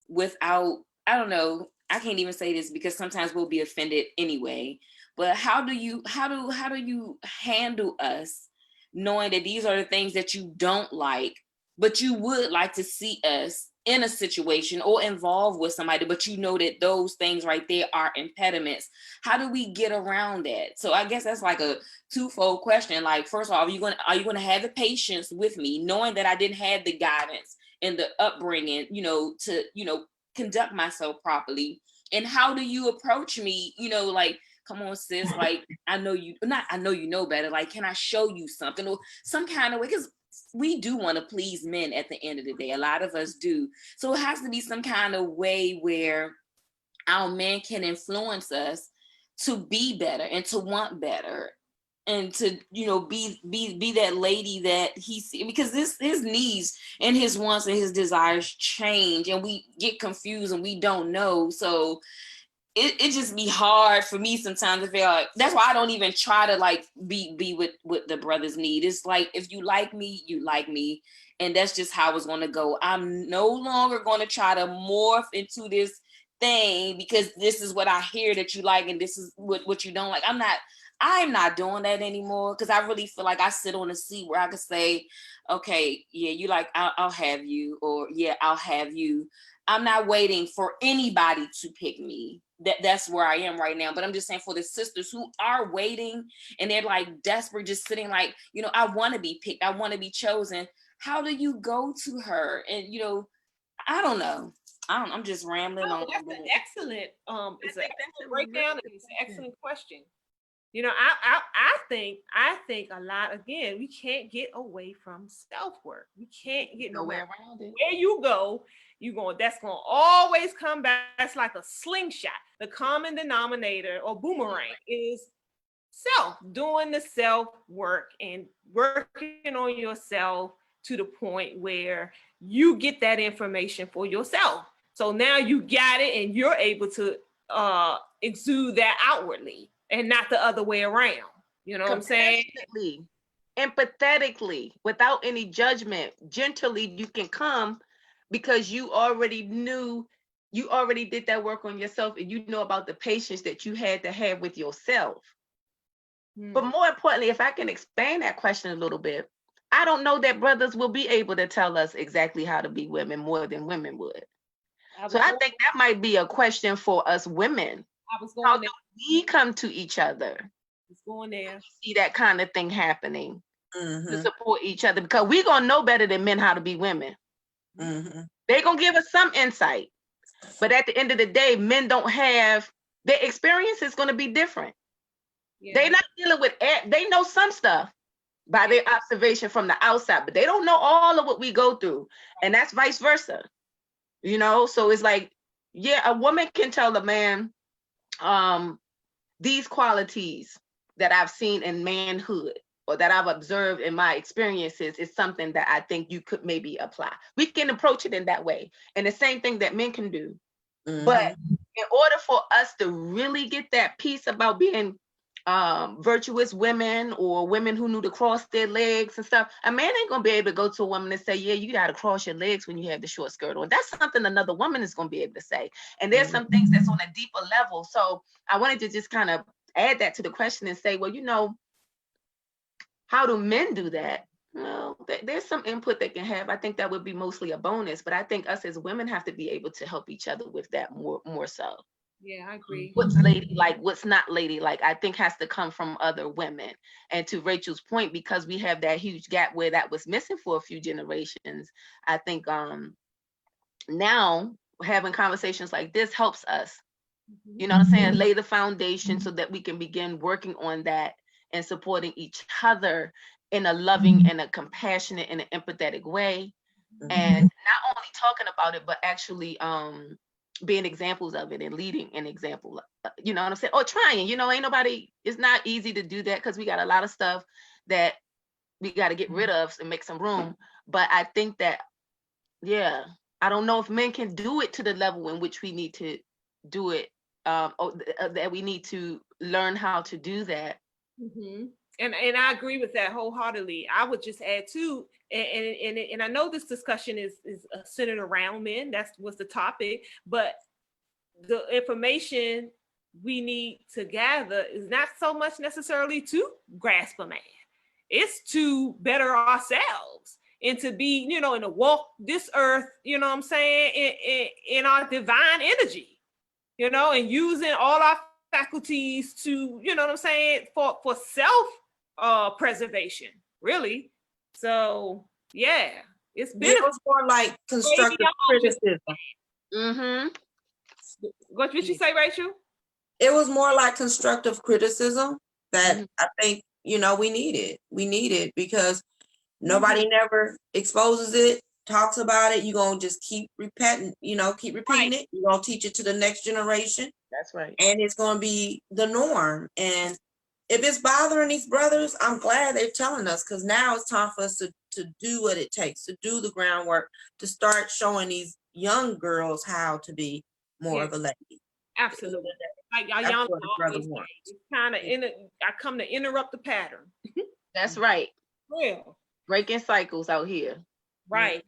without, I don't know, I can't even say this because sometimes we'll be offended anyway. But how do you handle us knowing that these are the things that you don't like, but you would like to see us in a situation or involved with somebody, but that those things right there are impediments? How do we get around that? So I guess that's like a twofold question. Like, first of all, are you going to have the patience with me, knowing that I didn't have the guidance and the upbringing, to, conduct myself properly? And how do you approach me? Like, come on, sis, like, I know you know better. Like, can I show you something or some kind of way? Because we do want to please men at the end of the day. A lot of us do. So it has to be some kind of way where our men can influence us to be better and to want better and to, be that lady that he sees, because his needs and his wants and his desires change and we get confused and we don't know. So it just be hard for me sometimes to feel like, that's why I don't even try to like be with what the brothers need. It's like, if you like me, you like me. And that's just how it's going to go. I'm no longer going to try to morph into this thing because this is what I hear that you like and this is what you don't like. I'm not doing that anymore, because I really feel like I sit on a seat where I could say, okay, yeah, you like, I'll have you, or yeah, I'll have you. I'm not waiting for anybody to pick me. That's where I am right now. But I'm just saying, for the sisters who are waiting and they're like desperate, just sitting like, I want to be picked, I want to be chosen. How do you go to her? And I don't know. I'm just rambling on. That's an excellent it's an excellent breakdown. It's an excellent question. I think a lot, again, we can't get away from self-work. We can't get nowhere around it. Where you go, that's going to always come back. That's like a slingshot. The common denominator or boomerang is doing the self-work and working on yourself to the point where you get that information for yourself. So now you got it and you're able to exude that outwardly and not the other way around. You know what I'm saying? Empathetically, without any judgment, gently you can come, because you already did that work on yourself, and you know about the patience that you had to have with yourself. But more importantly, if I can expand that question a little bit, I don't know that brothers will be able to tell us exactly how to be women more than women would. So I think that might be a question for us women. I was How going do there. we come to each other? It's going there. See that kind of thing happening to Mhm, support each other, because we're gonna know better than men how to be women. mhm. They're gonna give us some insight, but at the end of the day, men don't have their experience is gonna be different. Yeah. They're not dealing with they know some stuff by their observation from the outside, but they don't know all of what we go through, and that's vice versa. You know, so it's like, yeah, a woman can tell a man, these qualities that I've seen in manhood or that I've observed in my experiences is something that I think you could maybe apply. We can approach it in that way. And the same thing that men can do. But in order for us to really get that piece about being virtuous women or women who knew to cross their legs and stuff, a man ain't gonna be able to go to a woman and say, yeah, you gotta cross your legs when you have the short skirt on. That's something another woman is gonna be able to say. And there's some things that's on a deeper level. So I wanted to just kind of add that to the question and say, well, you know, how do men do that? Well, there's some input they can have. I think that would be mostly a bonus, but I think us as women have to be able to help each other with that more so. Yeah, I agree. What's ladylike, what's not ladylike, I think has to come from other women. And to Rachel's point, because we have that huge gap where that was missing for a few generations, I think now having conversations like this helps us, you know what I'm saying, lay the foundation so that we can begin working on that and supporting each other in a loving and a compassionate and an empathetic way. And not only talking about it, but actually being examples of it and leading an example, you know what I'm saying? Or trying, you know, ain't nobody, it's not easy to do that because we got a lot of stuff that we got to get rid of and make some room. But I think that, yeah, I don't know if men can do it to the level in which we need to do it, that we need to learn how to do that. And I agree with that wholeheartedly. I would just add too, and I know this discussion is centered around men. That's what's the topic, but the information we need to gather is not so much necessarily to grasp a man. It's to better ourselves and to be, you know, and to walk this earth, you know what I'm saying, in our divine energy, you know, and using all our faculties to, you know what I'm saying, for self preservation, really. So yeah, it's been It was more like constructive criticism. What did you say, Rachel? It was more like constructive criticism that I think, you know, we needed because nobody never exposes it, talks about it. You're gonna just keep repeating it. You're gonna teach it to the next generation. That's right. And it's gonna be the norm. And if it's bothering these brothers, I'm glad they're telling us, because now it's time for us to do what it takes, to do the groundwork, to start showing these young girls how to be more of a lady. Absolutely. Like y'all always say, it's kind of I come to interrupt the pattern. That's right. Real. Breaking cycles out here. Right.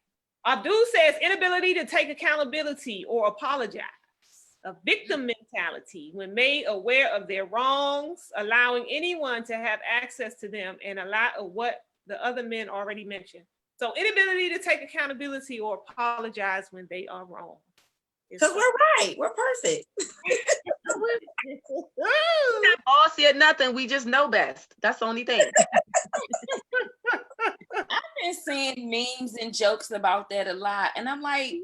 Abdul says inability to take accountability or apologize. A victim mentality when made aware of their wrongs, allowing anyone to have access to them, and a lot of what the other men already mentioned. So inability to take accountability or apologize when they are wrong. Because we're right. We're perfect. We're not bossy or nothing. We just know best. That's the only thing. I've been seeing memes and jokes about that a lot. And I'm like,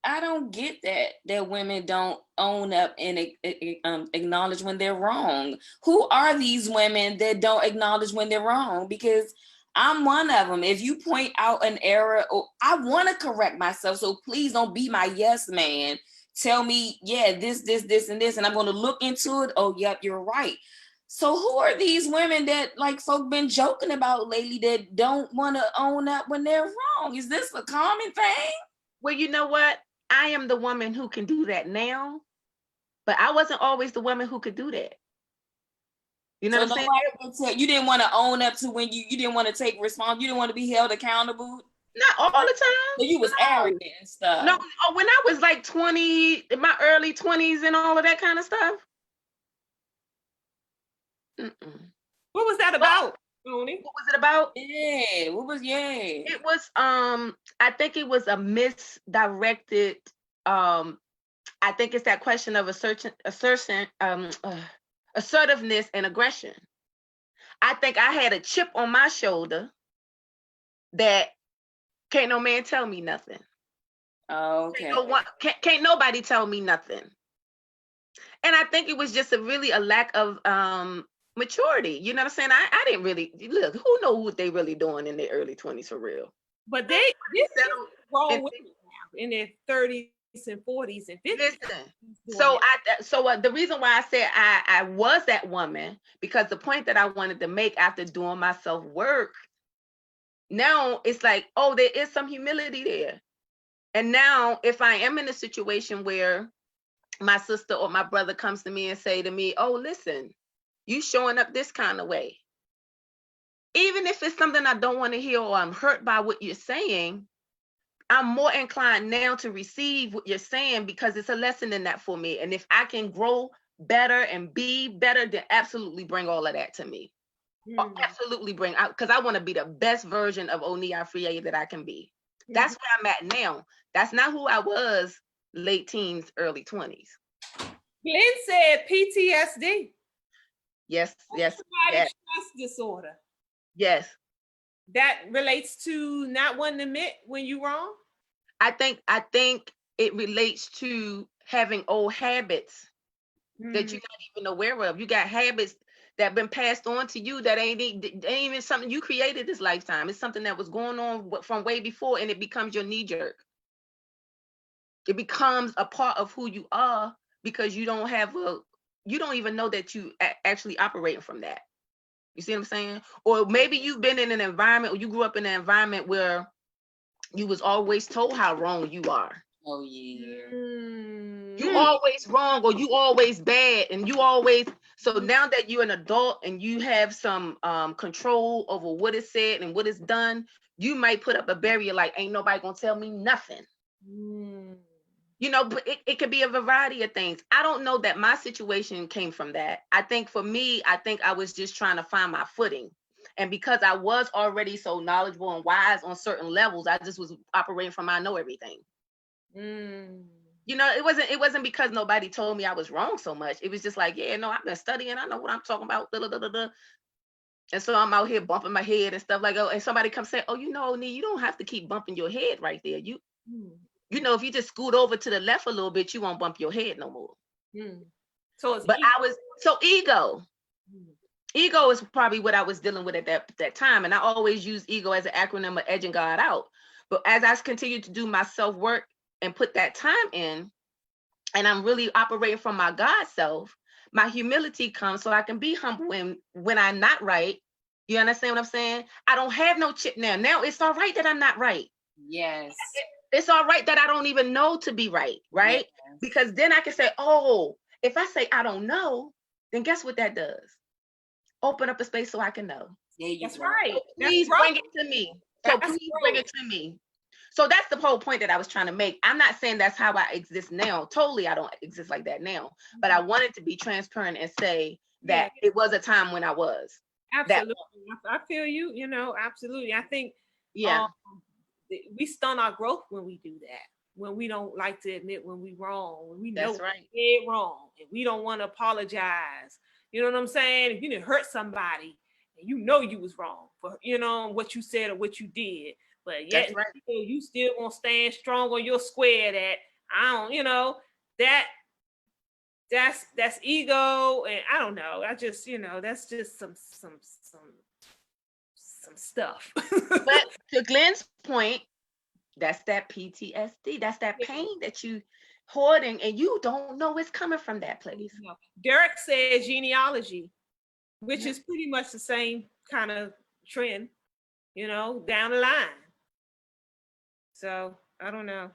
I don't get that women don't own up and acknowledge when they're wrong. Who are these women that don't acknowledge when they're wrong? Because I'm one of them. If you point out an error, I want to correct myself. So please don't be my yes man. Tell me, yeah, this, and this, and I'm going to look into it. Oh, yep, you're right. So who are these women that like folk been joking about lately that don't want to own up when they're wrong? Is this a common thing? Well, you know what? I am the woman who can do that now, but I wasn't always the woman who could do that. You know what I'm saying? You didn't want to own up to when you didn't want to take responsibility. You didn't want to be held accountable. Not all the time. So you was arrogant and stuff. No, when I was like 20, in my early 20s and all of that kind of stuff. What was that about, Oni? What was it about? Yeah. It was I think it was a misdirected I think it's that question of assertiveness and aggression. I think I had a chip on my shoulder that can't no man tell me nothing. Okay. Can't nobody tell me nothing. And I think it was just a lack of maturity. You know what I'm saying? I didn't really look. Who know what they really doing in their early 20s for real? But they settled grown women now in their 30s and 40s and 50s. Listen, so the reason why I said I was that woman, because the point that I wanted to make after doing my self-work, now it's like, oh, there is some humility there. And now if I am in a situation where my sister or my brother comes to me and say to me, oh, listen, you showing up this kind of way. Even if it's something I don't want to hear or I'm hurt by what you're saying, I'm more inclined now to receive what you're saying because it's a lesson in that for me. And if I can grow better and be better, then absolutely bring all of that to me. Absolutely bring out, because I want to be the best version of Oni Afriye that I can be. That's where I'm at now. That's not who I was late teens, early 20s. Glenn said PTSD. Yes. Stress disorder. Yes. That relates to not wanting to admit when you're wrong? I think it relates to having old habits that you're not even aware of. You got habits that have been passed on to you that ain't even something you created this lifetime. It's something that was going on from way before, and it becomes your knee jerk. It becomes a part of who you are because you don't even know that you actually operating from that. You see what I'm saying? Or maybe you've been in an environment, or you grew up in an environment where you was always told how wrong you are. Oh yeah. You always wrong, or you always bad, and you always. So now that you're an adult and you have some control over what is said and what is done, you might put up a barrier like, ain't nobody gonna tell me nothing. You know, but it could be a variety of things. I don't know that my situation came from that. I think for me, I was just trying to find my footing. And because I was already so knowledgeable and wise on certain levels, I just was operating from I know everything. You know, it wasn't because nobody told me I was wrong so much. It was just like, yeah, no, I've been studying. I know what I'm talking about. And so I'm out here bumping my head and stuff like, oh, and somebody comes say, oh, you know, Nee, you don't have to keep bumping your head right there. You know, if you just scoot over to the left a little bit, you won't bump your head no more. So ego. Ego is probably what I was dealing with at that time. And I always use ego as an acronym of edging God out. But as I continue to do my self-work and put that time in, and I'm really operating from my God self, my humility comes so I can be humble when I'm not right. You understand what I'm saying? I don't have no chip now. Now it's all right that I'm not right. Yes. It's all right that I don't even know to be right, right? Yes. Because then I can say, oh, if I say I don't know, then guess what that does? Open up a space so I can know. That's right. So please bring it to me. Bring it to me. So that's the whole point that I was trying to make. I'm not saying that's how I exist now. Totally, I don't exist like that now. But I wanted to be transparent and say that it was a time when I was. Absolutely. I feel you, you know, absolutely. I think we stunt our growth when we do that. When we don't like to admit when we're wrong, when we know we're wrong, and we don't want to apologize. You know what I'm saying? If you didn't hurt somebody and you know you was wrong for, you know, what you said or what you did, but yet you still gonna stand strong on your square that I don't, you know, that's ego, and I don't know. I just, you know, that's just some stuff. But to Glenn's point, that's that PTSD. That's that pain that you hoarding and you don't know it's coming from that place. Derek says genealogy, which is pretty much the same kind of trend, you know, down the line. So I don't know.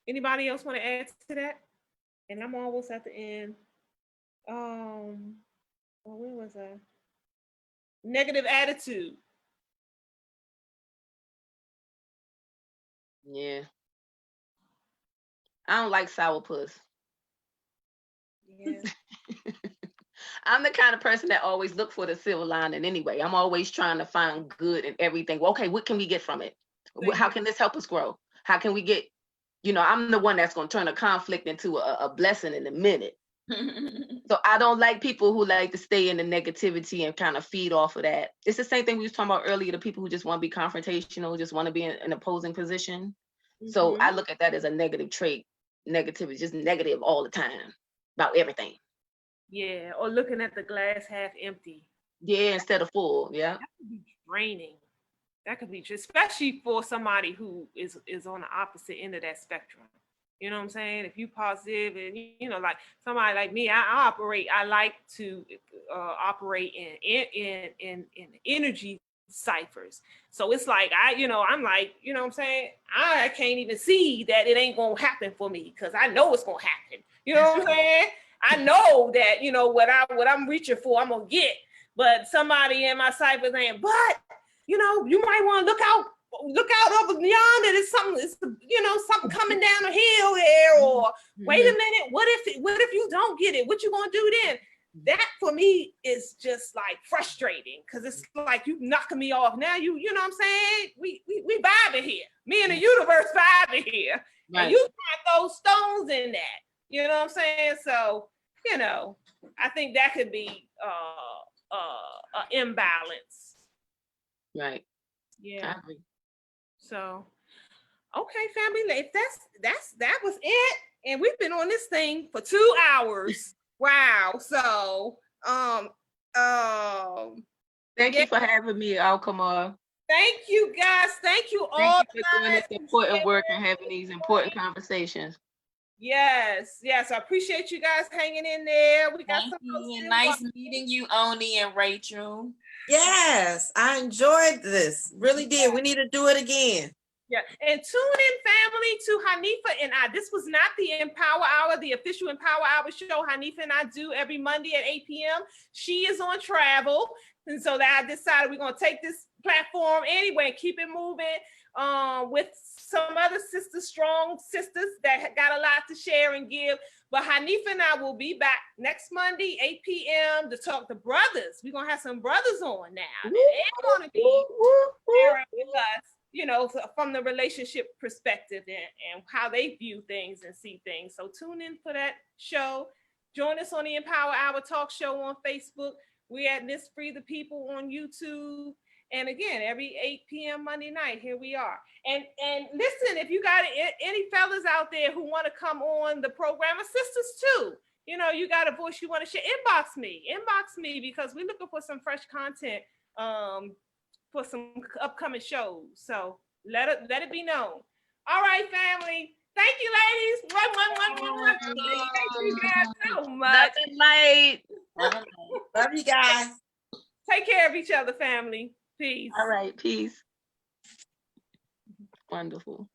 Anybody else want to add to that? And I'm almost at the end. Where was I? Negative attitude. Yeah. I don't like sourpuss. Yeah. I'm the kind of person that always look for the silver lining anyway. I'm always trying to find good in everything. Okay, what can we get from it? How can this help us grow? How can we get you know, I'm the one that's going to turn a conflict into a blessing in a minute. So I don't like people who like to stay in the negativity and kind of feed off of that. It's the same thing we was talking about earlier, the people who just want to be confrontational, just want to be in an opposing position. So I look at that as a negative trait. Negativity, just negative all the time about everything. Yeah, or looking at the glass half empty. Yeah, instead of full. Yeah. That could be draining. That could be, especially for somebody who is on the opposite end of that spectrum. You know what I'm saying? If you positive and, you know, like somebody like me, I like to operate in energy ciphers. So it's like, I'm like, you know what I'm saying? I can't even see that it ain't going to happen for me because I know it's going to happen. You know what I'm saying? I know that, you know, what I'm reaching for, I'm going to get. But somebody in my cipher saying, but, you know, you might want to look out over beyond it. It's something, you know, something coming down a hill here, or wait a minute, what if you don't get it? What you gonna do then? That for me is just like frustrating because it's like you knocking me off. Now you know what I'm saying? We vibing here. Me and the universe vibing here. Right. And you find those stones in that. You know what I'm saying? So, you know, I think that could be an imbalance. Right. Yeah. So, okay, family, if that was it, and we've been on this thing for 2 hours. Wow. So, thank you for having me, AlQamar. Thank you, guys. Thank you all. Thank you for doing this important work and having these important conversations. Yes, I appreciate you guys hanging in there. We got nice meeting you, Oni and Rachel. Yes, I enjoyed this. Really did. We need to do it again. Yeah, and tune in, family, to Hanifa and I. This was not the Empower Hour, the official Empower Hour show Hanifa and I do every Monday at 8 p.m. She is on travel, and so that I decided we're going to take this platform anyway and keep it moving with some other strong sisters that got a lot to share and give. But Hanifa and I will be back next Monday, 8 p.m. to talk to brothers. We're going to have some brothers on now. They're going to be sharing with us, you know, from the relationship perspective and how they view things and see things. So tune in for that show. Join us on the Empower Hour Talk Show on Facebook. We're at Miss Free the People on YouTube. And again, every 8 p.m. Monday night, here we are. And listen, if you got any fellas out there who want to come on the program, or sisters too, you know, you got a voice you want to share, inbox me because we're looking for some fresh content for some upcoming shows. So let it be known. All right, family. Thank you, ladies. Thank you guys so much. Love you guys. Take care of each other, family. Peace. All right, peace. Wonderful.